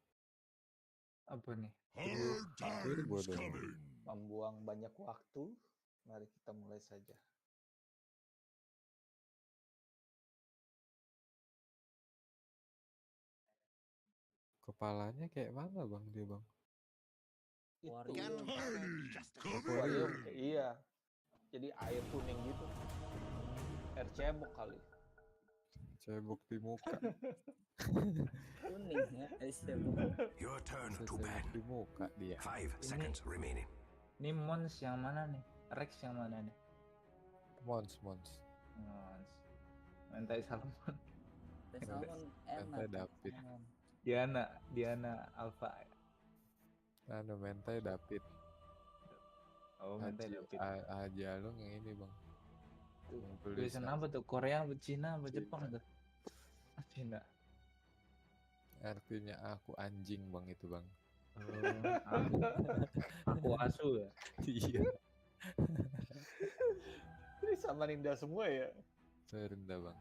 Apa nih? Hard times coming. Membuang banyak waktu. Mari kita mulai saja. Kepalanya kayak mana bang dia bang? Aquarium, iya. Jadi air kuning gitu. Air cebok kali. Cebok di muka. Kuning ya, air cebok. Your turn to ban. Di muka dia. 5 seconds remaining. Ini Mons yang mana nih? Rex yang mana nih? Mons. Mentai Salmon. Mentai Salmon enak. Mentai David. Diana Alpha. Mentai David. Oh, Mentai David. Haji Alung yang ini bang. Tulisan apa tuh? Korea, Cina, Jepang tuh? Cina. Artinya aku anjing bang itu bang. Aku asu ya. Iya. Ini sama Ninda semua ya? Serinda bang.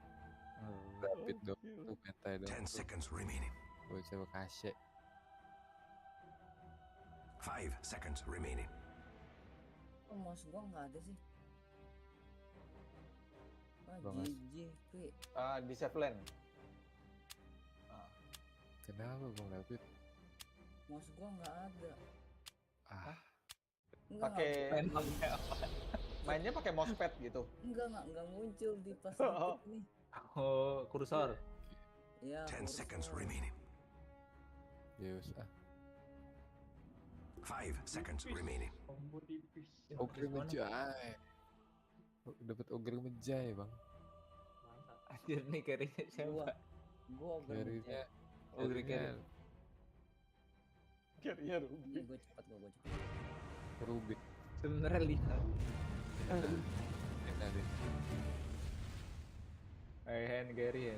David dong. Tuh mentai dong. 10 seconds remaining. Bocah Bekasi. 5 seconds remaining. Oh, mouse gua nggak ada sih. GG, Pi. Di save land. Kenapa bang David? Mouse gua nggak ada. Pakai mainnya pakai mousepad gitu. Enggak muncul di pas nih. Oh, kursor. Iya. 10 seconds remaining. Yes. 5 seconds remaining. Ogre Mejai. Dapat Ogre Mejai bang. Anjir nih carry-nya siapa? Gua Carry-nya Ogre carry. Carry-nya Rubik. Gua cepat. Rubik. Sebenarnya lihat. Enak deh. Hand carry ya.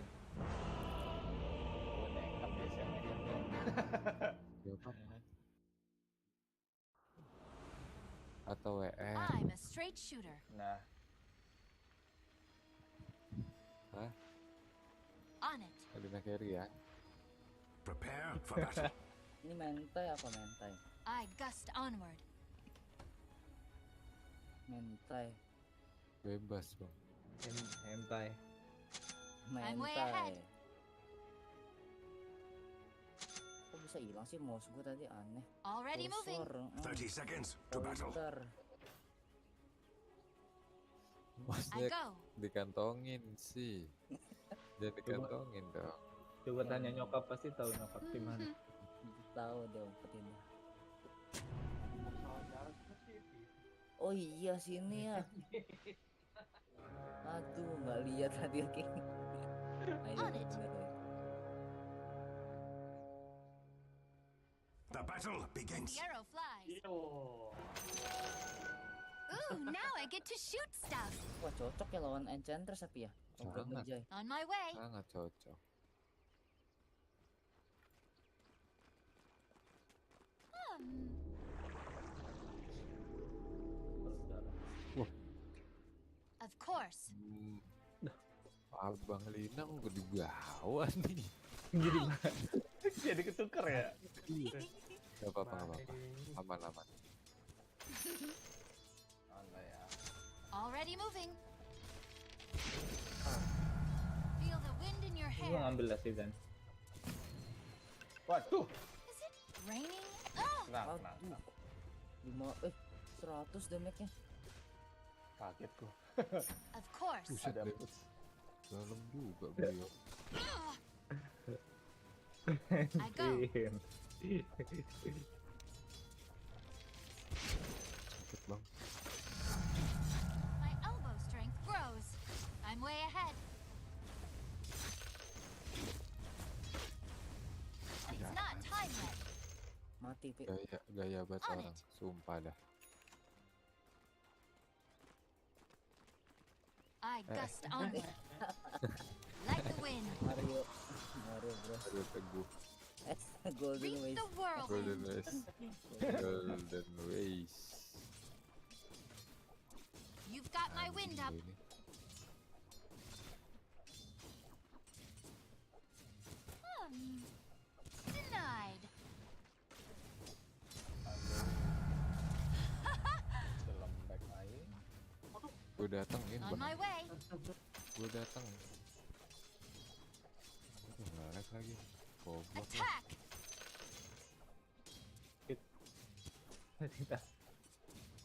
Atau WR. I'm a straight shooter. Nah. Hah? On it. Adina carry ya. Prepare for battle. Ini mentai apa mentai? I gust onward. Mentai. Bebas bang. Hentai. I'm way ahead. Kok bisa hilang sih mouse gue tadi aneh. Already moving. 30 seconds to battle. Maksudnya dikantongin sih. Jangan dikantongin dong. Coba tanya nyokap, pasti tahu nyokap di mana. Tahu deh umpetin. Oh iya sini ya. Aduh nggak lihat tadi oke. Ayo bener. The battle begins. The arrow flies. Ooh, now I get to shoot stuff. Wah cocok ya lawan Enchantress tapi ya. Sangat. On my way. Sangat cocok. Wah. Of course. Abang Lina kok dibawa nih. Jadi ketuker ya. Gak apa-apa. Aman. Already moving. Feel the wind in your Gua hair. ngambil lah sih Dan. Waduh. Is it raining? Oh. Tenang. 100 damage-nya. Kaget gua. Of course. Buset deh. Dalam juga beliau. I go. Sakit bang. My elbow strength grows. I'm way ahead. It's not time yet. Mati Pi. Gaya banget orang. Sumpah dah. I gust onward. Like the wind. Mario bro. Aduh teguh. Golden Reap Waste. the whirlwind. Golden Waste. You've got my wind up. Denied. Lembek aja. Gue datengin On my way. Gue dateng. Ngelag lagi. Goblok. Attack.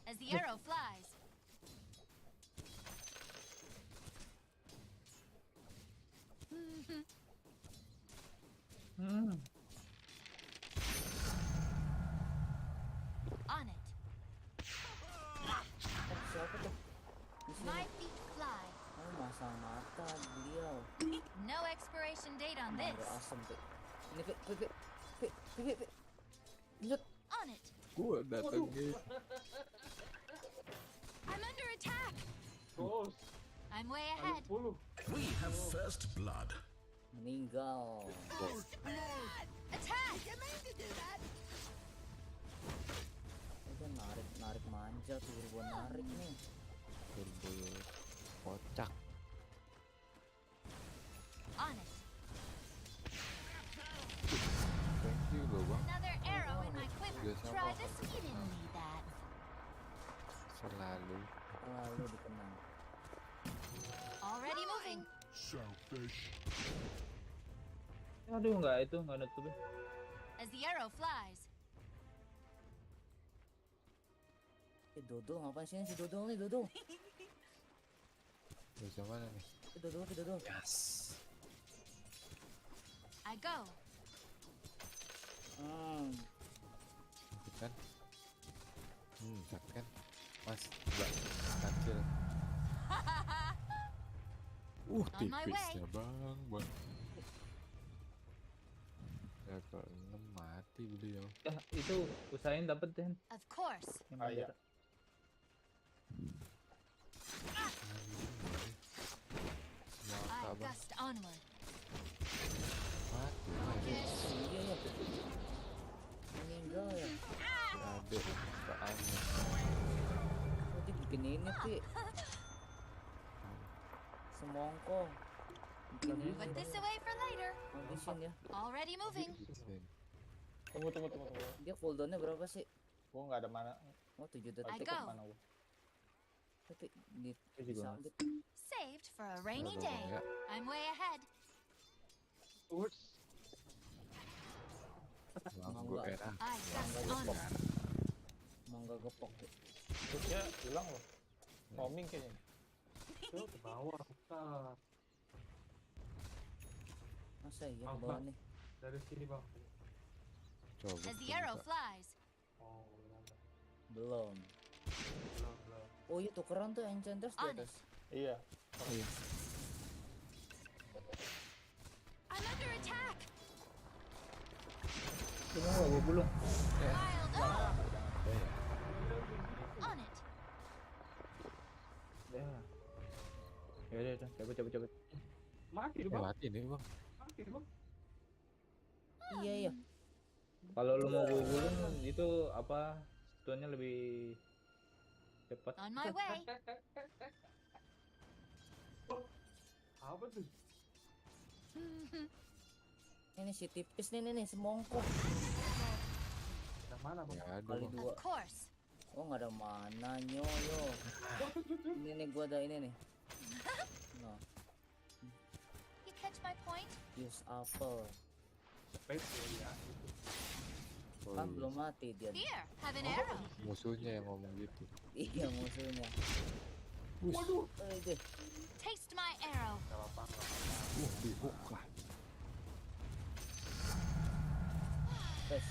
As the arrow flies. On it. Siapa tuh? Di sini. My feet fly. Oh, masang mata beliau. No expiration date on this. Udah asem Pi. Ini Pi. Lihat. On it. Gue datengin. I'm under attack. Terus. I'm way ahead. We have first blood. Meninggal. Attack. Udah narik manja turbo narik nih. Turbo kocak. On it. Thank you loh bang. Another arrow in my quiver. Biasa Try apa? this. You didn't need that. Selalu. Lalu dikenang. Already moving. Selfish. Aduh nggak nutupin. As the arrow flies. Dodo ngapain sih si Dodo nih Dodo? Bisa mana nih? Dodo. Yes. I go. Sakit kan? Sakit kan? Mas, enggak kecil. On my way. Tipisnya bang. Ya ke 6 mati beliau. Itu usahain dapet Den. Of course. Iya. I gust onward. Mati. Iya ya. Meninggal ya. Adek kesukaannya. Oh dia bikin ini Pi. Semongko. Put this away for later. Habisin ya. Already moving. Tunggu. Dia cooldownnya berapa sih? Gua nggak ada mana. Oh 7 I detik. go. Mana gua? Tapi juga disambut. Saved for a rainy day. I'm way ahead. Ganggu era. I gust onward. Mangga gepok. Terusnya hilang loh. Roaming kayaknya. Tuh ke bawah bukan. Masa iya ke bawah nih? Dari sini bang. Coba. As the arrow flies. Oh, Belum. belum. Oh iya tukeran tuh enchanters di atas. Iya. Iya. I'm under attack. Tunggu gua gulung. Wild up. On it. Ya. Ya udah, cabut. Mati nih bang. Iya. Kalau lu mau gua gulung itu apa? Stunnya lebih cepat. On my way. Apa tuh? Ini si tipis nih semongkok. Yang mana bang? Kali Of 2. course. Oh nggak ada mana yo. Ini nih gua ada ini nih. No, You catch my point? use apple. Ya. Kan belum mati dia. Here, have an arrow. Musuhnya yang ngomong gitu. Iya musuhnya. Waduh. Deh. Taste my arrow. Gak apa-apa. Dibuka. Tes.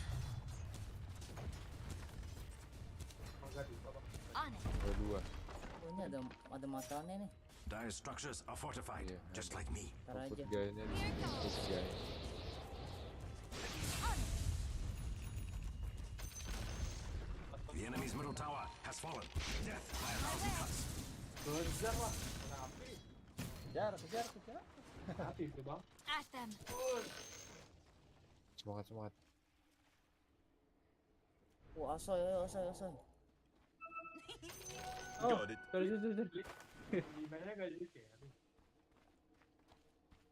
On it. Dua. Oh, ini ada matanya nih. Dire structures are fortified, just like me. Ntar aja. Gayanya gay. The enemy's middle tower has fallen. Death by 1,000 cuts. Kejar lah. Kejar. Hati itu bang. At them. Semangat. Oh asoy. Got it. Sorry. Gimana gak jadi kayak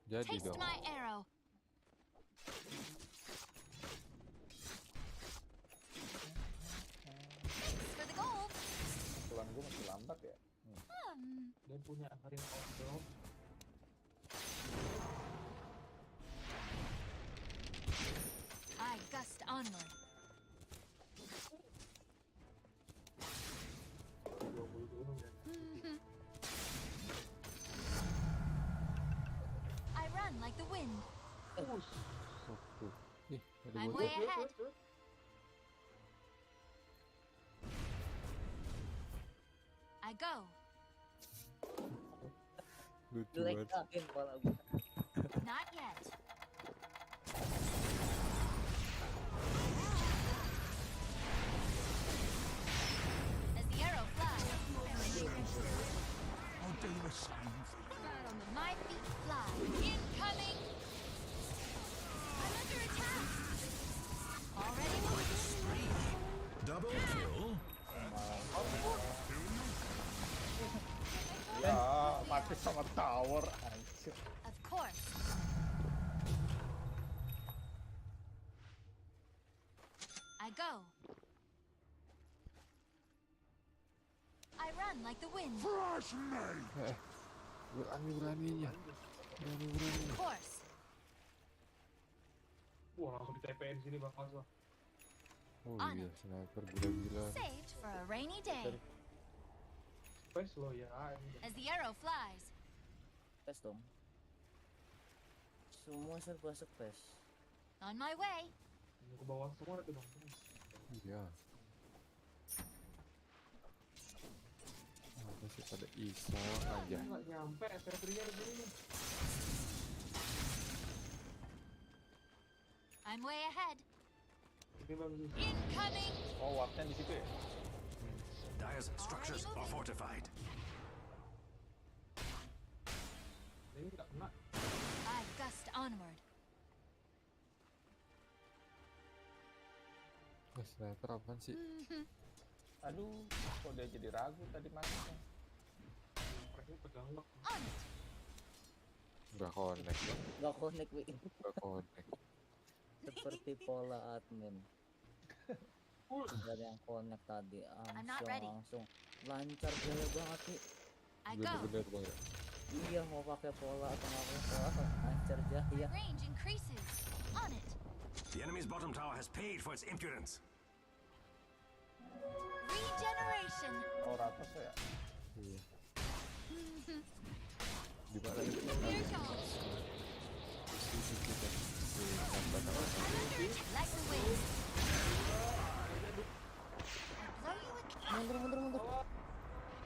jadi Taste dong. my arrow. For the gold. Tuan gue masih lambat ya. Dia punya hari yang I gust onward. I run like the wind. I'm way ahead. I go. Lucu Jelek banget. kakin kepala gue. Not yet. As the arrow flies. My feet fly. Incoming. I'm under attack. Already moving. Double kill. Ya, mati sama tower anjir. Of course. I go. I run like the wind. Beraninya. Of course. Wah, langsung di TPN sini bang langsung. Oh On iya, sniper gila-gila. Saved for a rainy day. Space lo ya. As the arrow flies. Tes dong. Semua serba space. On my way. Ke bawah semua itu bang. Iya. Apa sih pada iseng aja. Nggak nyampe servernya di sini. I'm way ahead. Ini bagus. Incoming. Oh, warpnya di situ ya. Dire's structures are fortified. Ini nggak kena. I gust onward. Sniper apaan sih? Aduh, kok dia jadi ragu tadi masuknya. Mereka pegang lock. On it. Nggak connect bang. Gak connect wi. Nggak connect. Seperti pola admin. Gak ada yang connect tadi. I'm not ready. Langsung lancar gaya banget nih. I go. Bener-bener bang ya. Iya mau pakai pola atau nggak pakai pola lancar jaya. Range increases. On it. The enemy's bottom tower has paid for its impudence. Regeneration. Oh, ratus ya. Iya. Di mana itu? Here goes. Like the wind. I blow you a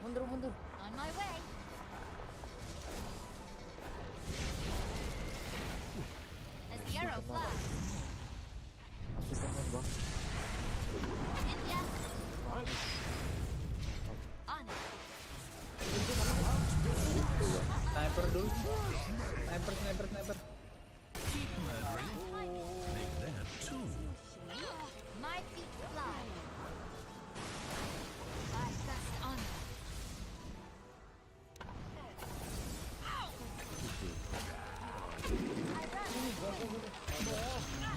Mundur. mundur. On my way. As the arrow flies. India. On it. Sniper dulu. Sniper. My feet fly. I gust on.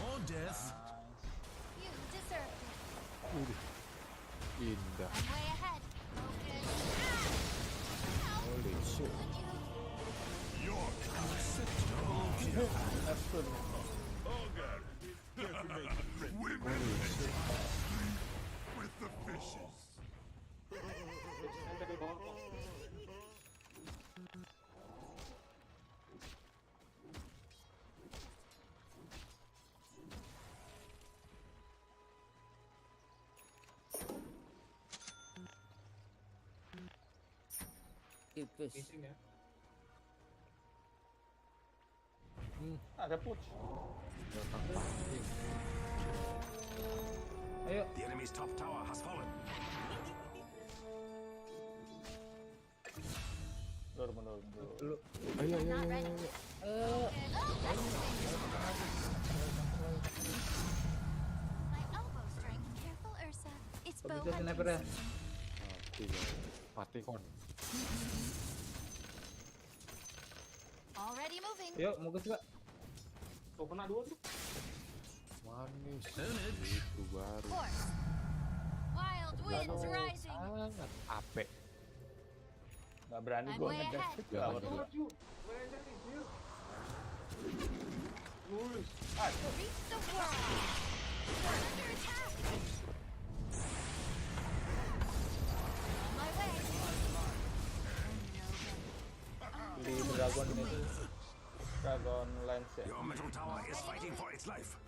More death. You deserve it. Indah. I'm way ahead. Focus. Holy shit. Your double kill. Ogre, definitely women with the fishes. Tipis. Ada push. Ayo. The enemy's top tower has fallen. Mundur. Dulu. Ayo. My elbow strength. Careful, Ursa. It's Kok bow bisa sniper ya? Mati kon. Already moving. Yuk, mau ke Kak. Tuh kena 2 tuh. Manis. Itu baru. Force. Wild winds rising. Sangat apek. Gak berani I'm gue way ngedash. ahead. Jangan Gawat. gila. Reach the world. We're under attack. On my way. Di dragon ini. Dragon lance ya. Your middle tower is fighting for its life.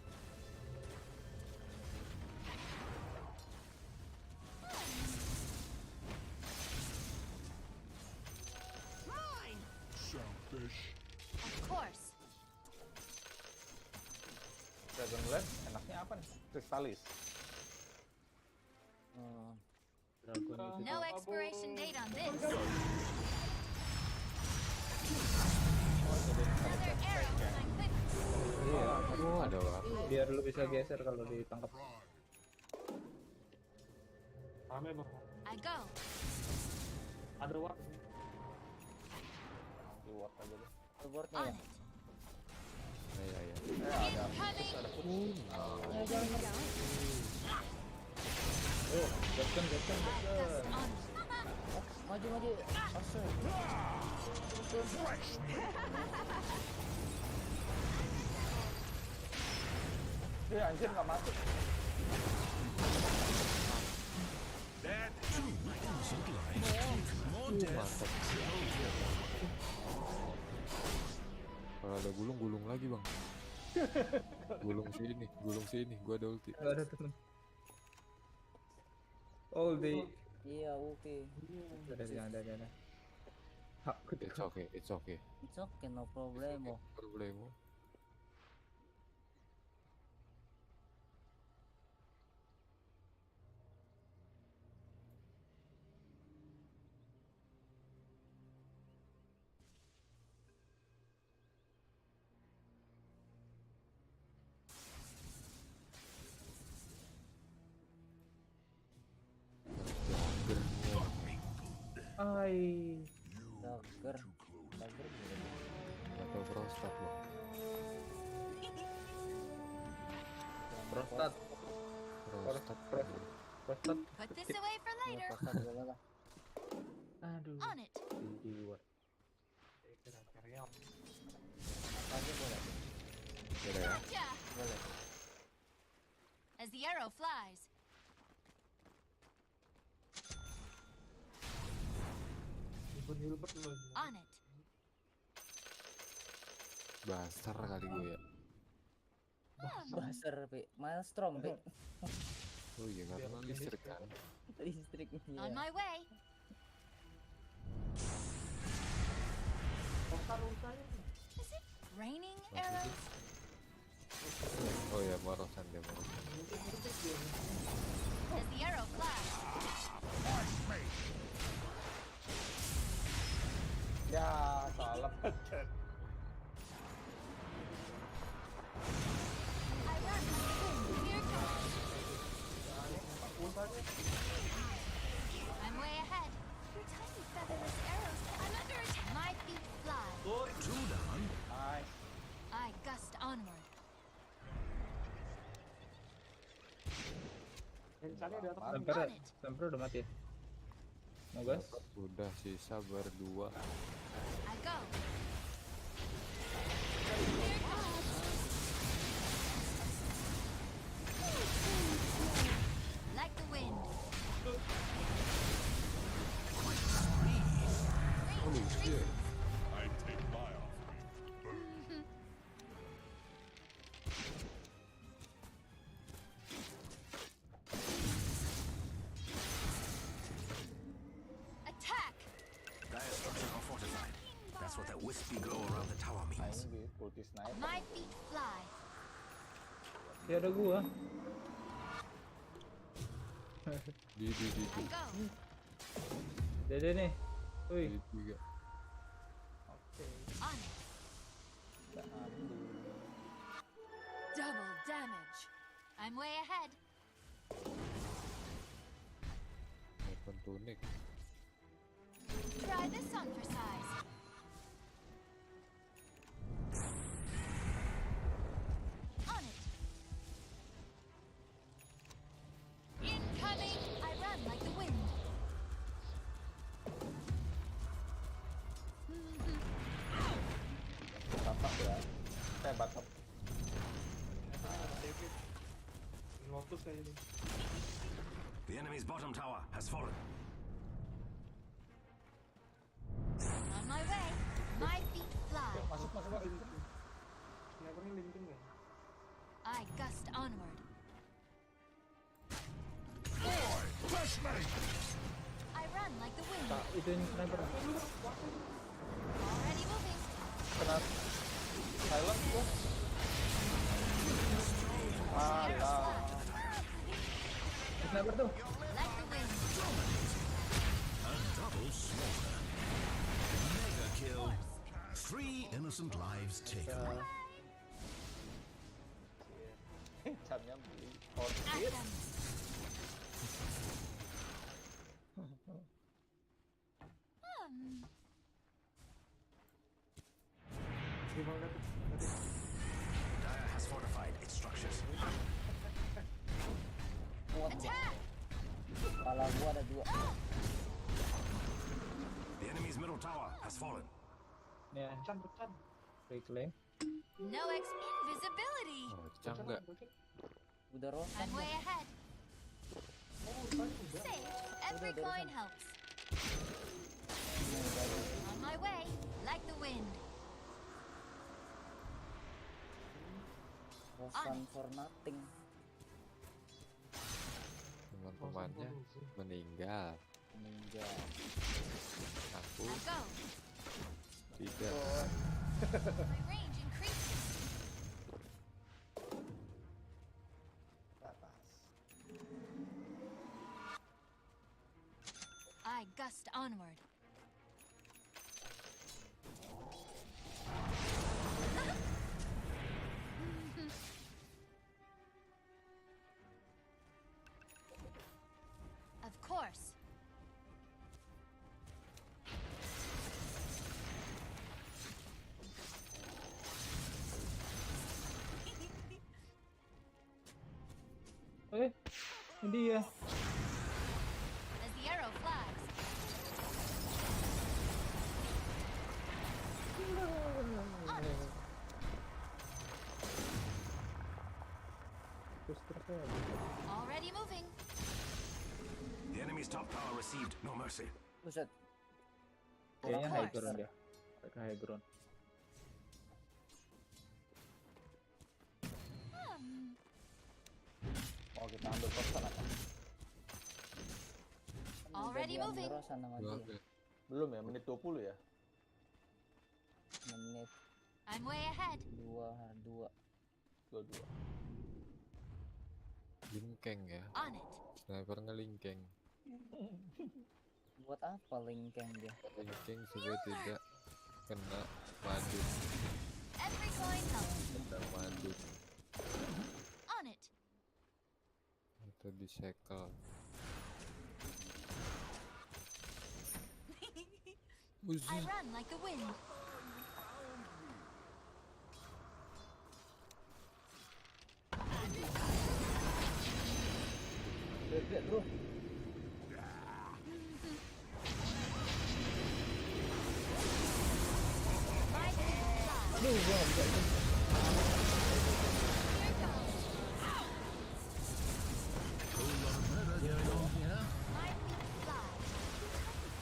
Mine. Selfish. Of course. Dragon lance enaknya apa nih? Kristalis. No expiration date on this. Another arrow in my quiver. Iya. Ada waktu. Biar lu bisa geser kalau ditangkap. I go. Ada ward. Di ward aja deh. Supportnya On ya. it. Iya. Incoming. Oh, gaskan. I gust on. Maju. Asal. Anjir nggak masuk. That too innocent lives. More death. Kalau ada gulung lagi bang. Gulung sini. Gua ada ulti. Enggak ada temen. Oh, Iya, oke. Ada. It's okay. It's okay, no problemo. Problemo. Ai. Dagger. Atau prostat bang. Prostat. Prostat. Put this away for later. Aduh. On it. Di luar. Gotcha. As the arrow flies. On it. Basar kali gue ya. Basar, Pi. Maelstrom, Pi. Oh iya karena listrik kan. Listrik. On my way. Is it raining arrows? Oh ya, morosan dia morosan. As the arrow flies. Ya, salah pencet. I run. Here it goes. I'm way ahead. Your tiny featherless arrows. I'm under attack. My feet fly. Two down. I gust onward. Stamper udah mati. Mau gas? Udah sisa berdua. I go. Like the wind. Holy shit. I take my offering. Attack! Dire structures are fortified. That's what that wispy glow around the tower means. My feet fly. Ya ada gua. Di. I go. Dede nih. Wih. Di 3. On it. Double damage. I'm way ahead. Weapon tunic. Try this on for size. On it. Incoming! I run like the wind. Batak ya. Saya batak. The enemy's bottom tower has fallen. On my way. My feet fly. Masuk. I gust onward. I run like the wind. Itu ini sniper. Already moving. Kena silent gua. Alah. Sniper tuh. Like the wind. A double slaughter. Mega kill. 3 innocent lives taken. Camnya beli At outfit. them. Dire has fortified its structures. Attack! Kepala gua ada 2. The enemy's middle tower has fallen. Ya. Reclaim. No invisibility. Oh, cang enggak? Udah rosan. I'm way ahead. Save. Every coin helps. On my way, like the wind. Rosan for nothing. Teman-temannya meninggal. Aku I go. tidak. My range increases. I gust onward. Of course. Ini dia. As the arrow flies. On it. Already moving. The enemy's top tower received no mercy. Buset. Kayaknya high ground dia. Mereka high ground. Mau kita ambil pesan apa? Already moving. Rosan sama dia. Oke. Belum ya, menit 20 ya? Menit I'm way ahead. 22. Lingkeng ya. On it. Sniper ngelingkeng. Buat apa lingkeng dia? Lingkeng supaya tidak kena madut. Every coin helps. Kena madut. On it. Atau disekel. I run like the wind. Lihat bro. Aduh, gua nggak bisa.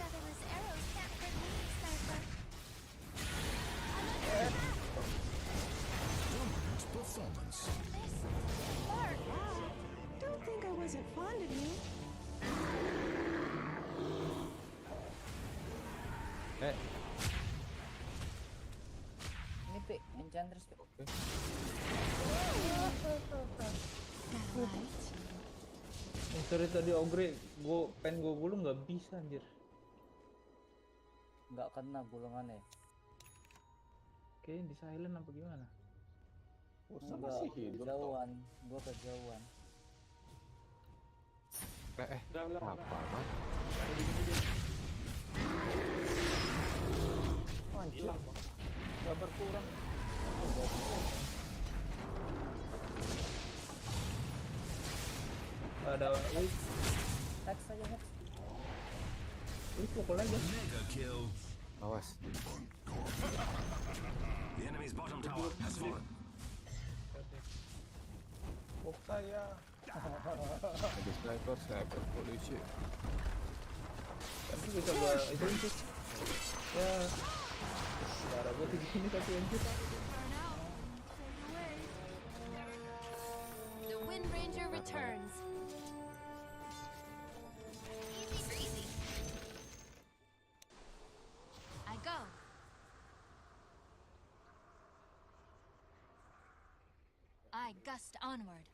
Featherless arrows can't hurt me, sniper. Performance. Mark. Don't think I wasn't fond of you. Ini Pi, Enchantress Pi. Sorry tadi ogre, gue gulung nggak bisa anjir. Nggak kena gulungannya. Kayaknya di silent apa gimana? Ursa masih hidup kejauhan, gua kejauhan. Apa man? Anjir. Gak berkurang. Ada Hex aja Hex. Pukul aja. Mega kill. Awas. The enemy's bottom tower has fallen. Oh saya. Ada sniper polisi. Tapi bisa gua itu sih. Ya. Darah gua segini tapi anjir. The Wind Ranger returns. Easy breezy. I go. I gust onward.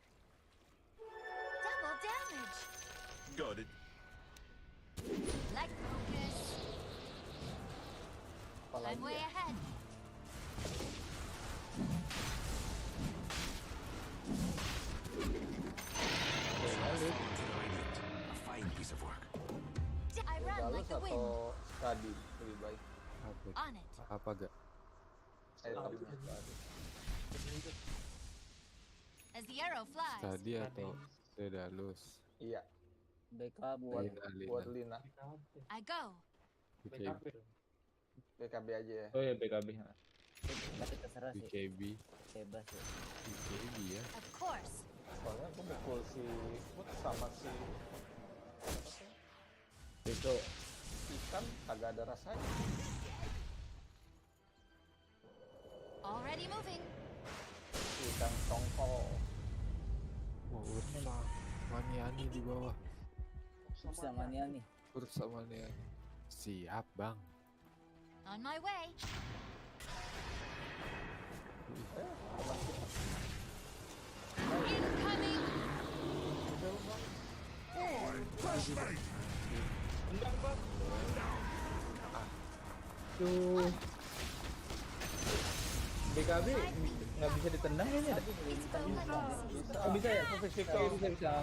Double damage. Got it. Like focus. I'm way ahead. A fine piece of work. I run like the wind. Atau Skadi lebih baik. On it. Apa gak? As the arrow flies. Tadi atau Dedalus? Iya. BKB buat Lina. I go. BKB aja ya. Oh ya BKB. Tapi terserah sih. BKB. Bebas ya. BKB ya. Of course. Soalnya aku mukul si Foot sama si Itu ikan kagak ada rasanya. Already moving. Ikan tongkol. Wah, Ursa Maniani di bawah. Bisa Maniani. Ursa Maniani. Siap, Bang. On my way. Incoming. tuh BKB nggak bisa ditendang kayaknya. Oh bisa ya, bisa.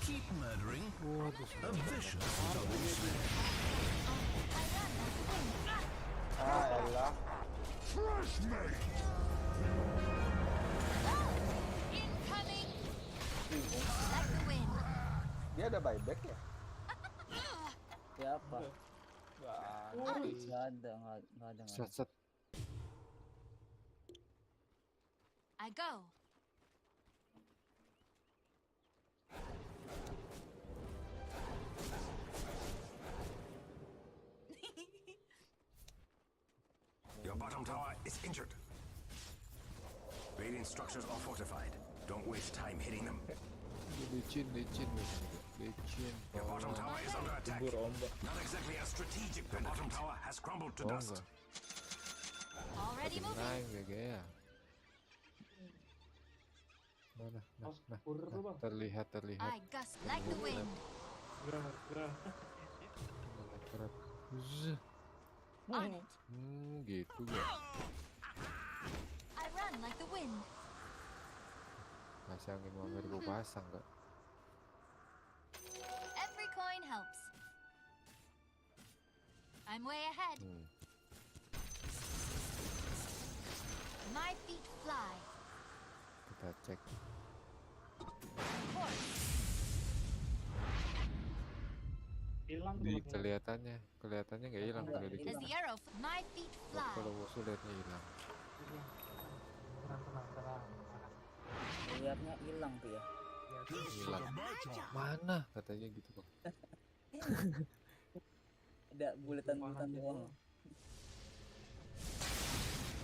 Keep murdering. A vicious double smash. Alah. Fresh mate. Incoming. Like the wind. Dia ada buyback ya? Siapa? Nggak ada. Set. I go. Your bottom tower is injured. Radiant structures are fortified. Don't waste time hitting them. Licin. Your bottom tower is under attack. Not exactly a strategic. The bottom tower has crumbled to dust. Already moving. Ya. Terlihat. I gust like the wind. On it. Gitu ya. I run like the wind. Masih angin mamer gue pasang gak? Every coin helps. I'm way ahead. My feet fly. Kita cek. Hilang Di kelihatannya nggak hilang kalau di As the arrow, my feet fly. kalau musuh lihatnya hilang. Lihatnya hilang tuh ya. Hilang. Mana katanya gitu kok. Ada bulatan-bulatan doang.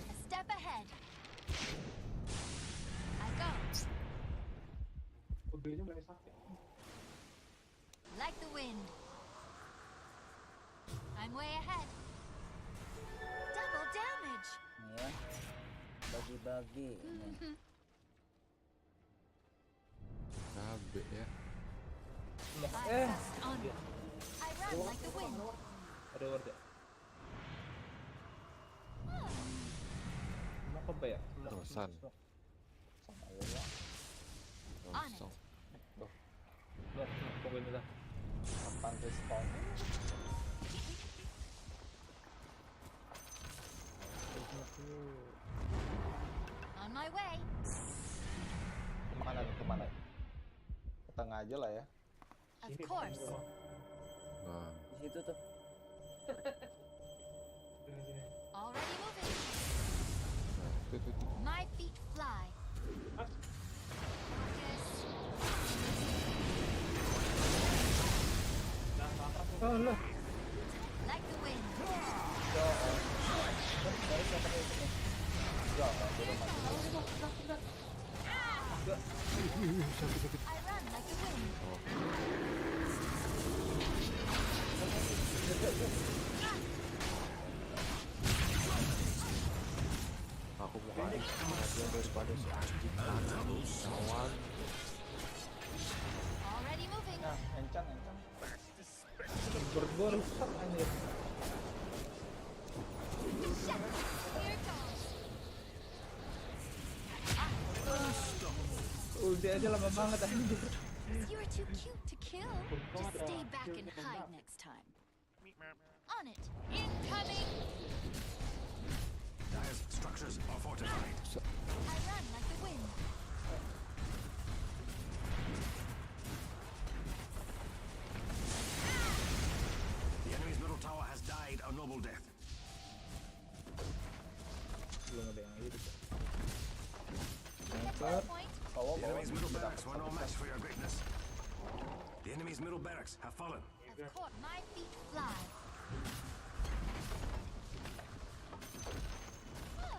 A step ahead. I go. Like the wind. I'm way ahead. Double damage. Ya. Bagi-bagi. Cabe ya. I gust onward. I run like the wind. Ada word ya? Kenapa Pak ya? Rosan. On it. Ya, pokoknya itu lah. Kapan respon? On my way. Kemana? Ke tengah aja lah ya. Of course. Nah, Di situ tuh. Already moving. itu. My feet fly. Oh lah. Like the wind. I run like the wind. Aku mau kali daripada si anjing kawan. Already moving. Nah, encang. Bor rusak anjir. Here goes. Udah aja lama banget anjir. You're too cute to kill. Just stay back and hide next time. On it. Incoming. Dire's structures are fortified. I run like the wind. The enemy's middle tower has died a noble death. Belum ada yang hidup. At point. The enemy's middle barracks were no match for your greatness. The enemy's middle barracks have fallen. Of course, my feet fly.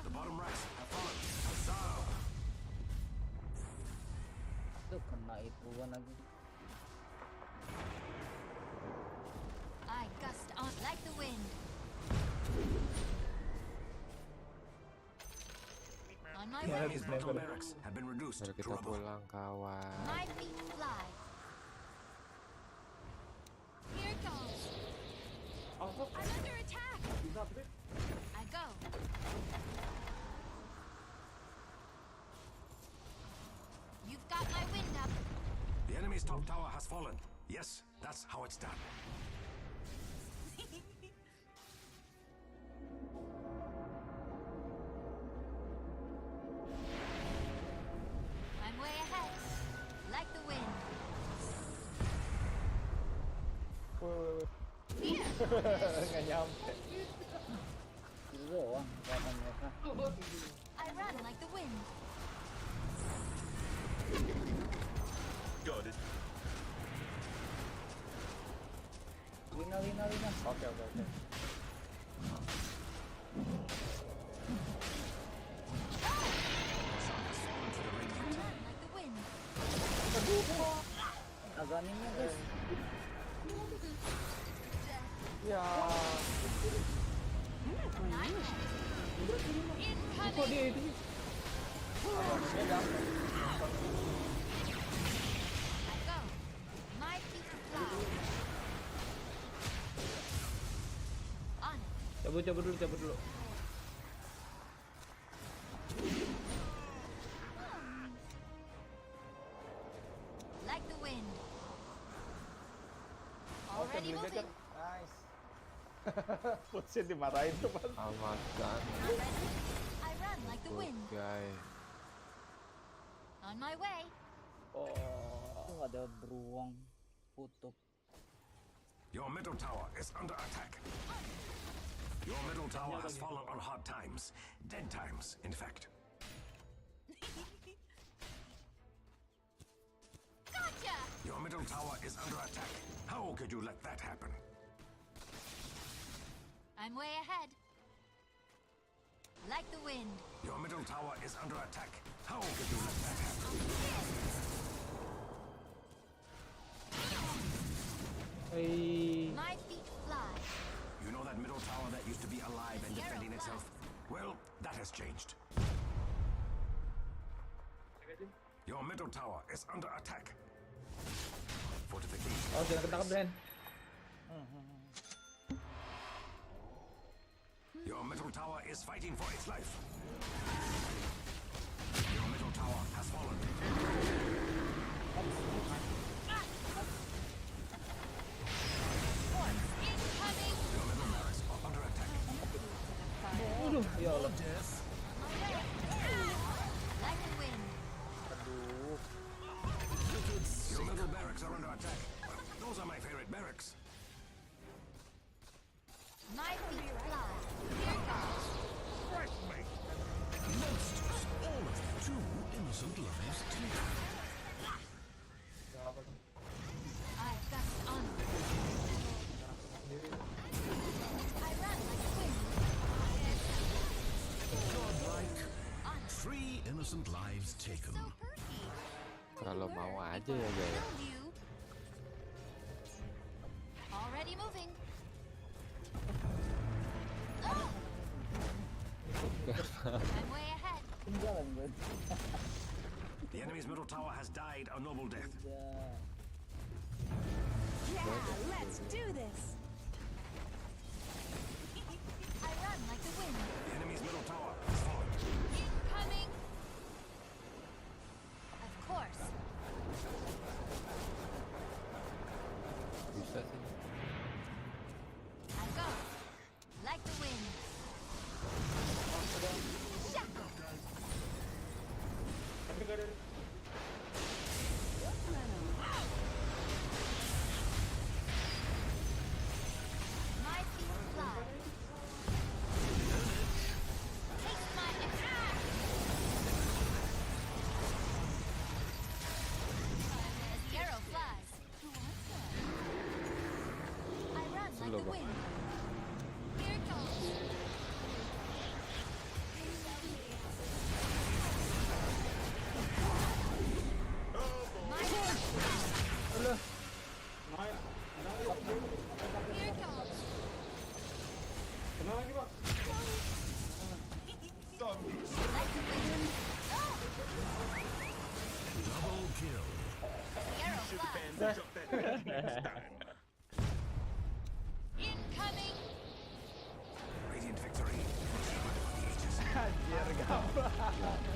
The bottom racks have fallen. Huzzah! Tuh kena ituan lagi. I gust on like the wind. On my The way. enemy's middle barracks have been reduced Mari to kita rubble. pulang kawan. My feet fly. Here goes. I'm under attack. I go. You've got my wind up. The enemy's top tower has fallen. Yes, that's how it's done. I'm way ahead. Like the wind. Here. Nggak nyampe. Itu doang kekuatan mereka. I run like the wind. Got it. Wina. Oke. I run like the wind. Agak running-nya guys. Ya. Kok dia itu? Cabut dulu. Like the wind. Oke, Already beli moving. jaket. Nice. Pusing dimarahin tuh, Bang. Amakan. I run like the wind. Guy. On my way. Oh, ada beruang kutub. Your middle tower is under attack. Your middle tower has fallen on hard times. Dead times, in fact. Gotcha! Your middle tower is under attack. How could you let that happen? I'm way ahead. Like the wind. Your middle tower is under attack. How could you let that happen? My feet fly. You know that middle tower that used to be alive and defending itself? Well, that has changed. Your middle tower is under attack. Fortification. Oh, jangan ketangkap, Bren. Your middle tower is fighting for its life. Your middle tower has fallen. Your middle barracks are under attack. Aduh, ya Allah. Like the wind. Your middle barracks are under attack. Those are my favorite barracks. My feet fly. Here goes. Fresh mate. Monsters, all of them. 2 innocent lives taken. I've got honor. I run like the wind. Godlike. 3 innocent lives taken. So perky. Kalau mau aja ya, guys. Killed you. Already moving. Oh! I'm way ahead. Tinggalan gue. The enemy's middle tower has died a noble death. Yeah, let's do this. I run like the wind. The enemy's middle tower has fallen. Incoming. Of course. Bisa sih. I go. Like the wind. Shackle. My feet fly. Take my attack. The arrow flies. I run like the wind. Here it goes. My Here it goes. Like the wind. Oh! Double kill. The arrow flies. Incoming. Radiant victory. Anjir, gampang.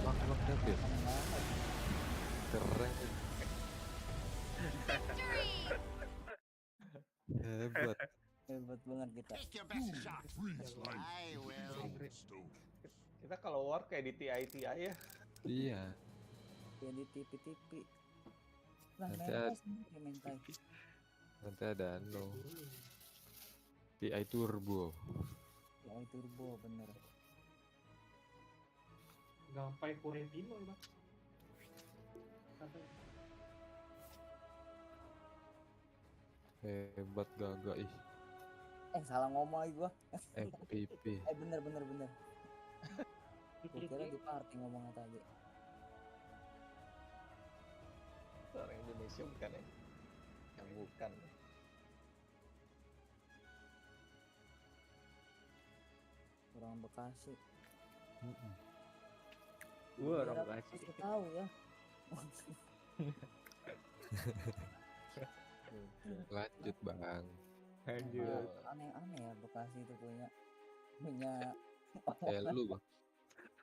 Bang David. Keren. Victory. Hebat. Hebat banget kita. Kita kalau war kayak di TI ya. Iya. Yang di TV. Nah, Nanti mentai sendiri mentai. Nanti ada TI Turbo. Ya turbo bener. Sampai Kurentino ya, Bang. Hebat Gaga ih. Salah ngomong lagi gua. FPP. Bener. Gua kira di party ngomongnya tadi. Orang Indonesia bukan ya? Bukan. Orang Bekasi. Gua orang Daerah Bekasi. Tahu ya. Lanjut bang. Aneh-aneh ya Bekasi itu punya Kayak lu bang.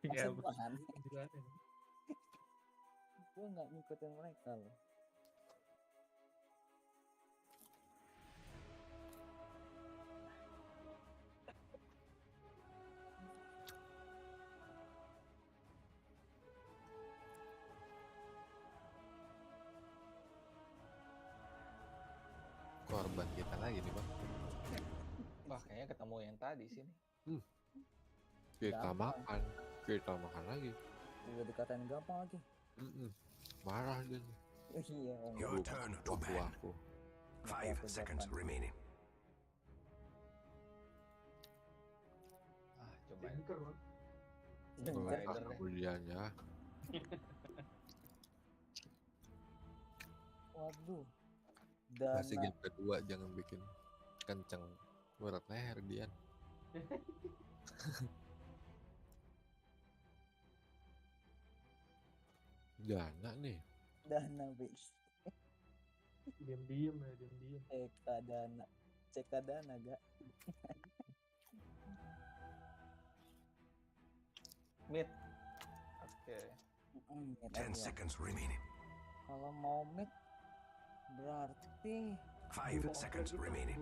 maksud gua aneh. Gue nggak ngikutin mereka loh. Korban kita lagi nih bang. Wah, kayaknya ketemu yang tadi sini. Kita makan lagi. Udah dikatain gampang lagi. Marah dia. Iya. Your turn to ban. 5 seconds remaining. Coba. Kemudian ya. Waduh. Masih game kedua jangan bikin kenceng berat leher dia. Dana nih. Dana bis. Diam-diam. Cek dana gak? Mid. Oke. 10 seconds remaining. Kalau mau mid berarti 5 seconds remaining.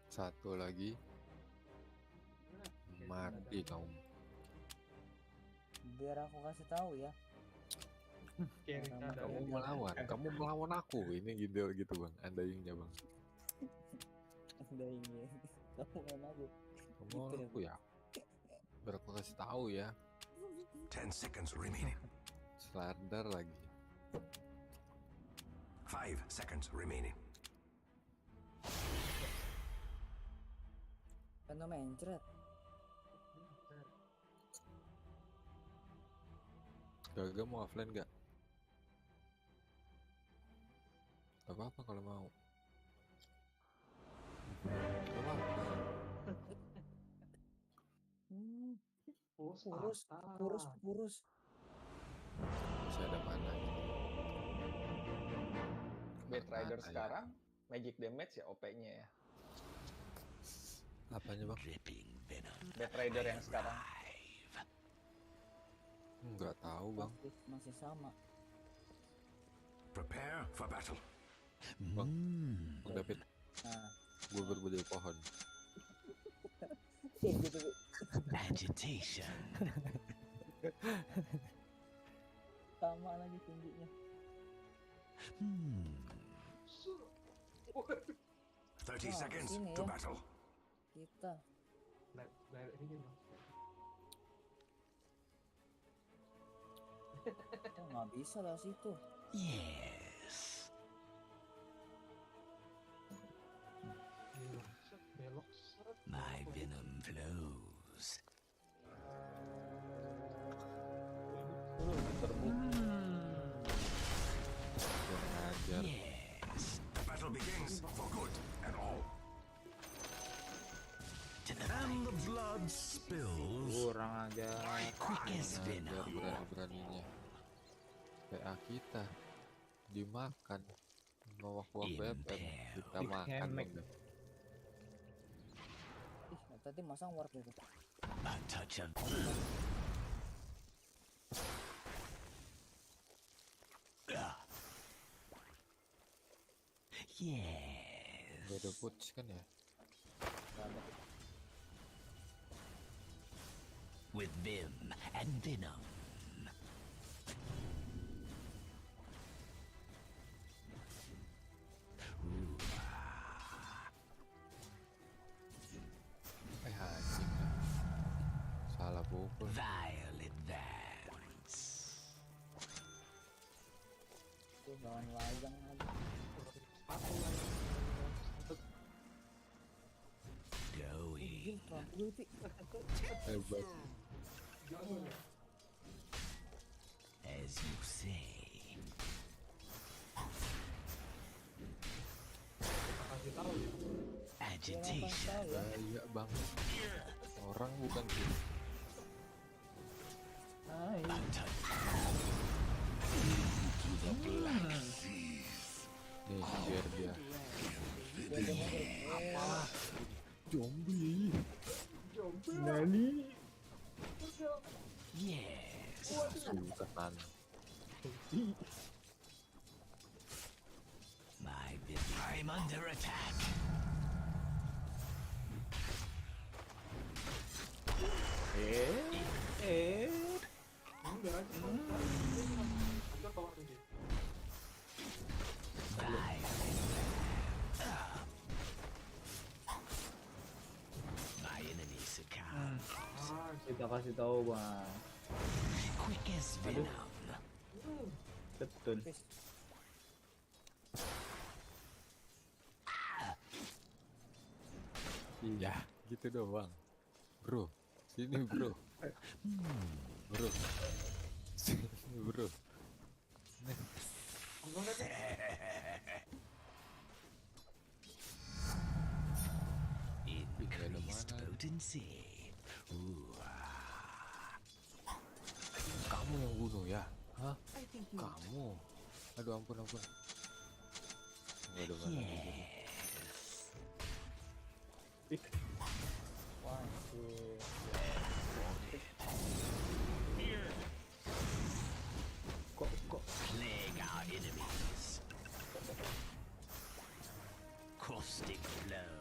Satu lagi. Mati kamu. Biar aku kasih tahu ya. Kamu melawan aku. Ini gitu bang. Andainya bang. Andainya. Kamu melawan aku. Kamu melawan aku ya. Biar aku kasih tahu ya. 10 seconds remaining. Sladar lagi. 5 seconds remaining. Kan mencret. Gaga mau offline gak? Gak apa-apa kalau mau. Purus. Masih ada mana? Bad Rider sekarang magic damage ya OP-nya ya. Apanya bang? Bad Rider yang sekarang. Nggak tahu bang. Masih sama. Prepare for battle. Bang David. Gue berbeda pohon. Gitu. Agitation. Sama lagi tingginya. 30 seconds to battle. Kita. Nggak bisa lah situ. Yes. My venom flows. Yes. The battle begins for good and all. And the blood spills. Kurang aja. Quick as venom. Beraninya. PA kita dimakan. Ngawak-ngawak BFF kita makan. Tadi masang warp itu. A touch of yes. Gak ada puts kan ya? With vim and venom. Anjing. Salah pukul. Vile advance. Itu lawan lajang aja. Going. Hebat. As you say. Agitation. Bahaya banget. Orang bukan gitu. Nih biar dia. Apalah. Zombie. Nani? Yes. Sultan. I'm under attack. My enemy succumbs. Kita kasih tahu bang. Quick as venom. Betul. Iya, gitu doang. Bro, sini bro. Bro. Sini bro. Increased potency. Kamu yang bunuh ya? Hah? Kamu? Aduh ampun. Nggak ada mana dibunuh. Kok Plague our enemies. Caustic blow.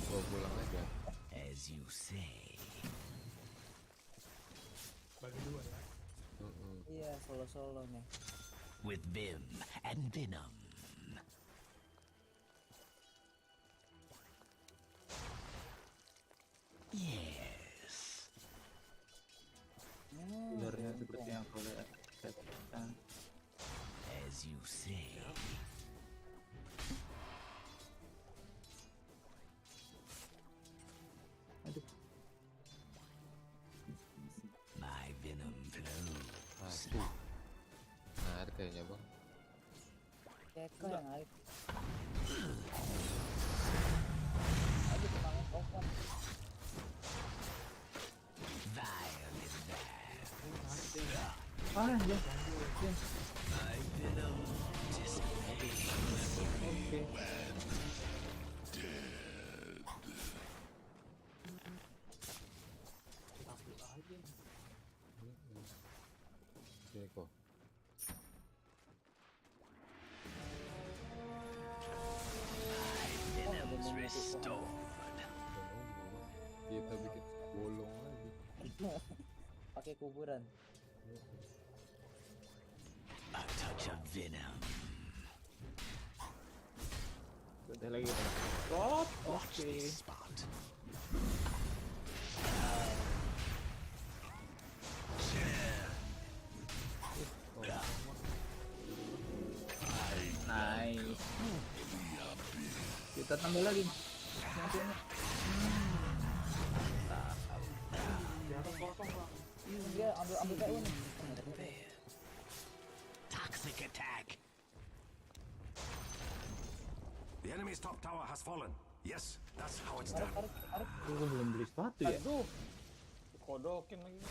Gua pulang aja. As you say. Iya, solo nih. With vim and venom. Yes. ularnya seperti yang kau lihat. As you say. My venom flows. Nah, kayaknya bang. Keko yang air. Aduh, kemana open. Violent dance. Ya. My venom dissipates. Oke. Sini kok. Venom's restored. Kita bikin bolong lagi. Pakai kuburan. A touch of venom. Udah lagi. Stop. Oke. Spot. Nice. Kita tambah lagi. Dia ambil kayu nih. Toxic attack. The enemy's top tower has fallen. Yes, that's how it's done. Gue belum beli sepatu ya. Aduh. Kodokin lagi.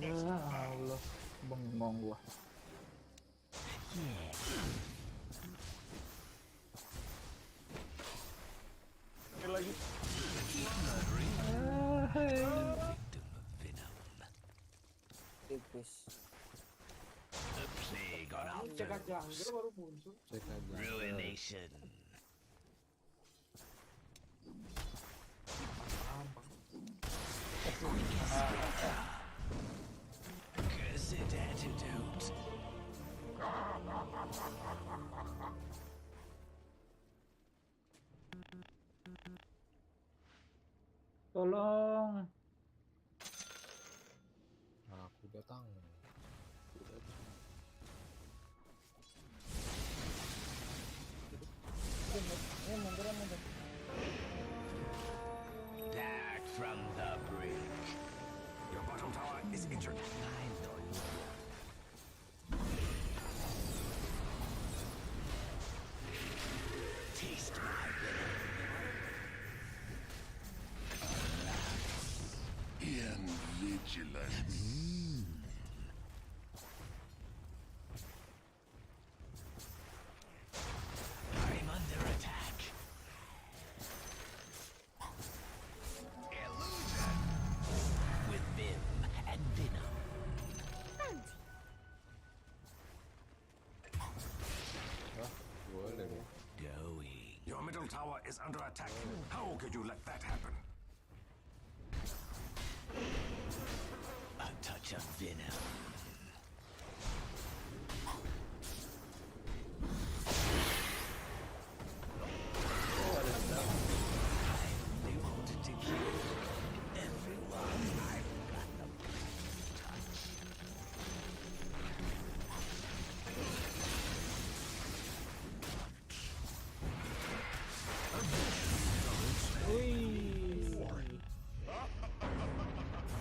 Ya Allah, bengong gua. Ini lagi. Tipis. The plague on our Cek aja, dia baru muncul. Cek aja. ruination. Cursed antidote. tolong. Aku datang. Back from the brink. Your bottom tower is injured. Taste my In vigilance. I'm under attack. Illusion. With vim and venom. Boleh deh. Going. Your middle tower is under attack. How could you let that happen? A touch of venom. They wanted to kill everyone. I've got the blade touch.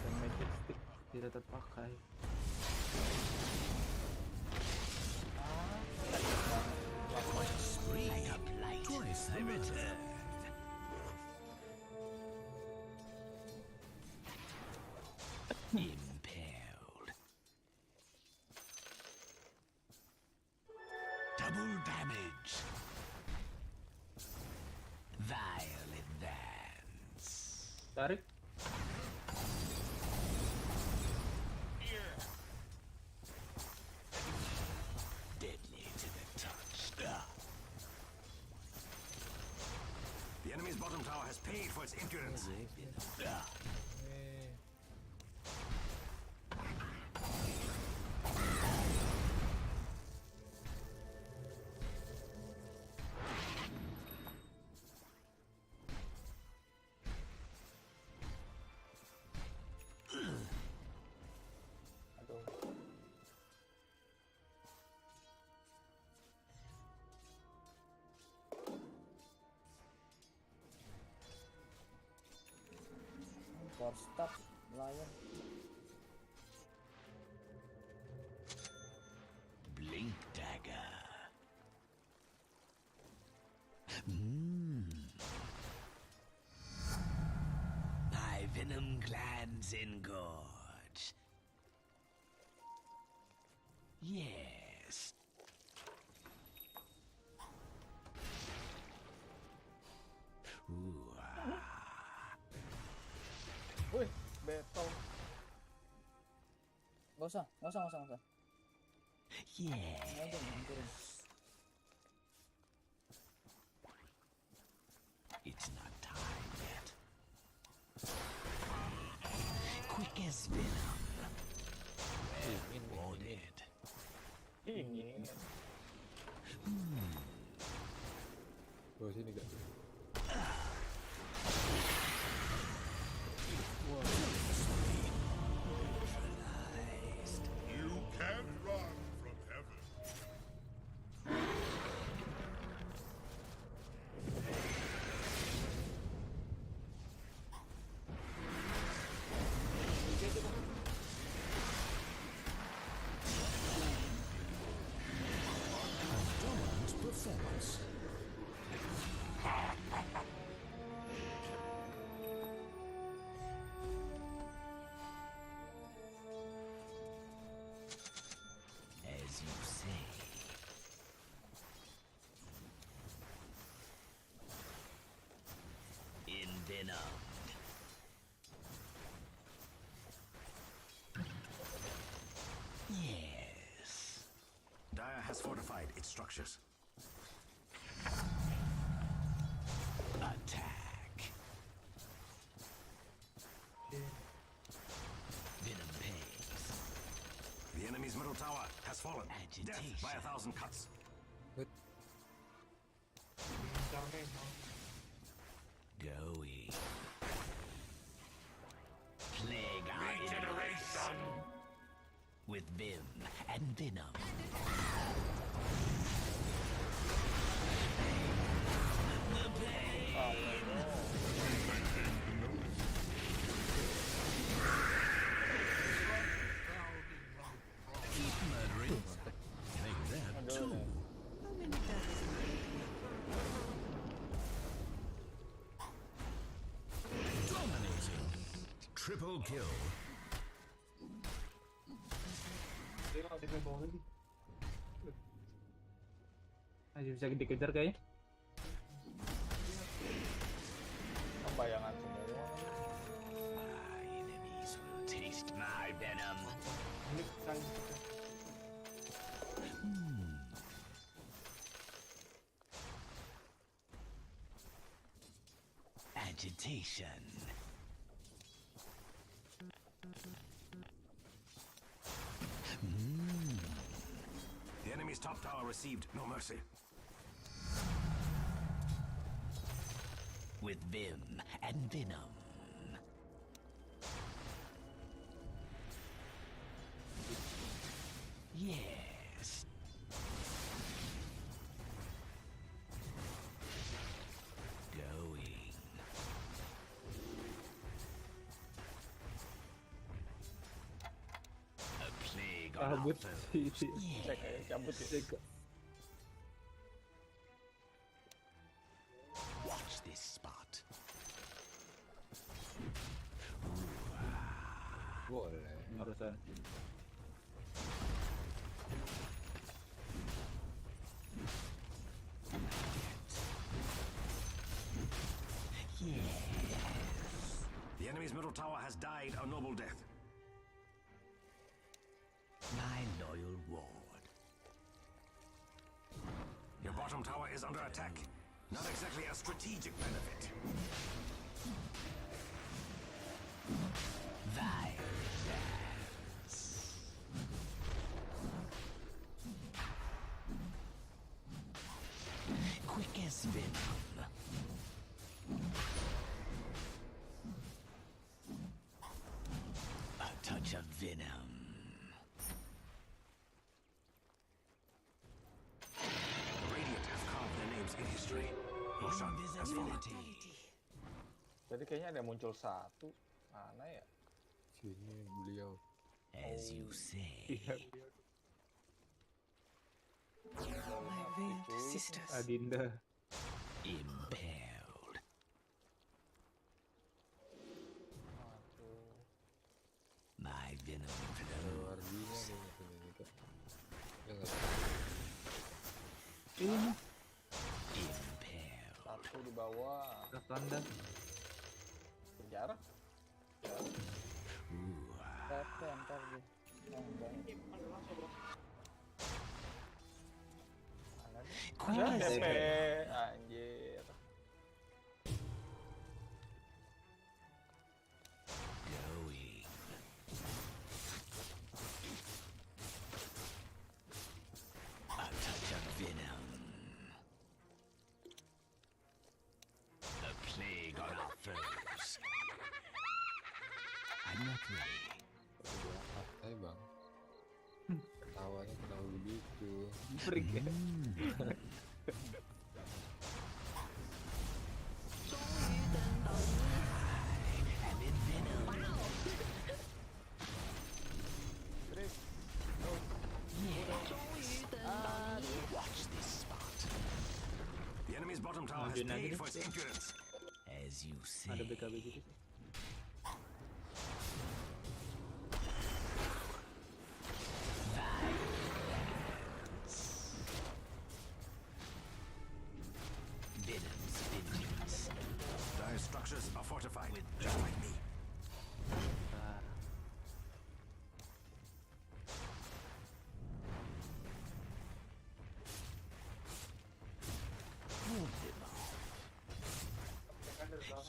Dan magic stick tidak terpakai. Like a blight. Twice I return. Impaled. Double damage. Vile advance. Tarik. Deadly to the touch. The enemy's bottom tower has paid for its impudence. Power stop, lion. Blink dagger. My venom glands engorge. Yes. Ooh, Wih, battle. Gak usah. yeah. It's not time yet. Quick as venom. Well wanted. Bawah sini gak? You can't run from heaven. Dominant performance. As you say. Envenomed. Yes. Dire has fortified its structures. Attack. Venom pays. The enemy's middle tower has fallen. Death by 1,000 cuts. Going. With vim and venom. The Keep murdering. Make that two. Dominating. Triple kill. Masih bisa dikejar kayaknya. Bayangan semua. My enemies will taste my venom. Agitation. The enemy's top tower received no mercy. With vim and venom. Yes. Going. A plague on our foes. Yes. Watch this spot. Boleh. Barusan. Yes. The enemy's middle tower has died a noble death. My loyal ward. Your bottom tower is under attack. Not exactly a strategic benefit. Violence. Quick as venom. A touch of venom. Radiant have carved their names in history. Roshan has fallen. Jadi kayaknya ada muncul satu. Mana ya? Sini beliau. As you say. My veiled sisters. Adinda. Impaled. My venom flows. Ini. Impaled. Satu di bawah. Tanda. Penjara. Ntar deh. DP, anjir. Going. A touch of venom. A plague on our foes. I'm not ready. Hai bang. Ketawanya kenapa begitu? Freak ya. Watch this spot. The enemy's bottom tower has paid for its impudence. As you say. Ada BKB gitu sih. Venom's vengeance. Dire structures are fortified, just like me.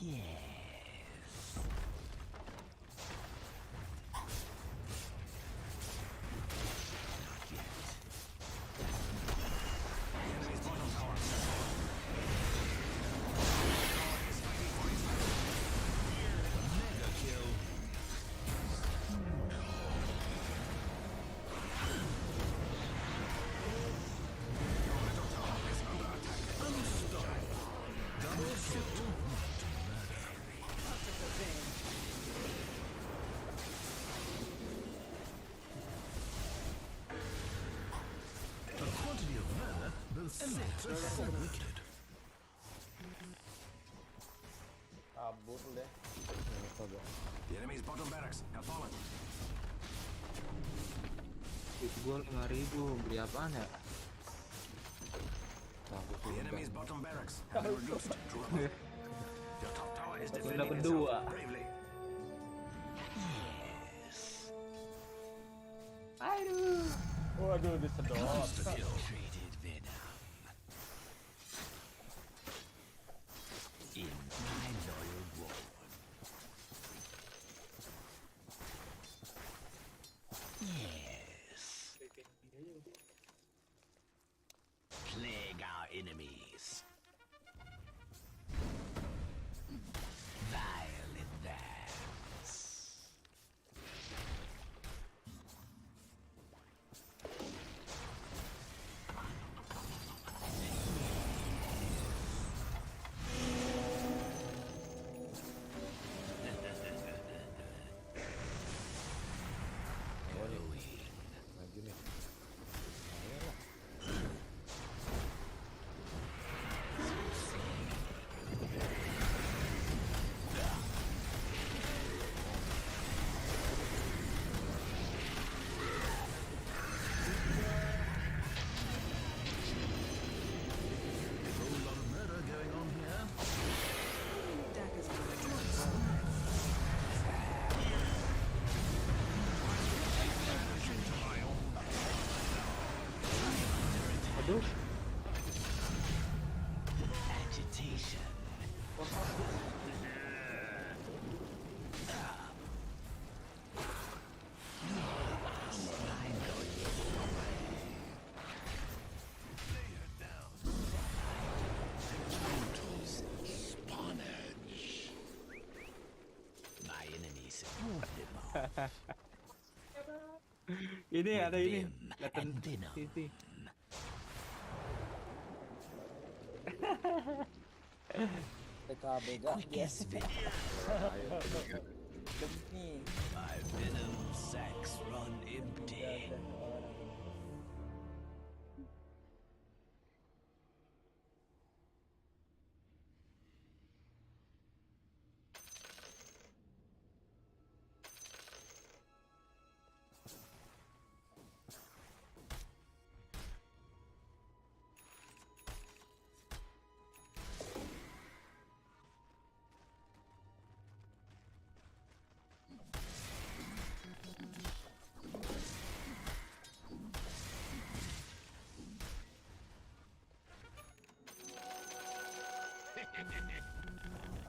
Yes. wicked. Kabur deh. The enemy's bottom barracks have fallen. Itu gua 5.000, beli apaan ya? The enemy's bottom barracks have been reduced to rubble. Your top tower is defending kedua. itself bravely. Aduh. Waduh, disedot. Concentrated venom. In my loyal ward. Yes. Plague our enemies. Vile advance. Lagi nih. Whole lot of murder going on here. Aduh. Agitation. My enemies ward them off. Ini ada ini. Vim Kelihatan and venom. titik. PKB gak Quickest venom. demi. My venom sacks run empty.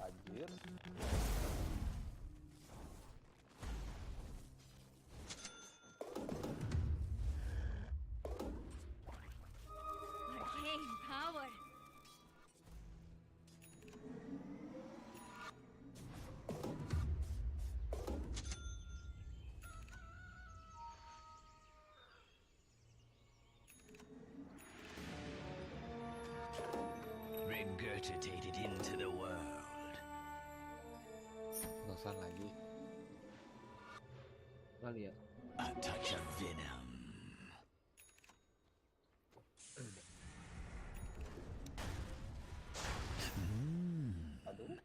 Anjir. Arcane power. Regurgitated into the world. Bosan lagi. Kali ya. A touch of venom. Aduh.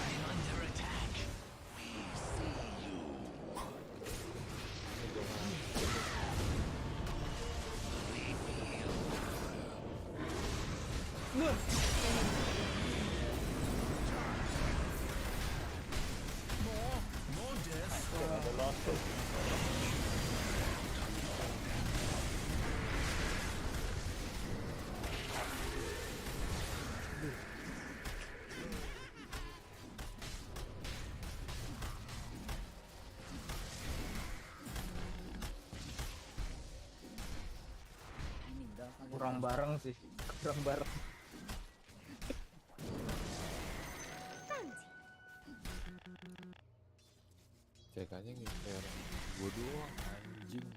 I'm under attack. We see you. We feel. More death. Ada lost. Kurang bareng sih. Kurang bareng. Cekannya ngincer gua doang anjing.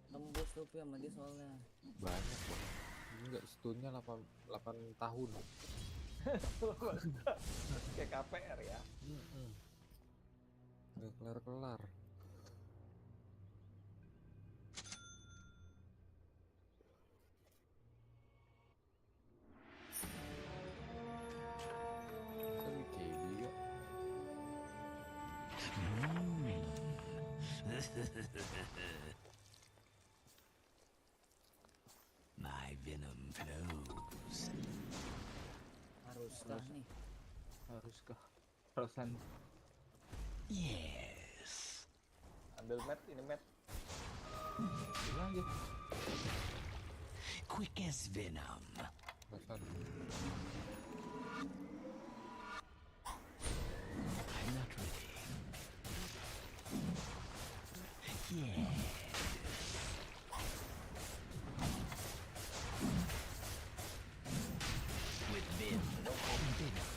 Tembus tuh sama dia soalnya. Banyak banget. Ini enggak stunnya 8 tahun. Kayak KPR ya. Udah kelar-kelar. My venom flows. Haruskah nih? Haruskah? Perasaan. Yes. Ambil mat, ini mat. Bilang aja. Quick as venom. I'm not ready. Yes. With vim. Venom.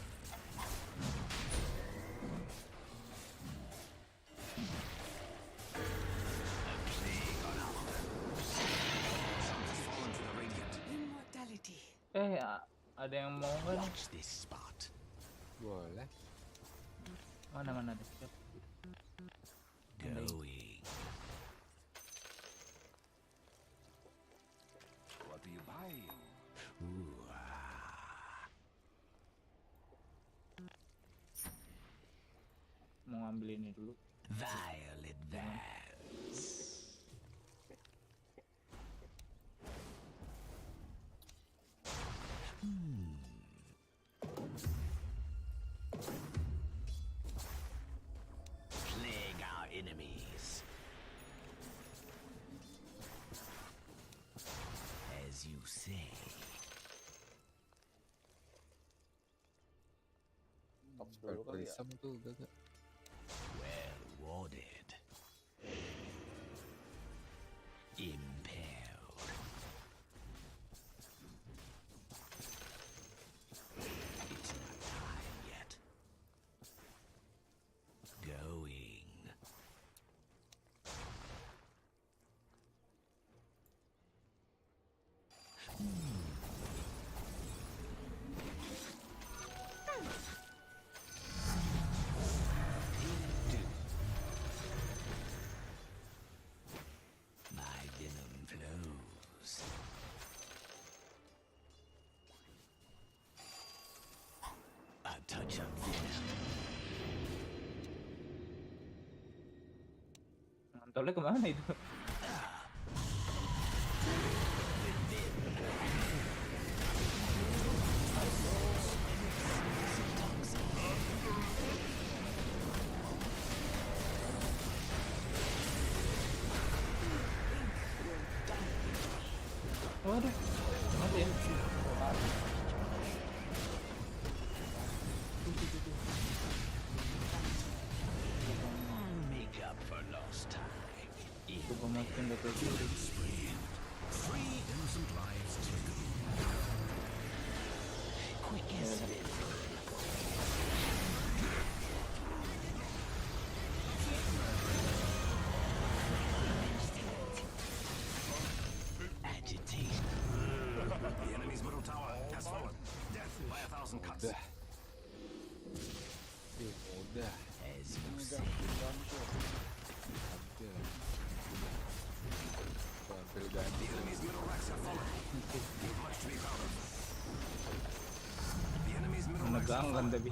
Ada yang mau nggak? Watch this spot. Boleh. Mana ada? Going. What are you buying? Ooh. Mau ngambil ini dulu. Violet Vance. Plague our enemies. As you say. Top dulu kali ya. Tuh, gak. Well warded. Impaled. It's not time yet. Going. My venom flows. A touch of venom. Mantapnya kemana itu? Waduh, mati ya? Make up for lost time. Itu pemasukan data Three innocent lives taken. Quick as venom. Agitation. The enemy's middle tower has fallen. Death by 1,000 cuts. Udah. As you say. Hampir ganti. The enemy's middle racks have fallen. You've much to be proud of. The enemy's middle racks have menegangkan fallen. tapi.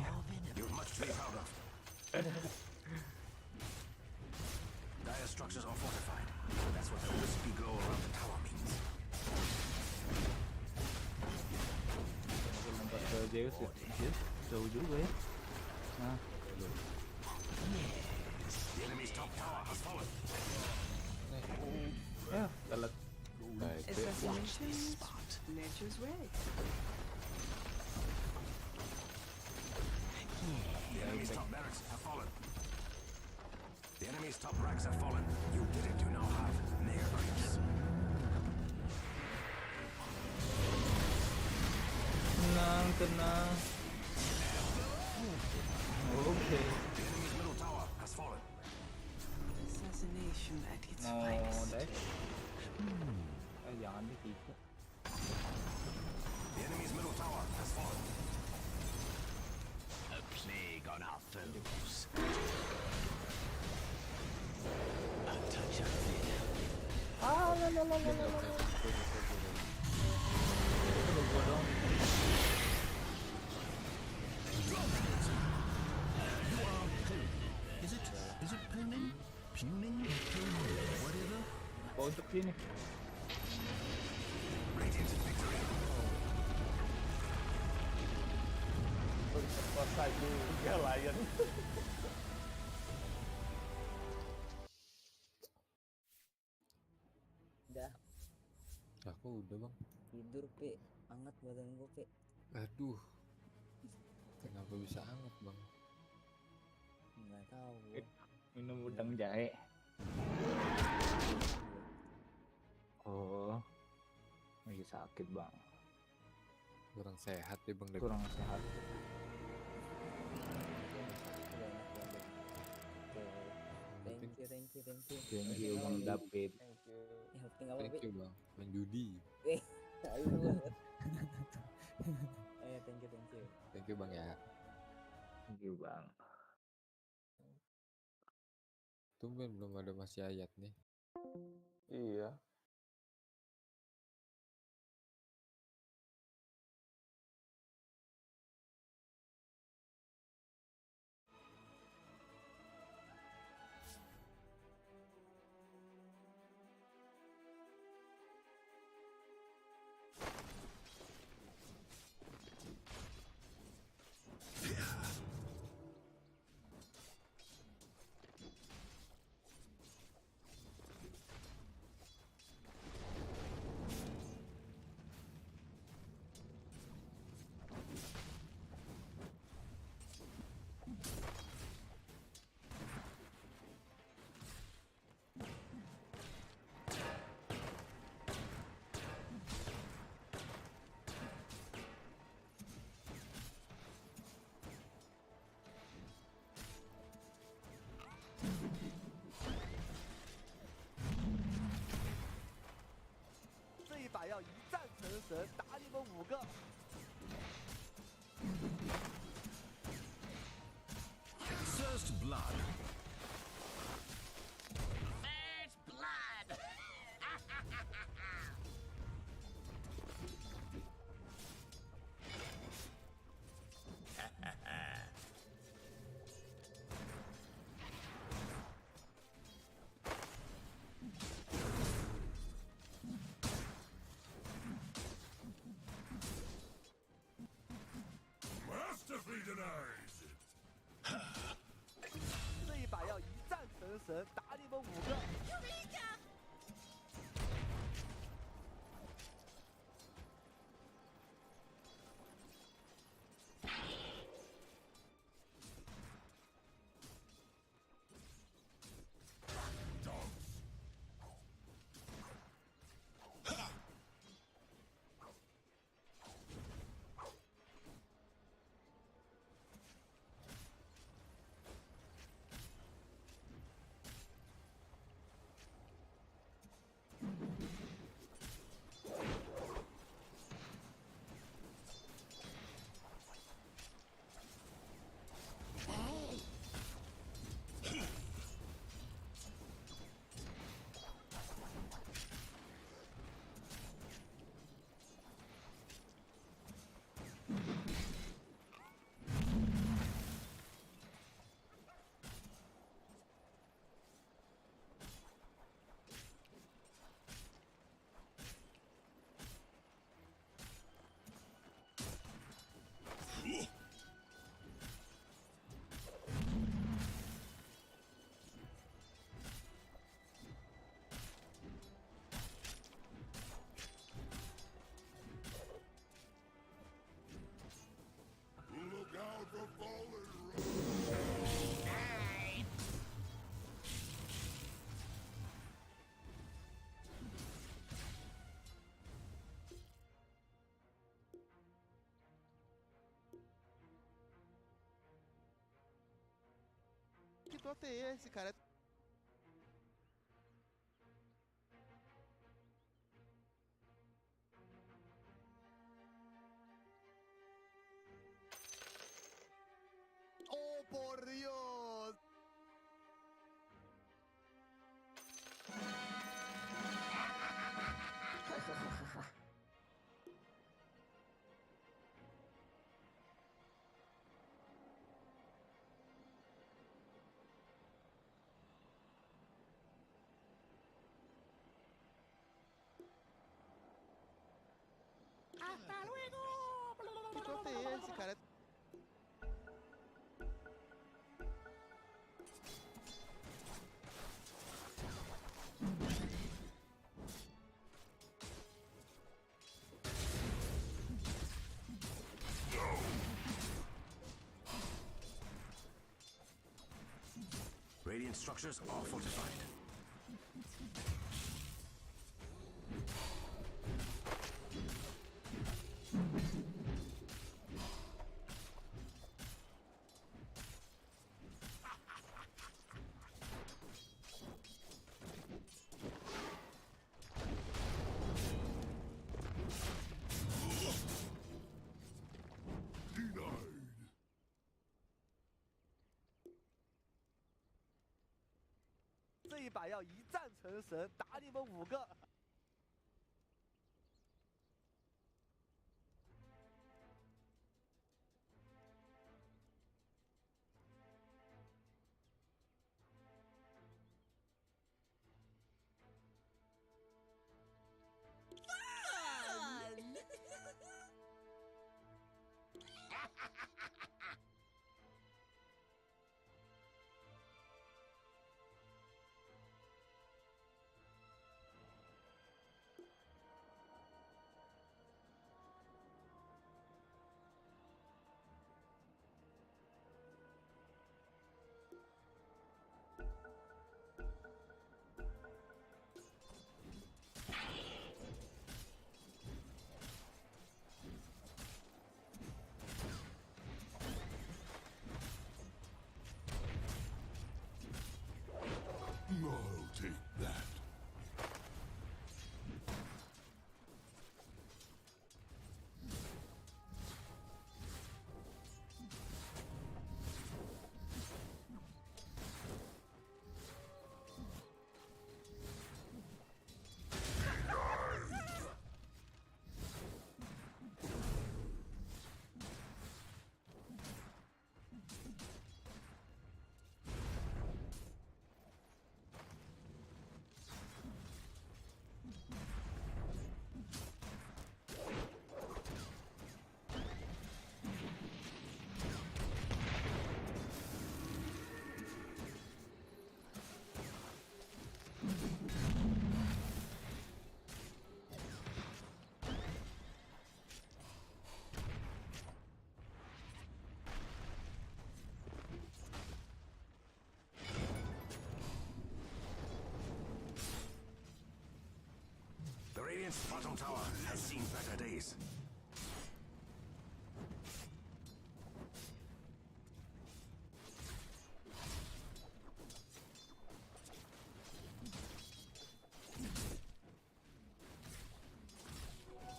You've much to be proud of. Dire structures are fortified. That's what the wispy glow around the tower means. Lompat ke Zeus ya? Zeus jauh juga ya. Nah, The enemy's top tower has fallen. ya telat. Assassination, nature's way. The enemy's top barracks have fallen. The enemy's top racks have fallen. You did it. You now have near creeps. Tenang. Oke. The enemy's middle tower has fallen. Assassination at its Mau finest. dive? Jangan deh tiga. The enemy's middle tower has fallen. A plague on our foes. Is it puning? Puning? Whatever? Oh, untuk ini. Berkuasa juga Lion. Udah. Aku udah bang. Tidur Pe, hangat badan gue Pe. Aduh, kenapa bisa hangat bang? Nggak tahu. Minum udang jahe. Oh, lagi sakit bang. Kurang sehat ya bang. Kurang sehat. Thank you bang David. Thank you bang. Bang Judi. Ayo banget. Ayo thank you. Thank you bang ya. Thank you bang. Tumben belum ada Mas Yayat nih. Iya. First blood. First blood! Masterfully denies it. 这一把要一战成神，打你们5个。救命啊！ Look out for fallen Que DOTA é esse, cara? Oh, por Dios! ¡Hasta luego! Que trote é esse, cara? Radiant structures are fortified. Denied. 这一把要一战成神，打你们5个。Fun! I'll take that. The Radiant's bottom tower has seen better days.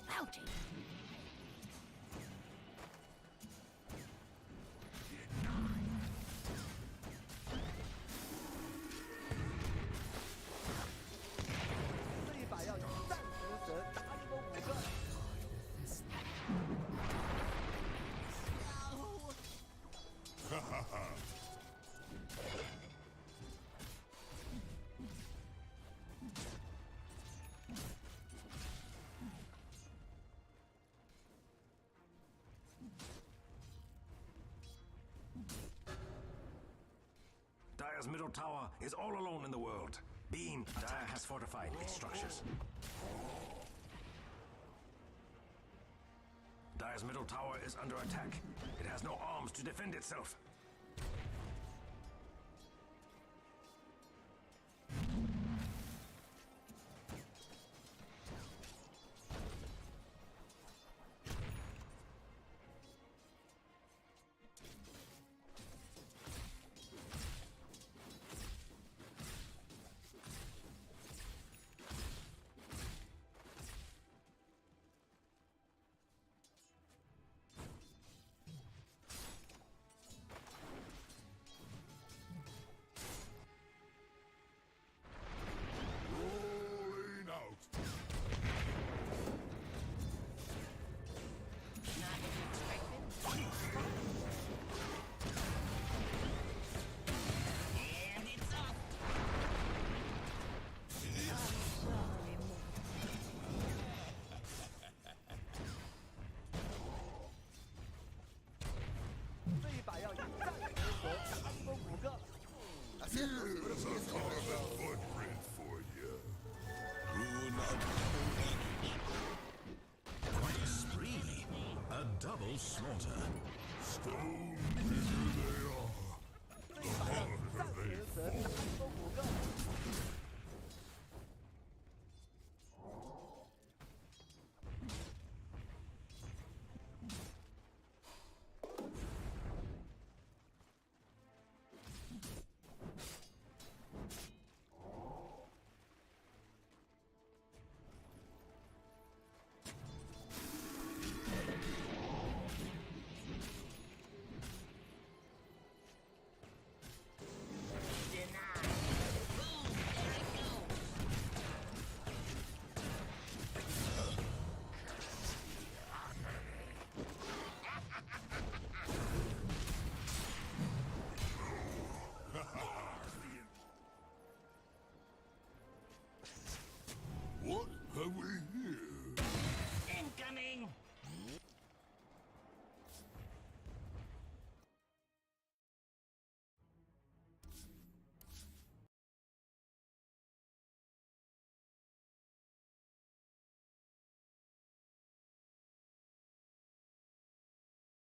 Mounting. 这一把要一战成神，打你们5个。Ha ha ha. Dire's middle tower is all alone in the world. Being Dire has fortified its structures. Dire's middle tower is under attack. It has no arms to defend itself. Here is a carbon footprint for you. Quite a spree. A double slaughter. Stone bigger they are, the harder they fall.